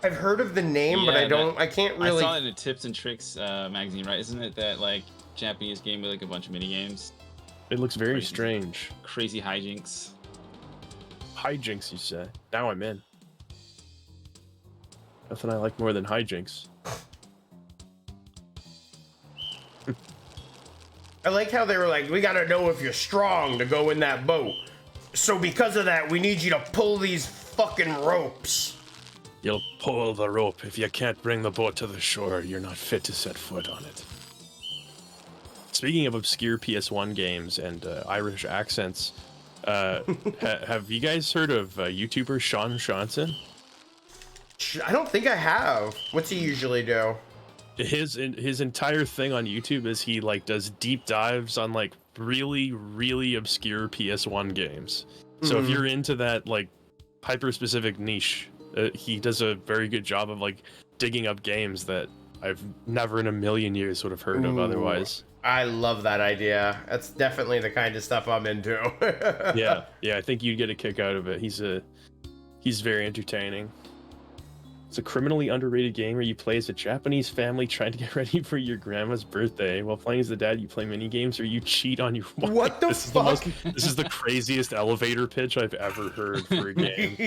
I've heard of the name, but I can't really. I saw it in a Tips and Tricks magazine, right? Isn't it that like Japanese game with like a bunch of mini games? It looks very strange. Crazy hijinks. Hijinks, you say? Now I'm in. Nothing I like more than hijinks. I like how they were like, we gotta know if you're strong to go in that boat. So because of that, we need you to pull these fucking ropes. You'll pull the rope. If you can't bring the boat to the shore, you're not fit to set foot on it. Speaking of obscure PS1 games and Irish accents, have you guys heard of YouTuber Sean Johnson? I don't think I have. What's he usually do? His entire thing on YouTube is he like does deep dives on like really obscure PS1 games. So if you're into that like hyper specific niche, he does a very good job of like digging up games that I've never in a million years would have heard of otherwise. I love that idea. That's definitely the kind of stuff I'm into. yeah, I think you'd get a kick out of it. He's very entertaining. It's a criminally underrated game where you play as a Japanese family trying to get ready for your grandma's birthday. While playing as the dad, you play mini games or you cheat on your wife. What the fuck? This is the craziest elevator pitch I've ever heard for a game.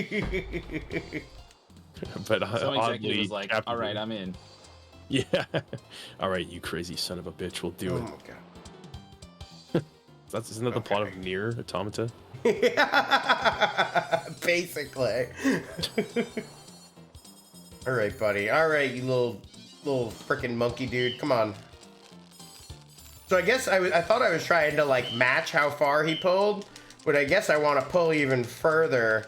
But Some executive oddly, was like, "All right, I'm in." Yeah. All right, you crazy son of a bitch, we'll do Oh it. my god. Isn't that the plot of Nier Automata? Basically. All right, buddy. All right, you little freaking monkey dude. Come on. So I guess I thought I was trying to like match how far he pulled, but I guess I want to pull even further,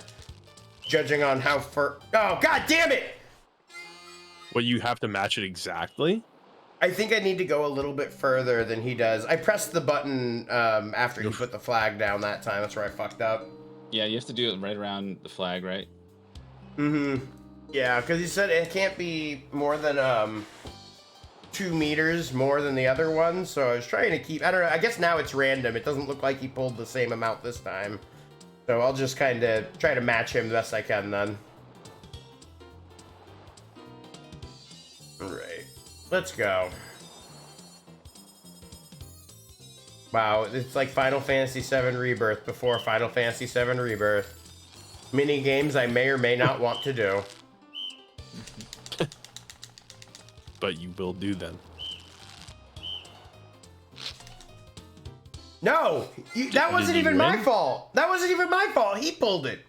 judging on how far. Oh god damn it! Well, you have to match it exactly? I think I need to go a little bit further than he does. I pressed the button after he put the flag down that time. That's where I fucked up. Yeah, you have to do it right around the flag, right? Mm-hmm. Yeah, because he said it can't be more than 2 meters more than the other one. So I was trying to keep. I don't know. I guess now it's random. It doesn't look like he pulled the same amount this time. So I'll just kind of try to match him the best I can then. All right, let's go. Wow, it's like Final Fantasy VII Rebirth before Final Fantasy VII Rebirth. Mini games I may or may not want to do. But you will do them. No! That wasn't even my fault! That wasn't even my fault! He pulled it!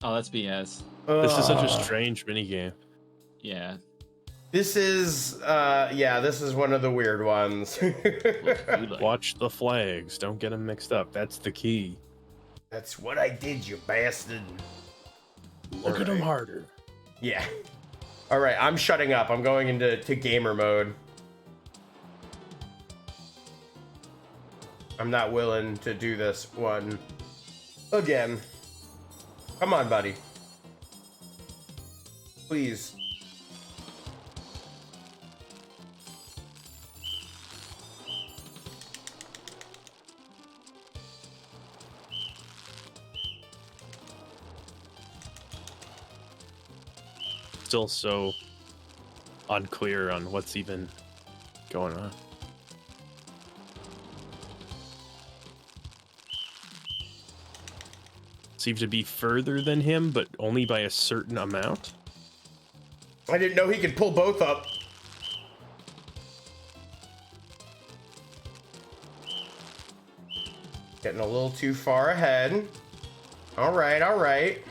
Oh, that's BS. This is such a strange minigame. Yeah. This is, yeah, this is one of the weird ones. Watch the flags. Don't get them mixed up. That's the key. That's what I did, you bastard. Look at them harder. Yeah. Alright, I'm shutting up. I'm going into gamer mode. I'm not willing to do this one again. Come on, buddy. Please. Still so unclear on what's even going on. Seems to be further than him, but only by a certain amount. I didn't know he could pull both up. Getting a little too far ahead. All right, all right.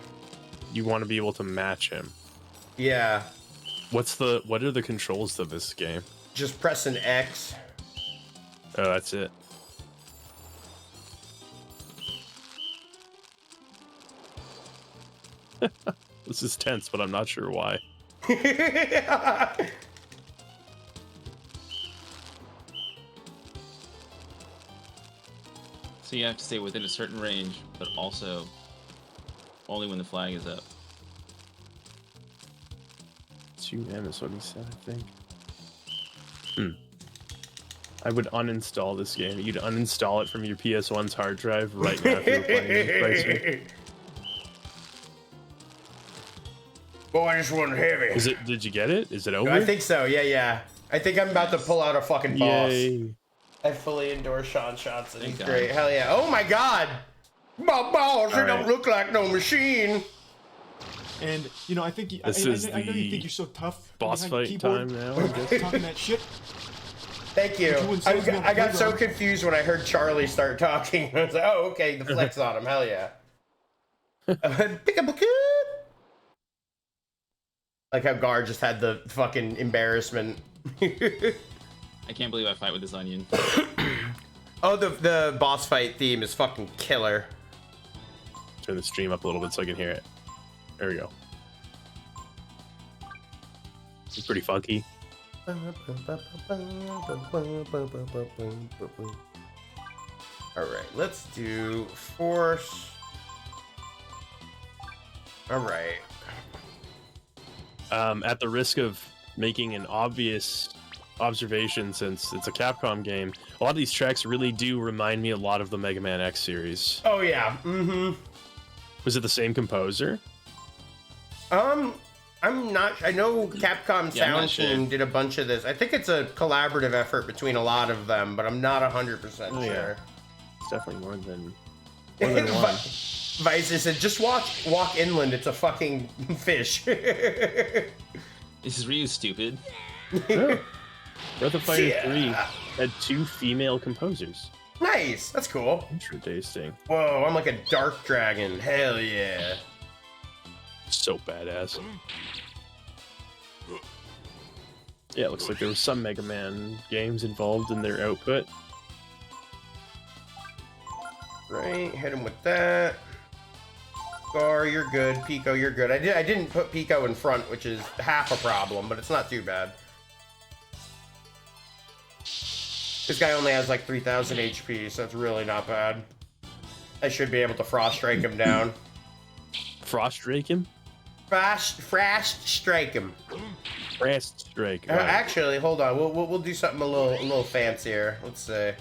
You want to be able to match him. Yeah. What are the controls to this game? Just press an X. Oh, that's it. This is tense, but I'm not sure why. So you have to stay within a certain range, but also only when the flag is up. 2M is what he said, I think. I would uninstall this game. You'd uninstall it from your PS1's hard drive right now if you were playing it. Boy, I just wasn't heavy. Did you get it? Is it over? I think so. Yeah. I think I'm about to pull out a fucking boss. Yay. I fully endorse Sean Johnson. He's Thank great. God. Hell yeah. Oh my god. My balls, All it don't right. look like no machine. And you know, I think I know you think you're so tough. Boss behind fight the keyboard, time now, I guess. talking that shit. Thank you. Doing sales on the I got so playground. confused when I heard Charlie start talking. I was like, oh, okay, the flex on him. Hell yeah. Pick up a kid. Like how Gar just had the fucking embarrassment. I can't believe I fight with this onion. Oh, the boss fight theme is fucking killer. Turn the stream up a little bit so I can hear it. There we go. It's pretty funky. Alright, let's do force. Alright. At the risk of making an obvious observation, since it's a Capcom game, a lot of these tracks really do remind me a lot of the Mega Man X series. Oh yeah, mm-hmm. Was it the same composer? I'm not. I know Capcom Yeah, I'm Sound not sure. Team did a bunch of this. I think it's a collaborative effort between a lot of them, but I'm not 100% Oh, yeah. sure. It's definitely more than one. Vice said, just walk inland. It's a fucking fish. This is Ryu stupid. Oh. Breath of Fire Yeah. 3 had 2 female composers. Nice. That's cool. Interesting. Whoa, I'm like a dark dragon. Hell yeah. So badass. Yeah, it looks like there was some Mega Man games involved in their output. Right, hit him with that. Gar, you're good. Pico, you're good. I didn't put Pico in front, which is half a problem, but it's not too bad. This guy only has like 3,000 HP, so it's really not bad. I should be able to frost strike him down. Frost Drake him? Frost strike him. Frost Strike. Right. Actually, hold on. We'll do something a little fancier. Let's see.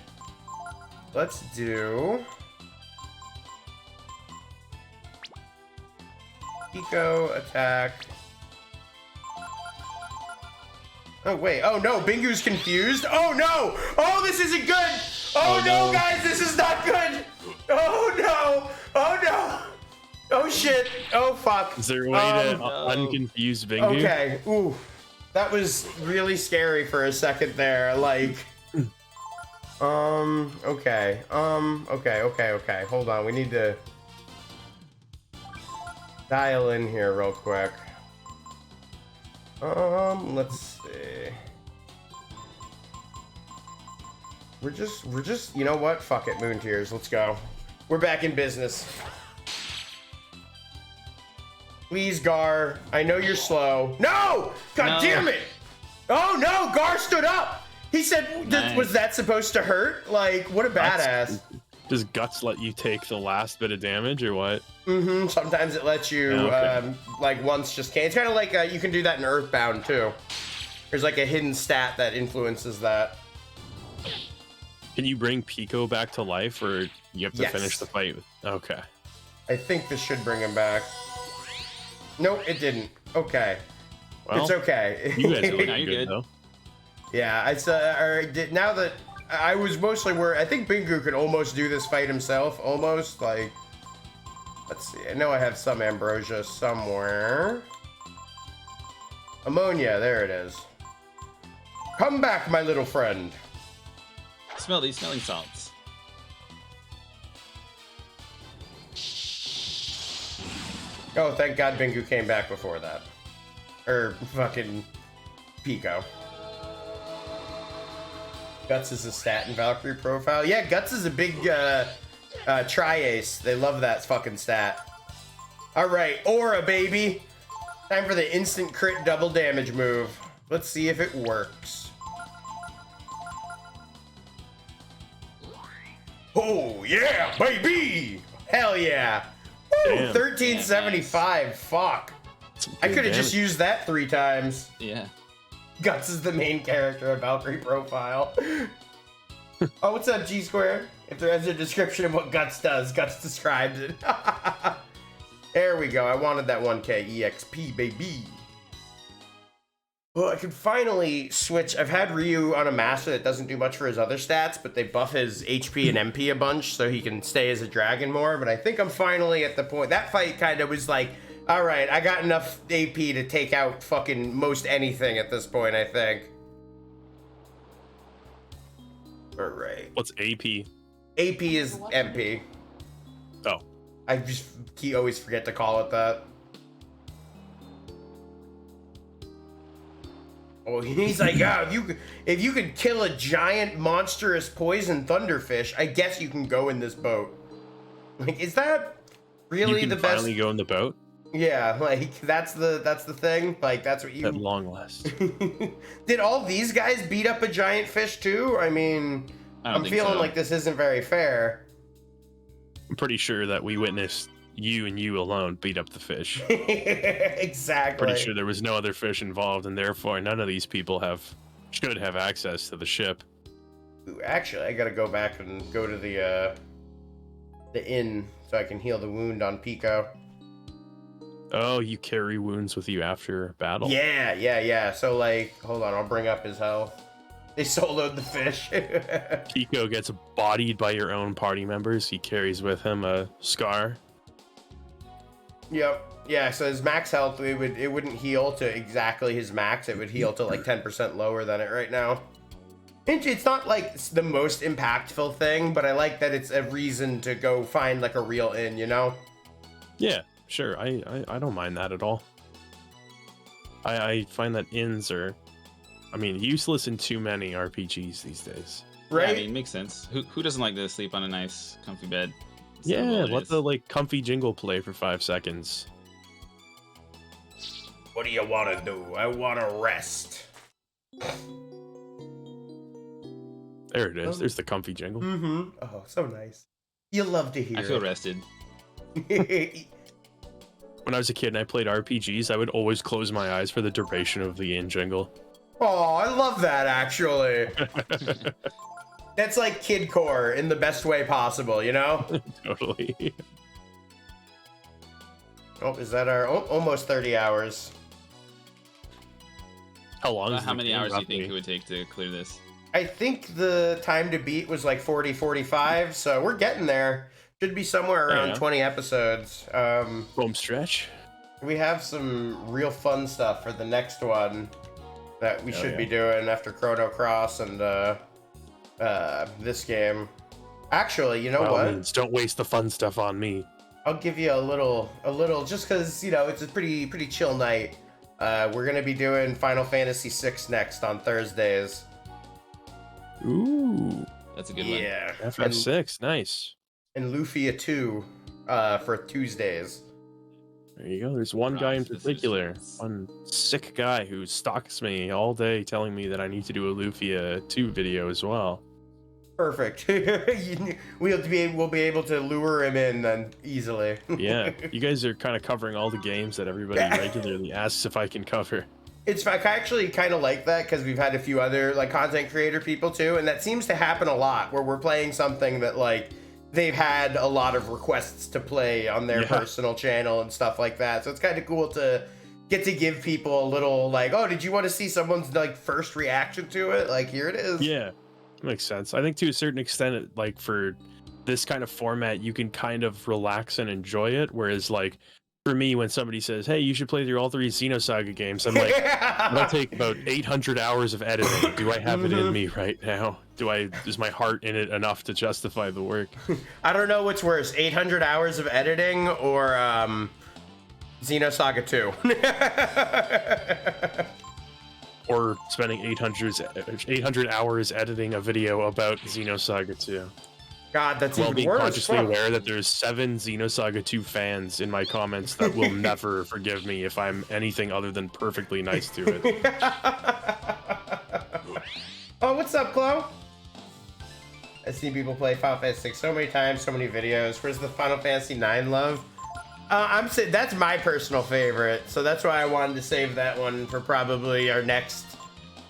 Let's do Pico attack. Oh wait. Oh no, Bingu's confused. Oh no. Oh, this isn't good. Oh, no, guys, this is not good. Oh no. Oh no. Oh shit. Oh fuck. Is there a way to no. unconfuse Bingu? Okay. Ooh. That was really scary for a second there. Like. Okay. Okay. Hold on. We need to dial in here real quick. Let's see. We're just, you know what? Fuck it, Moon Tears. Let's go. We're back in business. Please, Gar. I know you're slow. No! God No. damn it! Oh no, Gar stood up! He said, Nice. was that supposed to hurt? Like, what a badass. Does Guts let you take the last bit of damage or what? Mm-hmm. Sometimes it lets you, Okay. like, once just can't. It's kind of like, you can do that in Earthbound, too. There's, like, a hidden stat that influences that. Can you bring Pico back to life, or you have to Yes. finish the fight? Okay. I think this should bring him back. Nope, it didn't. Okay. Well, It's okay. you guys are looking Now you're good, good. though. Yeah, now that I was mostly worried, I think Bingu could almost do this fight himself. Almost, like, let's see. I know I have some ambrosia somewhere. Ammonia, there it is. Come back, my little friend. Smell these smelling salts. Oh, thank God Bingu came back before that. Or fucking Pico. Guts is a stat in Valkyrie profile. Yeah, Guts is a big tri-ace. They love that fucking stat. Alright, Aura, baby. Time for the instant crit double damage move. Let's see if it works. Oh, yeah, baby! Hell yeah! Woo, 1375, nice. Fuck. I could have just used that 3 times. Yeah. Guts is the main character of Valkyrie profile. Oh, what's up, G-Square? If there is a description of what Guts does, Guts describes it. There we go. I wanted that 1K EXP, baby. Well, I could finally switch. I've had Ryu on a master that doesn't do much for his other stats, but they buff his HP and MP a bunch so he can stay as a dragon more. But I think I'm finally at the point. That fight kind of was like, all right, I got enough AP to take out fucking most anything at this point, I think. All right. What's AP? AP is MP. Oh. I just always forget to call it that. Oh, he's like, yeah, if you could kill a giant monstrous poison thunderfish, I guess you can go in this boat. Like, is that really the best? You can finally go in the boat? Yeah, like that's the thing. Like that's what you. At long last. Did all these guys beat up a giant fish too? I mean, I'm feeling like this isn't very fair. I'm pretty sure that we witnessed you and you alone beat up the fish. Exactly. Pretty sure there was no other fish involved, and therefore none of these people should have access to the ship. Ooh, actually, I gotta go back and go to the inn so I can heal the wound on Pico. Oh, you carry wounds with you after battle? Yeah. So, like, hold on, I'll bring up his health. They soloed the fish. Pico gets bodied by your own party members. He carries with him a scar. Yep. Yeah, so his max health, it wouldn't heal to exactly his max. It would heal to, like, 10% lower than it right now. It's not, like, the most impactful thing, but I like that it's a reason to go find, like, a real inn, you know? Yeah. Sure, I don't mind that at all. I find that inns are, useless in too many RPGs these days. Right? Yeah, I mean, makes sense. Who doesn't like to sleep on a nice, comfy bed? Yeah, let the comfy jingle play for 5 seconds. What do you want to do? I want to rest. There it is. There's the comfy jingle. Mm-hmm. Oh, so nice. You love to hear I feel rested. When I was a kid and I played RPGs, I would always close my eyes for the duration of the inn jingle. Oh, I love that, actually. That's like kidcore in the best way possible, you know? Totally. Oh, is that our almost 30 hours? How long? How many hours do you think it would take to clear this? I think the time to beat was like 40-45, so we're getting there. Should be somewhere around 20 episodes. Home stretch. We have some real fun stuff for the next one that we should be doing after Chrono Cross and this game. Actually, you know what? Don't waste the fun stuff on me. I'll give you a little, just because, you know, it's a pretty chill night. We're gonna be doing Final Fantasy VI next on Thursdays. Ooh, that's a good one. Yeah, FF6, nice. And Lufia 2 for Tuesdays. There you go. There's one guy in particular, one sick guy who stalks me all day telling me that I need to do a Lufia 2 video as well. Perfect. We'll be able to lure him in then easily. Yeah, you guys are kind of covering all the games that everybody regularly asks if I can cover. It's I actually kind of like that because we've had a few other like content creator people too, and that seems to happen a lot where we're playing something that like they've had a lot of requests to play on their personal channel and stuff like that. So it's kind of cool to get to give people a little like, oh, did you want to see someone's like first reaction to it? Like here it is. Yeah, makes sense. I think to a certain extent, like for this kind of format, you can kind of relax and enjoy it. Whereas like for me, when somebody says, hey, you should play through all 3 Xenosaga games, I'm like, it'll take about 800 hours of editing. Do I have it in me right now? Is my heart in it enough to justify the work? I don't know what's worse, 800 hours of editing or Xenosaga 2. Or spending 800 hours editing a video about Xenosaga 2. God, that's While even being worse. consciously Fuck. aware that there's 7 Xenosaga 2 fans in my comments that will never forgive me if I'm anything other than perfectly nice to it. Oh, what's up, Chloe? I've seen people play Final Fantasy 6 so many times, so many videos. Where's the Final Fantasy 9 love? I'm saying that's my personal favorite, so that's why I wanted to save that one for probably our next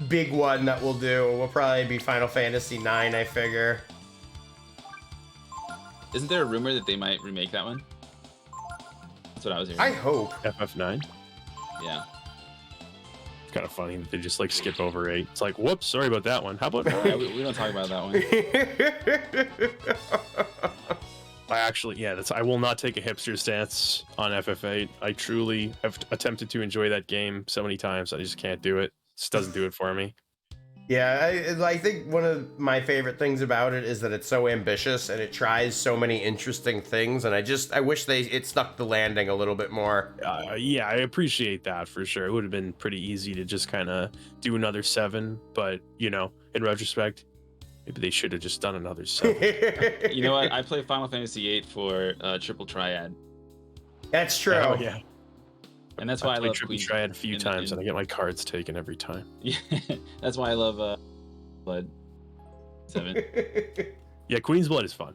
big one that we'll do. Will probably be Final Fantasy 9, I figure. Isn't there a rumor that they might remake that one? That's what I was hearing. I hope. FF9? Yeah. It's kind of funny that they just like skip over 8. It's like, whoops, sorry about that one. How about Yeah, we don't talk about that one. I actually, yeah, I will not take a hipster stance on FF8. I truly have attempted to enjoy that game so many times, I just can't do it. It just doesn't do it for me. Yeah, I think one of my favorite things about it is that it's so ambitious and it tries so many interesting things, and I wish it stuck the landing a little bit more. Yeah, I appreciate that for sure. It would have been pretty easy to just kind of do another 7, but, you know, in retrospect, maybe they should have just done another 7. You know what? I play Final Fantasy VIII for Triple Triad. That's true. Oh, yeah. And that's why I love Triple Queen. Triad a few times, and I get my cards taken every time. Yeah, that's why I love Blood 7. Yeah, Queen's Blood is fun.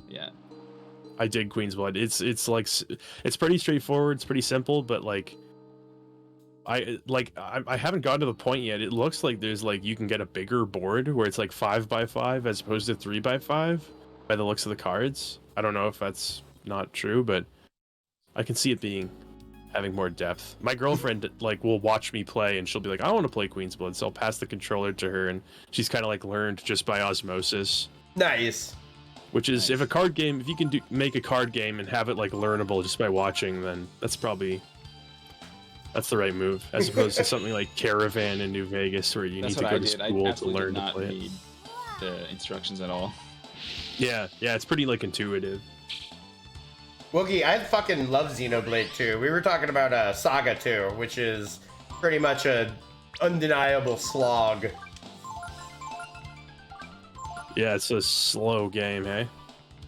Yeah. I dig Queen's Blood. It's like it's pretty straightforward. It's pretty simple, but like I haven't gotten to the point yet. It looks like there's like you can get a bigger board where it's like 5x5 as opposed to 3x5 by the looks of the cards. I don't know if that's not true, but I can see it having more depth. My girlfriend like will watch me play and she'll be like, I want to play Queen's Blood, so I'll pass the controller to her, and she's kind of like learned just by osmosis. Nice. Which is, Nice. if you can make a card game and have it like learnable just by watching, then that's the right move, as opposed to something like Caravan in New Vegas where you That's need to what go I to did. I school to absolutely learn did to not play it. need the instructions at all. Yeah, it's pretty like intuitive. Woogie, I fucking love Xenoblade 2. We were talking about Saga 2, which is pretty much a undeniable slog. Yeah, it's a slow game, hey?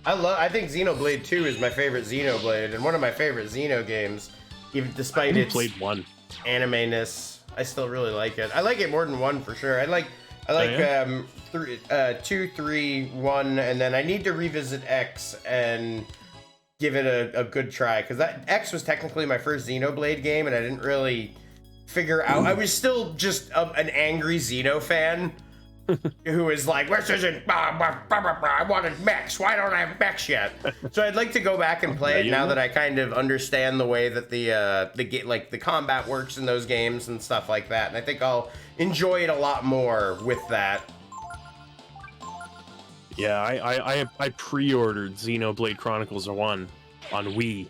I think Xenoblade 2 is my favorite Xenoblade and one of my favorite Xeno games, even despite I its played 1. anime-ness. I still really like it. I like it more than 1 for sure. I like yeah? 2, 3, 1, and then I need to revisit X and give it a good try, because that X was technically my first Xenoblade game, and I didn't really figure out. I was still just an angry Xeno fan who was like, "This isn't. I wanted mechs. Why don't I have mechs yet?" So I'd like to go back and play it now that I kind of understand the way that the combat works in those games and stuff like that, and I think I'll enjoy it a lot more with that. Yeah, I pre-ordered Xenoblade Chronicles 1 on Wii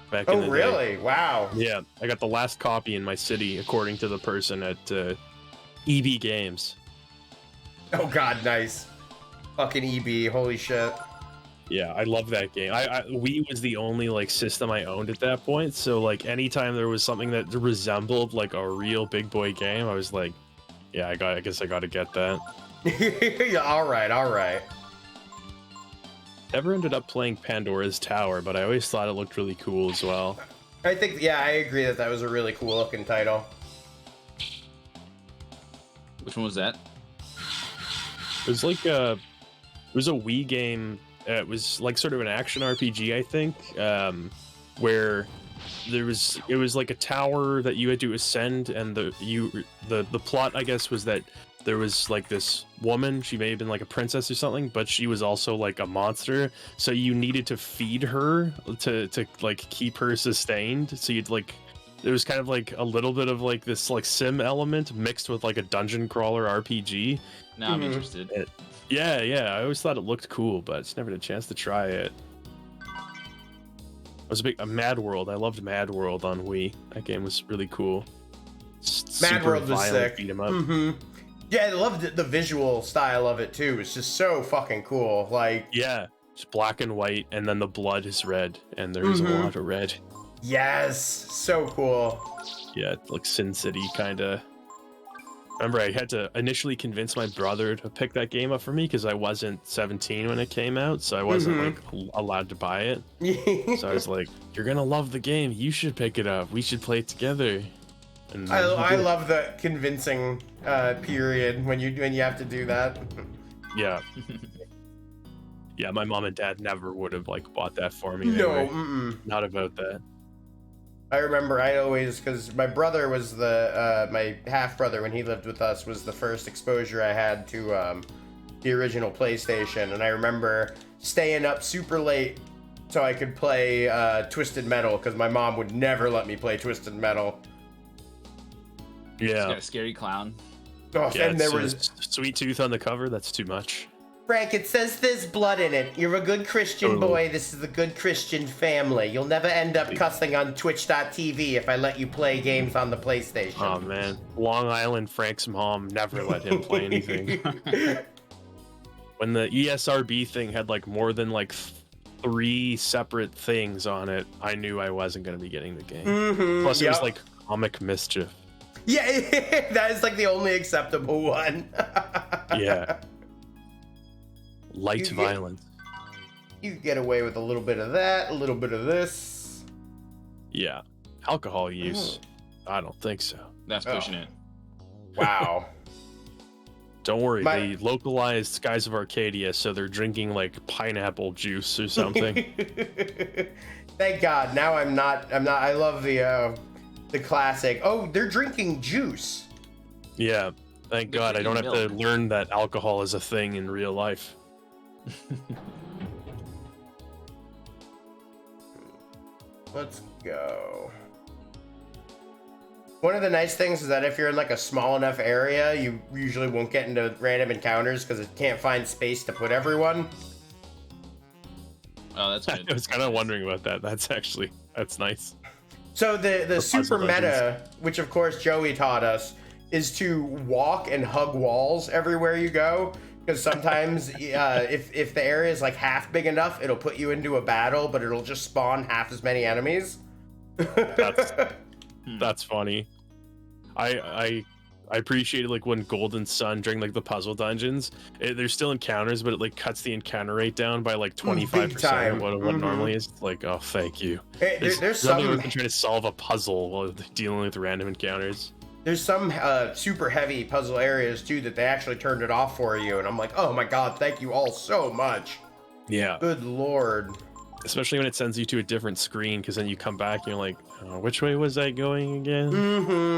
back in the Oh, day. really? Wow. Yeah, I got the last copy in my city, according to the person at EB Games. Oh God, nice. Fucking EB, holy shit. Yeah, I love that game. Wii was the only like system I owned at that point, so like anytime there was something that resembled like a real big boy game, I was like, yeah, I guess I got to get that. Yeah, all right. Never ended up playing Pandora's Tower, but I always thought it looked really cool as well. I think, yeah, I agree that was a really cool looking title. Which one was that? It was like it was a Wii game. It was like sort of an action RPG, I think, where it was like a tower that you had to ascend, and the plot, I guess, was that there was like this woman. She may have been like a princess or something, but she was also like a monster. So you needed to feed her to like keep her sustained. So you'd like, there was kind of like a little bit of like this like sim element mixed with like a dungeon crawler RPG. Now I'm interested. Yeah, I always thought it looked cool, but it's never had a chance to try it. I was a Mad World. I loved Mad World on Wii. That game was really cool. Mad World was sick. Beat 'em up. Mm-hmm. Yeah, I loved the visual style of it too. It's just so fucking cool. Like, Yeah, it's black and white, and then the blood is red, and there's a lot of red. Yes, so cool. Yeah, like Sin City kind of. Remember, I had to initially convince my brother to pick that game up for me because I wasn't 17 when it came out, so I wasn't like allowed to buy it. So I was like, "You're gonna love the game. You should pick it up. We should play it together." And I love the convincing period when you have to do that. Yeah. Yeah, my mom and dad never would have like bought that for me. No, Not about that. I remember I always, because my brother was my half brother when he lived with us was the first exposure I had to the original PlayStation, and I remember staying up super late so I could play Twisted Metal because my mom would never let me play Twisted Metal. It's Yeah. got a scary clown. Oh, Yeah, and there was Sweet Tooth on the cover. That's too much. Frank, it says there's blood in it. You're a good Christian boy. This is a good Christian family. You'll never end up cussing on Twitch.tv if I let you play games on the PlayStation. Oh man, Long Island Frank's mom never let him play anything. When the ESRB thing had like more than like 3 separate things on it, I knew I wasn't going to be getting the game. Plus, it was like comic mischief. Yeah, that is like the only acceptable one. Yeah. Light violence. You get away with a little bit of that, a little bit of this. Yeah. Alcohol use. I don't think so. That's pushing it. Wow. Don't worry, they localized Skies of Arcadia, so they're drinking like pineapple juice or something. Thank God. Now I'm not. I love the classic. Oh, they're drinking juice. Yeah. Thank God I don't have to learn that alcohol is a thing in real life. Let's go. One of the nice things is that if you're in like a small enough area, you usually won't get into random encounters because it can't find space to put everyone. Oh, that's good. I was kind of wondering about that. That's nice. So the super meta, which of course Joey taught us, is to walk and hug walls everywhere you go. Because sometimes if the area is like half big enough, it'll put you into a battle, but it'll just spawn half as many enemies. That's funny. I appreciated like when Golden Sun during like the puzzle dungeons, there's still encounters, but it like cuts the encounter rate down by like 25% of what normally is. Like, oh, thank you. There's some trying to solve a puzzle while dealing with random encounters. There's some super heavy puzzle areas too that they actually turned it off for you, and I'm like, oh my God, thank you all so much. Yeah. Good Lord. Especially when it sends you to a different screen, because then you come back and you're like, oh, which way was I going again?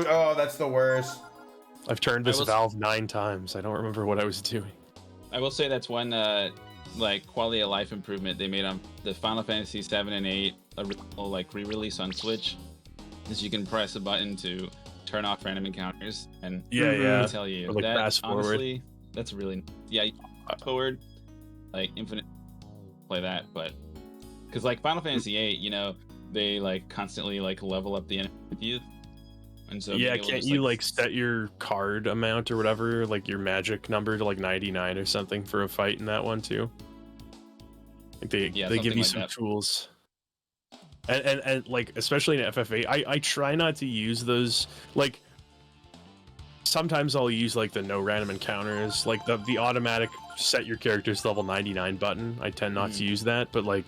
Oh, that's the worst. I've turned this valve 9 times. I don't remember what I was doing. I will say that's one like quality of life improvement they made on the Final Fantasy 7 and 8 like re-release on Switch, is you can press a button to turn off random encounters, and I tell you like that fast forward. Honestly, that's really forward, like infinite play that, but because like Final Fantasy 8, you know, they like constantly like level up the enemy, and so can't you like set your card amount or whatever, like your magic number to like 99 or something for a fight in that one too? Like they give you some tools. And like especially in FF8, I try not to use those. Like sometimes I'll use like the no random encounters, like the automatic set your characters to level 99 button. I tend not to use that, but like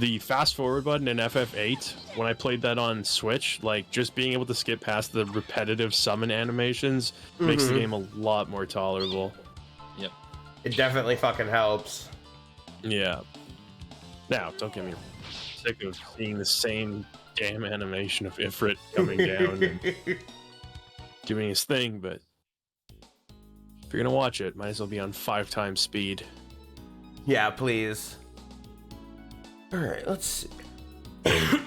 the fast forward button in FF8, when I played that on Switch, like just being able to skip past the repetitive summon animations makes the game a lot more tolerable. Yep. It definitely fucking helps. Yeah. Now, don't get me wrong. Sick of seeing the same damn animation of Ifrit coming down and doing his thing, but if you're gonna watch it, might as well be on 5 times speed. Yeah, please. Alright, let's see. Press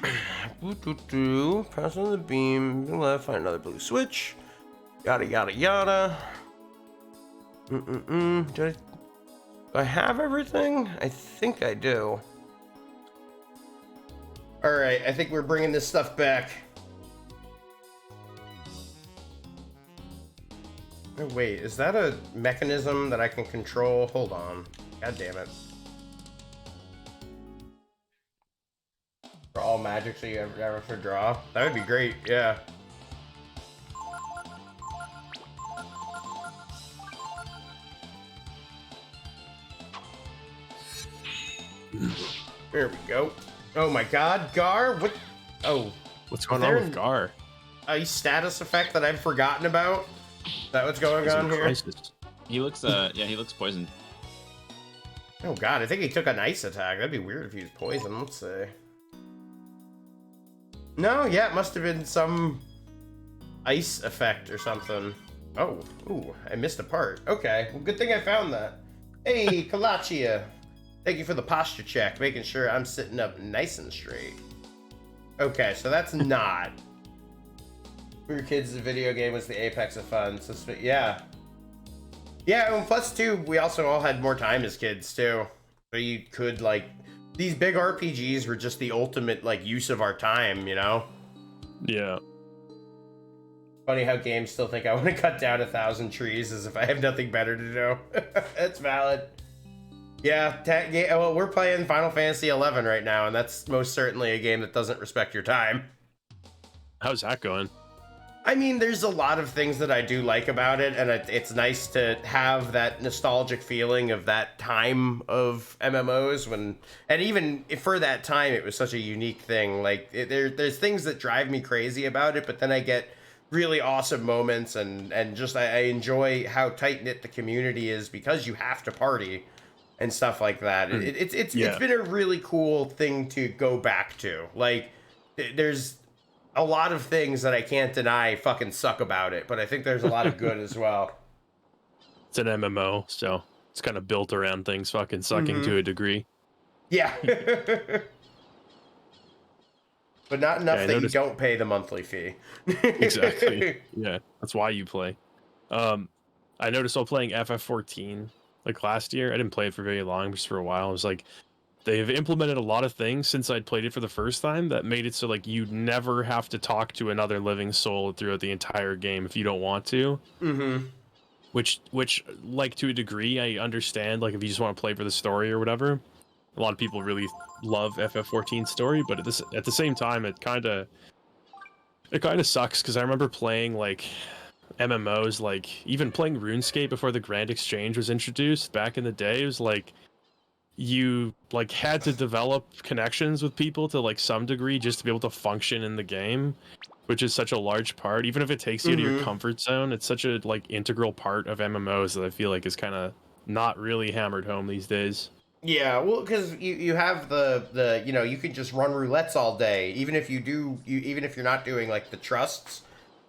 on the beam, left, find another blue switch. Yada yada yada. Do I have everything? I think I do. Alright, I think we're bringing this stuff back. Oh, wait, is that a mechanism that I can control? Hold on. God damn it. For all magic so you ever for draw. That would be great, yeah. There we go. Oh my god, Gar? What? Oh. What's going on with Gar? A status effect that I've forgotten about? Is that what's going on here? Crisis. He looks, yeah, he looks poisoned. Oh god, I think he took an ice attack. That'd be weird if he was poisoned. Let's see. No, yeah, it must have been some ice effect or something. Oh, ooh, I missed a part. Okay, well, good thing I found that. Hey, Kalachia. Thank you for the posture check, making sure I'm sitting up nice and straight. Okay, so that's not. We were kids, the video game was the apex of fun. So, yeah. Yeah, and plus, too, we also all had more time as kids, too. So you could, like, these big RPGs were just the ultimate, like, use of our time, you know? Yeah. Funny how games still think I want to cut down 1,000 trees as if I have nothing better to do. That's valid. Yeah, well, we're playing Final Fantasy XI right now, and that's most certainly a game that doesn't respect your time. How's that going? I mean, there's a lot of things that I do like about it, and it's nice to have that nostalgic feeling of that time of MMOs and even for that time, it was such a unique thing. Like, there's things that drive me crazy about it, but then I get really awesome moments, and just I enjoy how tight-knit the community is because you have to party and stuff like that. It's been a really cool thing to go back to. Like, there's a lot of things that I can't deny fucking suck about it, but I think there's a lot of good as well. It's an MMO, so it's kind of built around things fucking sucking to a degree. Yeah. But not enough that you don't pay the monthly fee. Exactly. Yeah, that's why you play. I noticed while playing FF14 like last year, I didn't play it for very long, just for a while. I was like, they've implemented a lot of things since I'd played it for the first time that made it so like you never have to talk to another living soul throughout the entire game if you don't want to. Mm-hmm. Which like to a degree I understand, like if you just want to play for the story or whatever. A lot of people really love FF14's story, but at the same time it kind of sucks because I remember playing like MMOs, like even playing RuneScape before the Grand Exchange was introduced back in the day. It was like you like had to develop connections with people to like some degree just to be able to function in the game, which is such a large part. Even if it takes you to your comfort zone, it's such a like integral part of MMOs that I feel like is kind of not really hammered home these days. Yeah, well, because you have the you know, you can just run roulettes all day, even if even if you're not doing like the trusts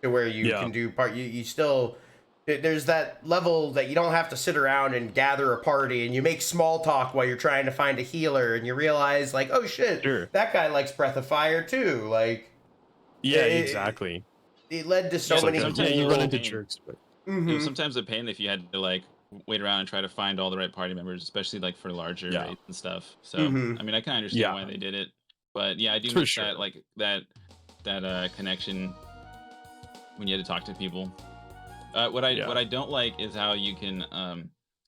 to where you can do you still. There's that level that you don't have to sit around and gather a party and you make small talk while you're trying to find a healer and you realize like, oh shit, that guy likes Breath of Fire too. Like, yeah, exactly. It led to so many. Yeah, you run into jerks, but it was sometimes a pain if you had to like wait around and try to find all the right party members, especially like for larger raids and stuff. So I mean, I kind of understand why they did it, but yeah, I do miss that like that connection when you had to talk to people. What I don't like is how you can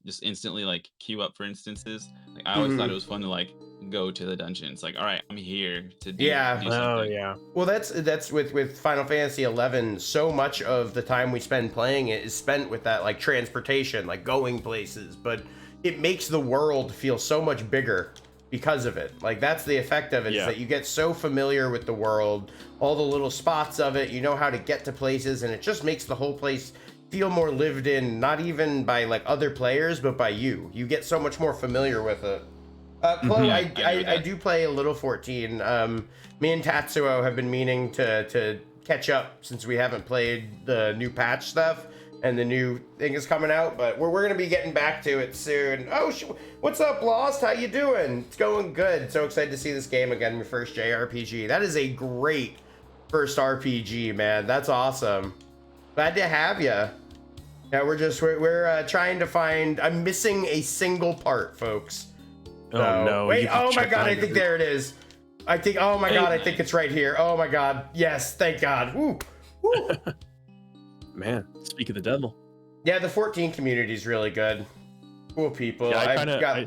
just instantly like queue up for instances. Like I always thought it was fun to like go to the dungeon. It's like, all right, I'm here to do something. Oh yeah. Well, that's with Final Fantasy XI. So much of the time we spend playing it is spent with that like transportation, like going places. But it makes the world feel so much bigger because of it. Like that's the effect of it, is that you get so familiar with the world, all the little spots of it. You know how to get to places, and it just makes the whole place feel more lived in, not even by like other players, but by you. You get so much more familiar with it. Chloe, I do play a little 14. Me and Tatsuo have been meaning to catch up since we haven't played the new patch stuff, and the new thing is coming out, but we're gonna be getting back to it soon. Oh, what's up, Lost? How you doing? It's going good. So excited to see this game again, my first JRPG. That is a great first RPG, man. That's awesome. Glad to have you. Yeah, we're trying to find. I'm missing a single part, folks. So, oh no! Wait! Oh my god! I think there it is. I think. Oh my god! I think it's right here. Oh my god! Yes! Thank God! Woo! Woo! Man, speak of the devil. Yeah, the 14 community is really good. Cool people. Yeah,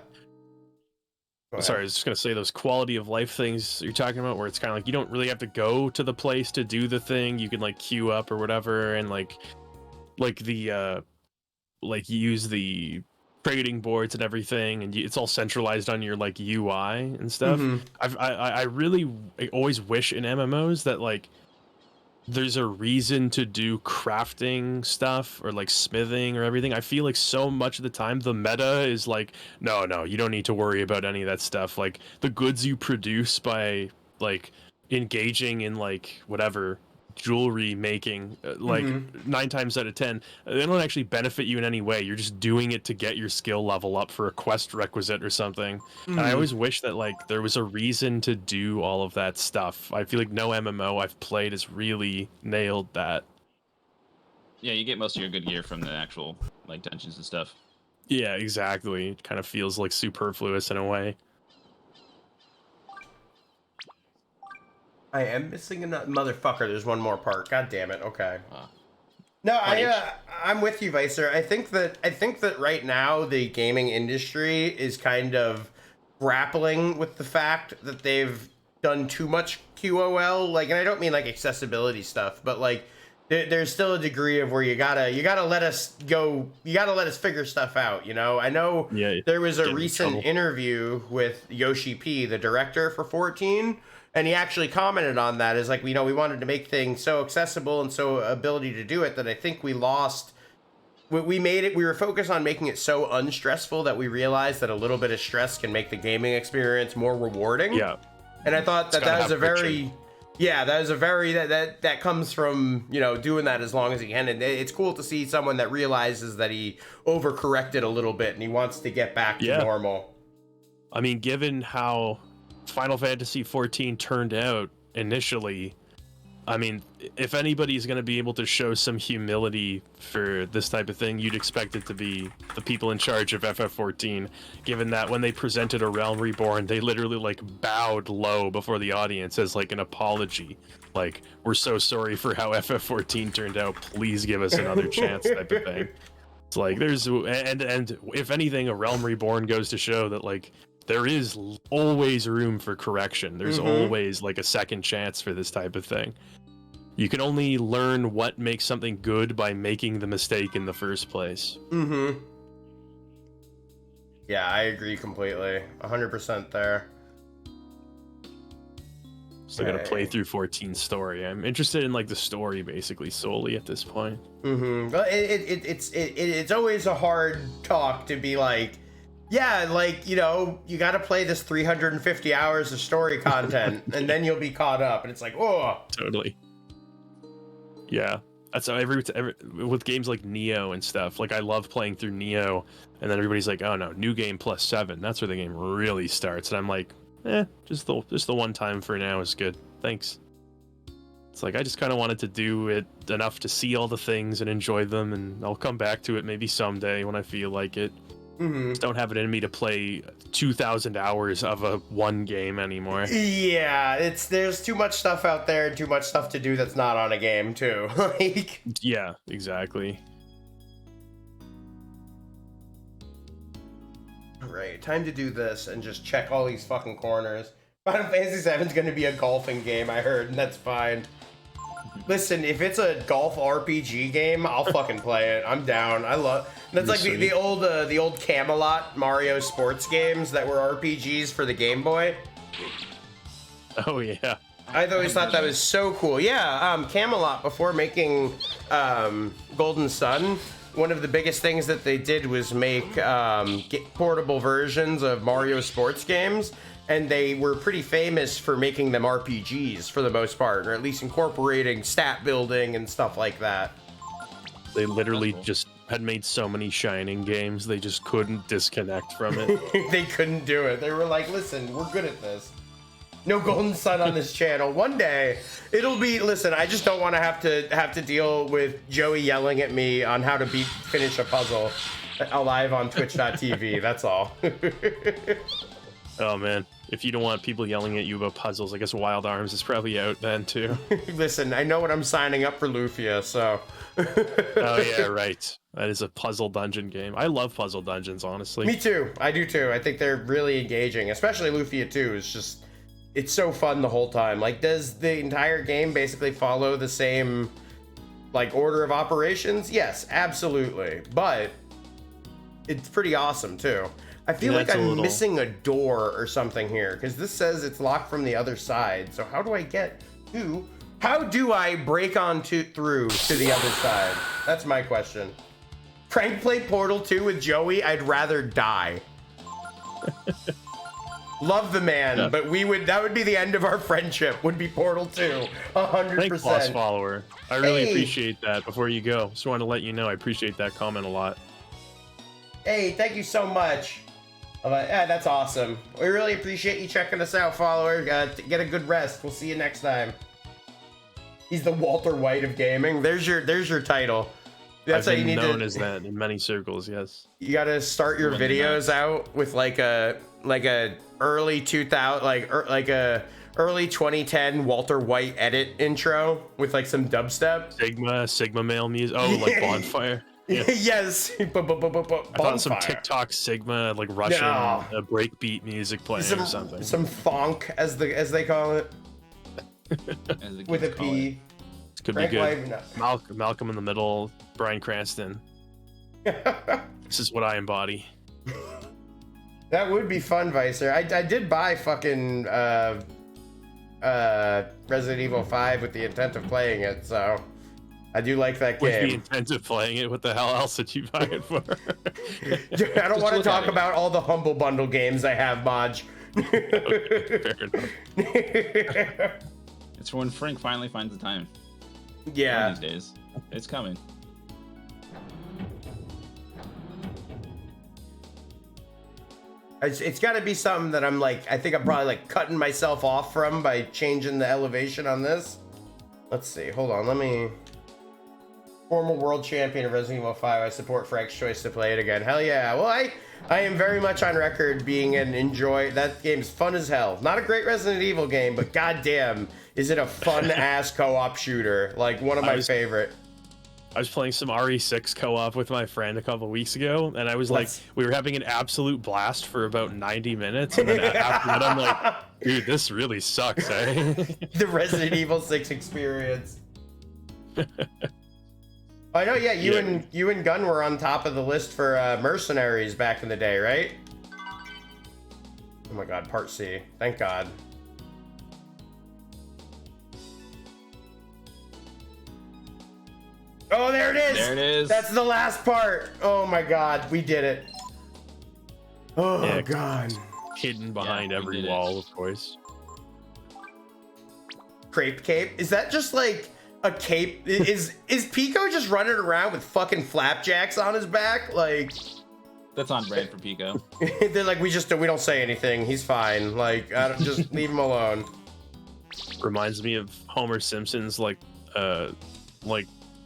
Sorry, I was just gonna say those quality of life things you're talking about, where it's kind of like you don't really have to go to the place to do the thing. You can like queue up or whatever, and like the like use the trading boards and everything, and it's all centralized on your like UI and stuff. I really always wish in MMOs that like there's a reason to do crafting stuff or like smithing or everything. I feel like so much of the time the meta is like, no, you don't need to worry about any of that stuff. Like the goods you produce by like engaging in like whatever jewelry making, like 9 times out of 10, they don't actually benefit you in any way. You're just doing it to get your skill level up for a quest requisite or something. And I always wish that like there was a reason to do all of that stuff. I feel like no MMO I've played has really nailed that. Yeah, you get most of your good gear from the actual like dungeons and stuff. Yeah, exactly. It kind of feels like superfluous in a way. I am missing another motherfucker. There's one more part. God damn it. Okay. Wow. No, I'm with you, Vicer. I think that right now the gaming industry is kind of grappling with the fact that they've done too much QOL. Like, and I don't mean like accessibility stuff, but like there's still a degree of where you gotta let us go. You gotta let us figure stuff out. You know, I know there was a recent interview with Yoshi P, the director for 14. And he actually commented on that as like, we wanted to make things so accessible and so ability to do it that I think we lost. We were focused on making it so unstressful that we realized that a little bit of stress can make the gaming experience more rewarding. Yeah. And I thought that was a very, that comes from, doing that as long as he can. And it's cool to see someone that realizes that he overcorrected a little bit and he wants to get back to normal. I mean, given how Final Fantasy XIV turned out initially, I mean, if anybody's going to be able to show some humility for this type of thing, you'd expect it to be the people in charge of FF14, given that when they presented A Realm Reborn, they literally like bowed low before the audience as like an apology. Like, we're so sorry for how FF14 turned out, please give us another chance type of thing. It's like there's and if anything, A Realm Reborn goes to show that like there is always room for correction. There's always like a second chance for this type of thing. You can only learn what makes something good by making the mistake in the first place. Yeah, I agree completely. 100% there. Still gotta play through 14's story. I'm interested in like the story basically solely at this point. Well, it's always a hard talk to be like, yeah, like, you got to play this 350 hours of story content and then you'll be caught up. And it's like, oh. Totally. Yeah. That's how every with games like Neo and stuff. Like, I love playing through Neo, and then everybody's like, oh no, new game plus 7. That's where the game really starts. And I'm like, just the one time for now is good. Thanks. It's like, I just kind of wanted to do it enough to see all the things and enjoy them, and I'll come back to it maybe someday when I feel like it. Just don't have it in me to play 2,000 hours of one game anymore. Yeah, there's too much stuff out there and too much stuff to do that's not on a game too. Like, yeah, exactly. Alright, time to do this and just check all these fucking corners. Final Fantasy VII is going to be a golfing game, I heard, and that's fine. Listen, if it's a golf RPG game, I'll fucking play it. I'm down. I love. That's like the old Camelot Mario sports games that were RPGs for the Game Boy. Oh yeah. I've always thought that was so cool. Yeah, Camelot, before making Golden Sun, one of the biggest things that they did was make portable versions of Mario sports games. And they were pretty famous for making them RPGs for the most part, or at least incorporating stat building and stuff like that. They literally just had made so many Shining games, they just couldn't disconnect from it. They couldn't do it. They were like, listen, we're good at this. No Golden Sun on this channel. One day, it'll be, listen, I just don't want to have to deal with Joey yelling at me on how to finish a puzzle live on twitch.tv. That's all. Oh man, if you don't want people yelling at you about puzzles, I guess Wild Arms is probably out then too. Listen, I know what I'm signing up for, Lufia, so. Oh yeah, right. That is a puzzle dungeon game. I love puzzle dungeons, honestly. Me too. I do too. I think they're really engaging, especially Lufia 2. It's so fun the whole time. Like, does the entire game basically follow the same, like, order of operations? Yes, absolutely. But it's pretty awesome too. I feel like I'm missing a door or something here, because this says it's locked from the other side. So how do I get to? How do I break on through to the other side? That's my question. Prank play Portal 2 with Joey, I'd rather die. Love the man, yeah. But that would be the end of our friendship, would be Portal 2, 100%. Thanks, Boss Follower. I really appreciate that. Before you go, just want to let you know I appreciate that comment a lot. Hey, thank you so much. Yeah, that's awesome. We really appreciate you checking us out, follower. Get a good rest. We'll see you next time. He's the Walter White of gaming. There's your title. That's I've been known as that in many circles. Yes. You got to start your videos out with like a early 2000 like a early 2010 Walter White edit intro with like some dubstep. Sigma male music. Oh, like Bonfire. Yeah. Yes. I thought some TikTok Sigma like Russian breakbeat music playing or something. Some funk as they call it. With a P. Could be good. Malcolm in the Middle, Bryan Cranston. This is what I embody. That would be fun, Vicer. I did buy fucking Resident Evil 5 with the intent of playing it, so I do like that game. With the intent of playing it, what the hell else did you buy it for? I don't want to talk about all the Humble Bundle games I have, Maj. Okay, fair enough. It's for when Frank finally finds the time. Yeah. One of these days. It's coming. It's got to be something that I'm like, I think I'm probably like cutting myself off from by changing the elevation on this. Let's see. Hold on. Let me. Former world champion of Resident Evil 5. I support Frank's choice to play it again. Hell yeah. Well, I am very much on record being that game's fun as hell. Not a great Resident Evil game, but goddamn, is it a fun ass co-op shooter? Like one of my favorite. I was playing some RE6 co-op with my friend a couple weeks ago, and I was like, we were having an absolute blast for about 90 minutes, and then after that, I'm like, dude, this really sucks, eh? The Resident Evil 6 experience. I know, yeah, you and Gunn were on top of the list for Mercenaries back in the day, right? Oh my god, Part C. Thank God. Oh, there it is! There it is. That's the last part. Oh my god, we did it. Oh yeah, god. Hidden behind every wall, of course. Crepe cape? Is that just like a cape? Is Pico just running around with fucking flapjacks on his back? Like, that's on brand for Pico. They're like, we don't say anything. He's fine. Like, just leave him alone. Reminds me of Homer Simpson's like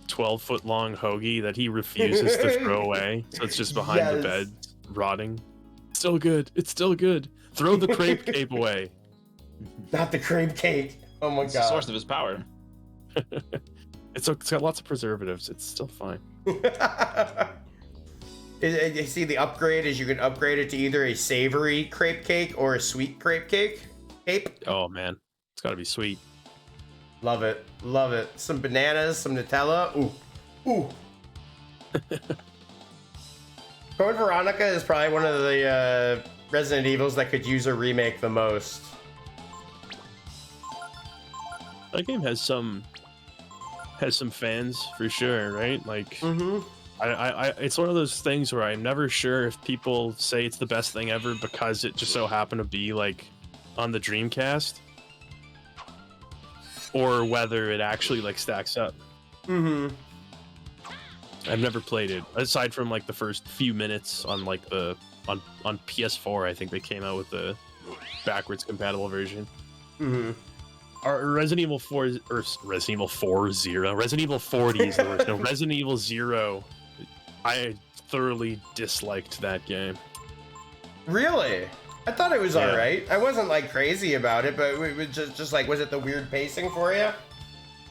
12-foot long hoagie that he refuses to throw away. So it's just behind the bed, rotting. Still good. It's still good. Throw the crepe cape away. Not the crepe cake. Oh my god. It's the source of his power. It's got lots of preservatives. It's still fine. You see, the upgrade is you can upgrade it to either a savory crepe cake or a sweet crepe cake. Oh man, it's got to be sweet. Love it. Love it. Some bananas, some Nutella. Ooh. Ooh. Code Veronica is probably one of the Resident Evils that could use a remake the most. That game has some fans for sure, right? Like, it's one of those things where I'm never sure if people say it's the best thing ever because it just so happened to be like on the Dreamcast, or whether it actually like stacks up. I've never played it aside from like the first few minutes on like on PS4. I think they came out with the backwards compatible version. Resident Evil 4 or Resident Evil 40. Resident Evil 40 is the worst. No, Resident Evil 0. I thoroughly disliked that game. Really? I thought it was Yeah. all right. I wasn't like crazy about it, but it was just like, was it the weird pacing for you?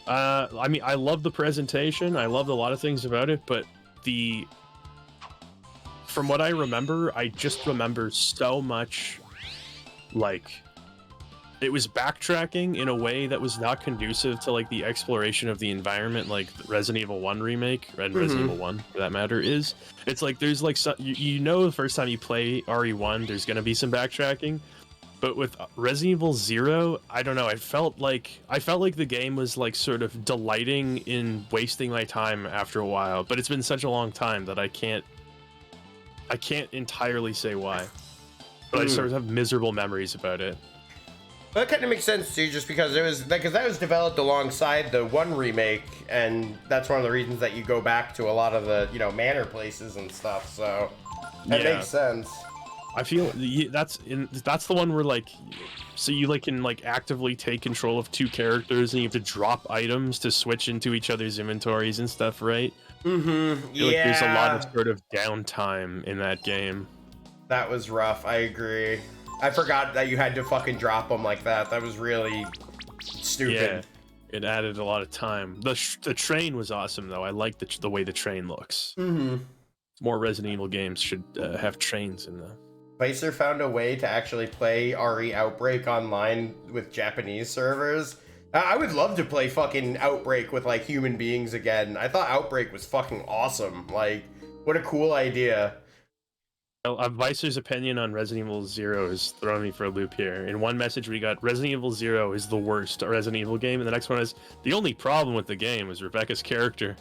I mean, I love the presentation. I loved a lot of things about it, but from what I remember, I just remember so much, like, it was backtracking in a way that was not conducive to like the exploration of the environment, like the Resident Evil 1 remake and Resident Evil 1 for that matter is. It's like there's like you know the first time you play RE1 there's gonna be some backtracking, but with Resident Evil 0, I don't know, I felt like the game was like sort of delighting in wasting my time after a while, but it's been such a long time that I can't entirely say why. But I sort of have miserable memories about it. Well, that kind of makes sense too, just because that was developed alongside the 1 remake, and that's one of the reasons that you go back to a lot of the manor places and stuff. So that makes sense. I feel that's the one where like, so you like can like actively take control of 2 characters, and you have to drop items to switch into each other's inventories and stuff, right? Mm-hmm. Yeah. Like there's a lot of sort of downtime in that game. That was rough. I agree. I forgot that you had to fucking drop them like that. That was really stupid. Yeah, it added a lot of time. The train was awesome though. I like the way the train looks. Mm-hmm. More Resident Evil games should have trains in them. Vicer found a way to actually play RE Outbreak online with Japanese servers. I would love to play fucking Outbreak with like human beings again. I thought Outbreak was fucking awesome. Like, what a cool idea. Vicer's opinion on Resident Evil 0 is throwing me for a loop here. In one message we got, Resident Evil 0 is the worst Resident Evil game, and the next one is, the only problem with the game is Rebecca's character.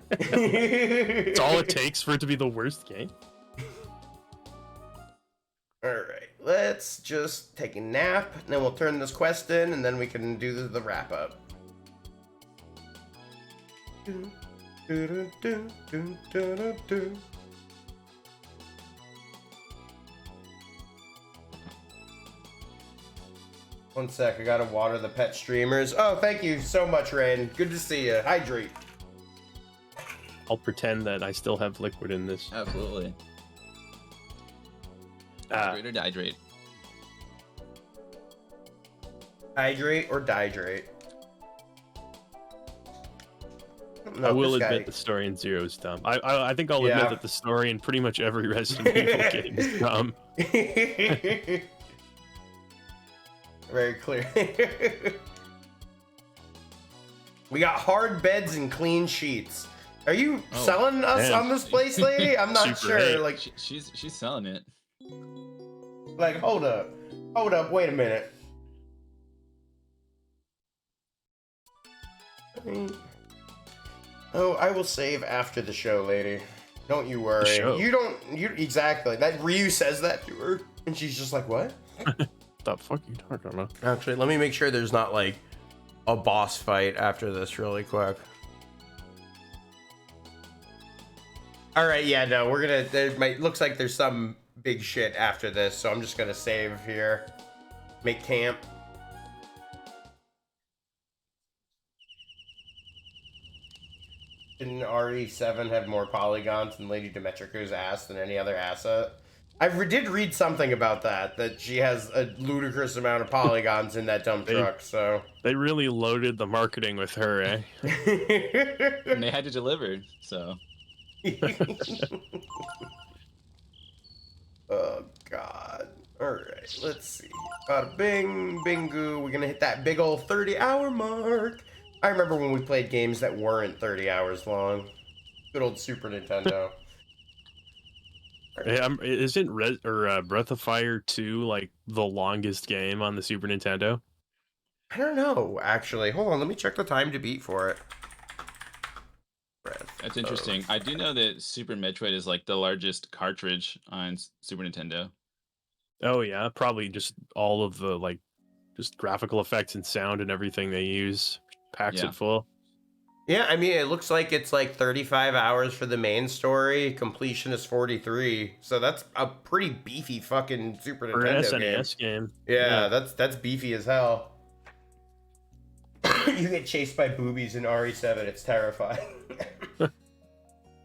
It's all it takes for it to be the worst game. Alright, let's just take a nap, and then we'll turn this quest in, and then we can do the wrap-up. One sec, I gotta water the pet streamers. Oh, thank you so much, Rain. Good to see you. Hydrate. I'll pretend that I still have liquid in this. Absolutely. Hydrate or dihydrate? Hydrate or dihydrate? I will admit the story in Zero is dumb. I think I'll admit that the story in pretty much every Resident Evil game is dumb. Very clear. We got hard beds and clean sheets. Are you selling us on this place, lady? I'm not sure. Right. Like she's selling it. Like, hold up, wait a minute. Oh, I will save after the show, lady. Don't you worry. You exactly. That Ryu says that to her, and she's just like, what? The fuck are you talking about? Actually, let me make sure there's not like a boss fight after this really quick. All right, yeah, no, we're gonna. Looks like there's some big shit after this, so I'm just gonna save here, make camp. Didn't RE7 have more polygons than Lady Demetrico's ass than any other asset? I did read something about that she has a ludicrous amount of polygons in that dump truck, so... They really loaded the marketing with her, eh? And they had to deliver, so... Oh, God. Alright, let's see. Bada bing, bingo. We're gonna hit that big old 30-hour mark. I remember when we played games that weren't 30 hours long. Good old Super Nintendo. Hey, isn't Breath of Fire 2 like the longest game on the Super Nintendo? I don't know, actually. Hold on, let me check the time to beat for it. That's interesting. I do know that Super Metroid is like the largest cartridge on Super Nintendo. Oh yeah, probably just all of the like just graphical effects and sound and everything they use packs it full. Yeah, I mean, it looks like it's like 35 hours for the main story. Completion is 43. So that's a pretty beefy fucking Super Nintendo SNES game. Yeah, that's beefy as hell. You get chased by boobies in RE7. It's terrifying.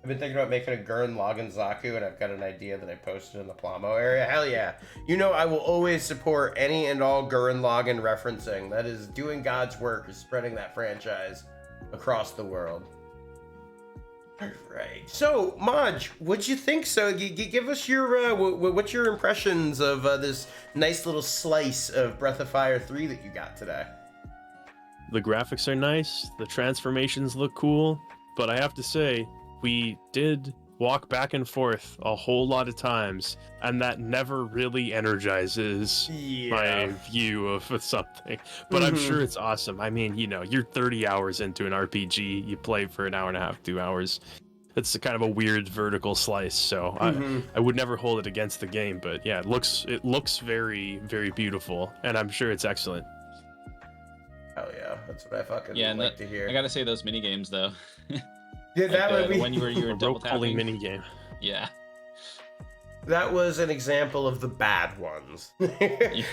I've been thinking about making a Gurren Lagann Zaku, and I've got an idea that I posted in the Plamo area. Hell yeah. You know, I will always support any and all Gurren Lagann referencing. That is doing God's work, is spreading that franchise across the world. All right. So, Maj, what'd you think? So, give us your, what's your impressions of this nice little slice of Breath of Fire 3 that you got today? The graphics are nice, the transformations look cool, but I have to say, we did walk back and forth a whole lot of times, and that never really energizes my view of something. But I'm sure it's awesome. I mean, you know, you're 30 hours into an RPG, you play for an hour and a half, 2 hours. It's a kind of a weird vertical slice, so I would never hold it against the game. But yeah, it looks very, very beautiful, and I'm sure it's excellent. Oh yeah, that's what I fucking like to hear. I gotta say those mini games though. Yeah, that would be the one you were double tapping mini game. Yeah. That was an example of the bad ones.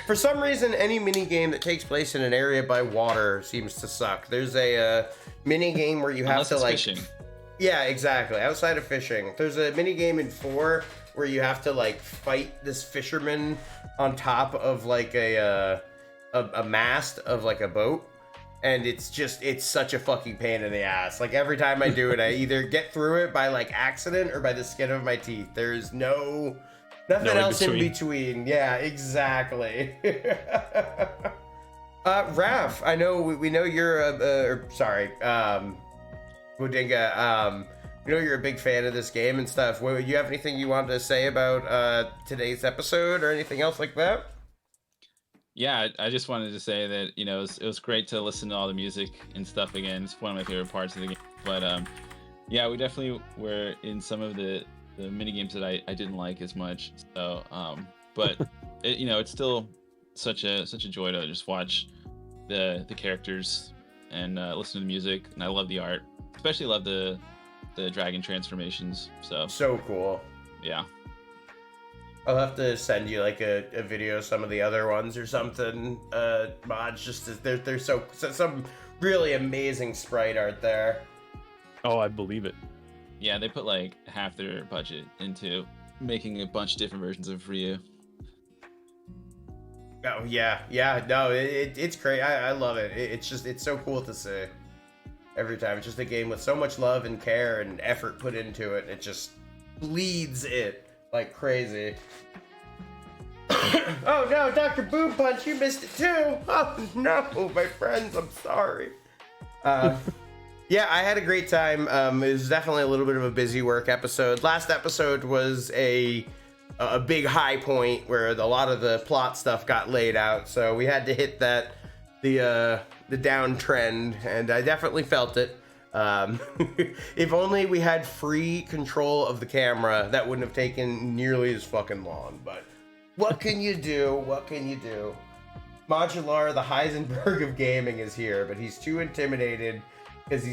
For some reason, any mini game that takes place in an area by water seems to suck. There's a mini game where you have to like fishing. Yeah, exactly. Outside of fishing, there's a mini game in 4 where you have to like fight this fisherman on top of like a mast of like a boat. And it's such a fucking pain in the ass. Like every time I do it, I either get through it by like accident or by the skin of my teeth. There's nothing else in between. Yeah, exactly. Raph, I know we know you're Wodinga. We know you're a big fan of this game and stuff. Do you have anything you want to say about today's episode or anything else like that? Yeah, I just wanted to say that, you know, it was great to listen to all the music and stuff again. It's one of my favorite parts of the game. But yeah, we definitely were in some of the mini games that I didn't like as much. So, but you know, it's still such a joy to just watch the characters and listen to the music. And I love the art, especially love the dragon transformations. So cool. Yeah. I'll have to send you like a video of some of the other ones or something, mods. Just there's some really amazing sprite art there. Oh, I believe it. Yeah, they put like half their budget into making a bunch of different versions of Ryu. Oh yeah, no, it's great. I love it. It's so cool to see every time. It's just a game with so much love and care and effort put into it. It just bleeds it like crazy. Oh no, Dr. Boob Punch, you missed it too. Oh no, my friends, I'm sorry. Yeah, I had a great time. It was definitely a little bit of a busy work episode. Last episode was a big high point where a lot of the plot stuff got laid out, so we had to hit the downtrend, and I definitely felt it. If only we had free control of the camera, that wouldn't have taken nearly as fucking long, but what can you do? What can you do? Majuular, the Heisenberg of gaming, is here, but he's too intimidated because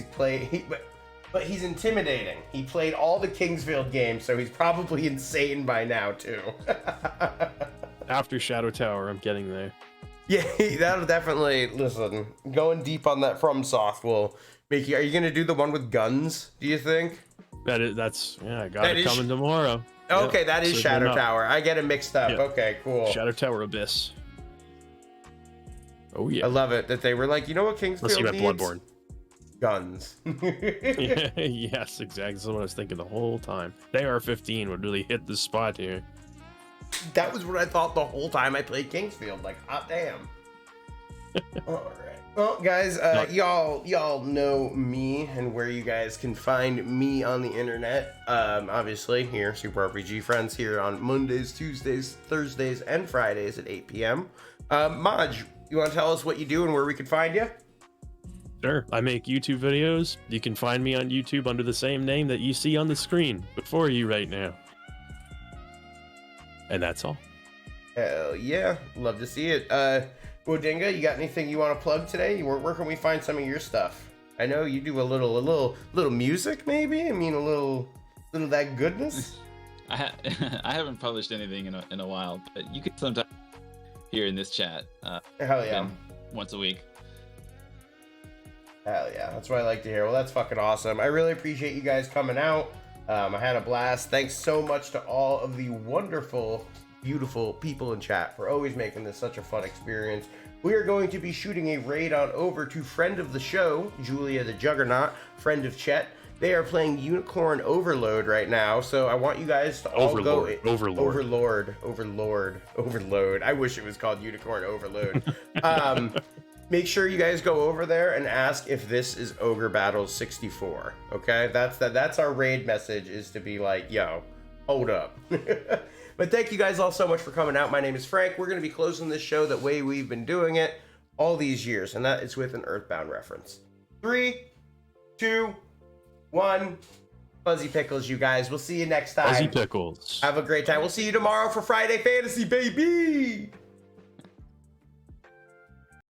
but he's intimidating. He played all the Kingsfield games, so he's probably insane by now too. After Shadow Tower, I'm getting there. Yeah, that'll definitely, listen, going deep on that FromSoft will make you. Are you gonna do the one with guns, do you think? I got it coming tomorrow. Okay, yep. that is Shadow Tower. I get it mixed up. Yep. Okay, cool. Shadow Tower Abyss. Oh yeah. I love it that they were like, you know what Kingsfield needs? Bloodborne. Guns. Yes, exactly. That's what I was thinking the whole time. The AR-15 would really hit the spot here. That was what I thought the whole time I played Kingsfield. Like, hot damn. All right. Well, guys, y'all know me and where you guys can find me on the internet. Obviously, here, Super RPG Friends, here on Mondays, Tuesdays, Thursdays, and Fridays at 8 p.m. Maj, you want to tell us what you do and where we can find you? Sure. I make YouTube videos. You can find me on YouTube under the same name that you see on the screen before you right now. And that's all. Hell yeah. Love to see it. Wodinga, you got anything you want to plug today? Where can we find some of your stuff? I know you do a little music, maybe? I mean, a little of that goodness? I haven't published anything in a while, but you can sometimes hear in this chat. Hell yeah. Once a week. Hell yeah. That's what I like to hear. Well, that's fucking awesome. I really appreciate you guys coming out. I had a blast. Thanks so much to all of the wonderful, beautiful people in chat for always making this such a fun experience. We are going to be shooting a raid on over to friend of the show, Julia the Juggernaut, friend of Chet. They are playing Unicorn Overload right now, so I want you guys to all go... Overlord. I wish it was called Unicorn Overload. Make sure you guys go over there and ask if this is Ogre Battles 64, okay? That's our raid message, is to be like, yo, hold up. But thank you guys all so much for coming out. My name is Frank. We're going to be closing this show that way we've been doing it all these years, and that is with an Earthbound reference. 3, 2, 1. Fuzzy Pickles, you guys. We'll see you next time. Fuzzy Pickles. Have a great time. We'll see you tomorrow for Friday Fantasy, baby!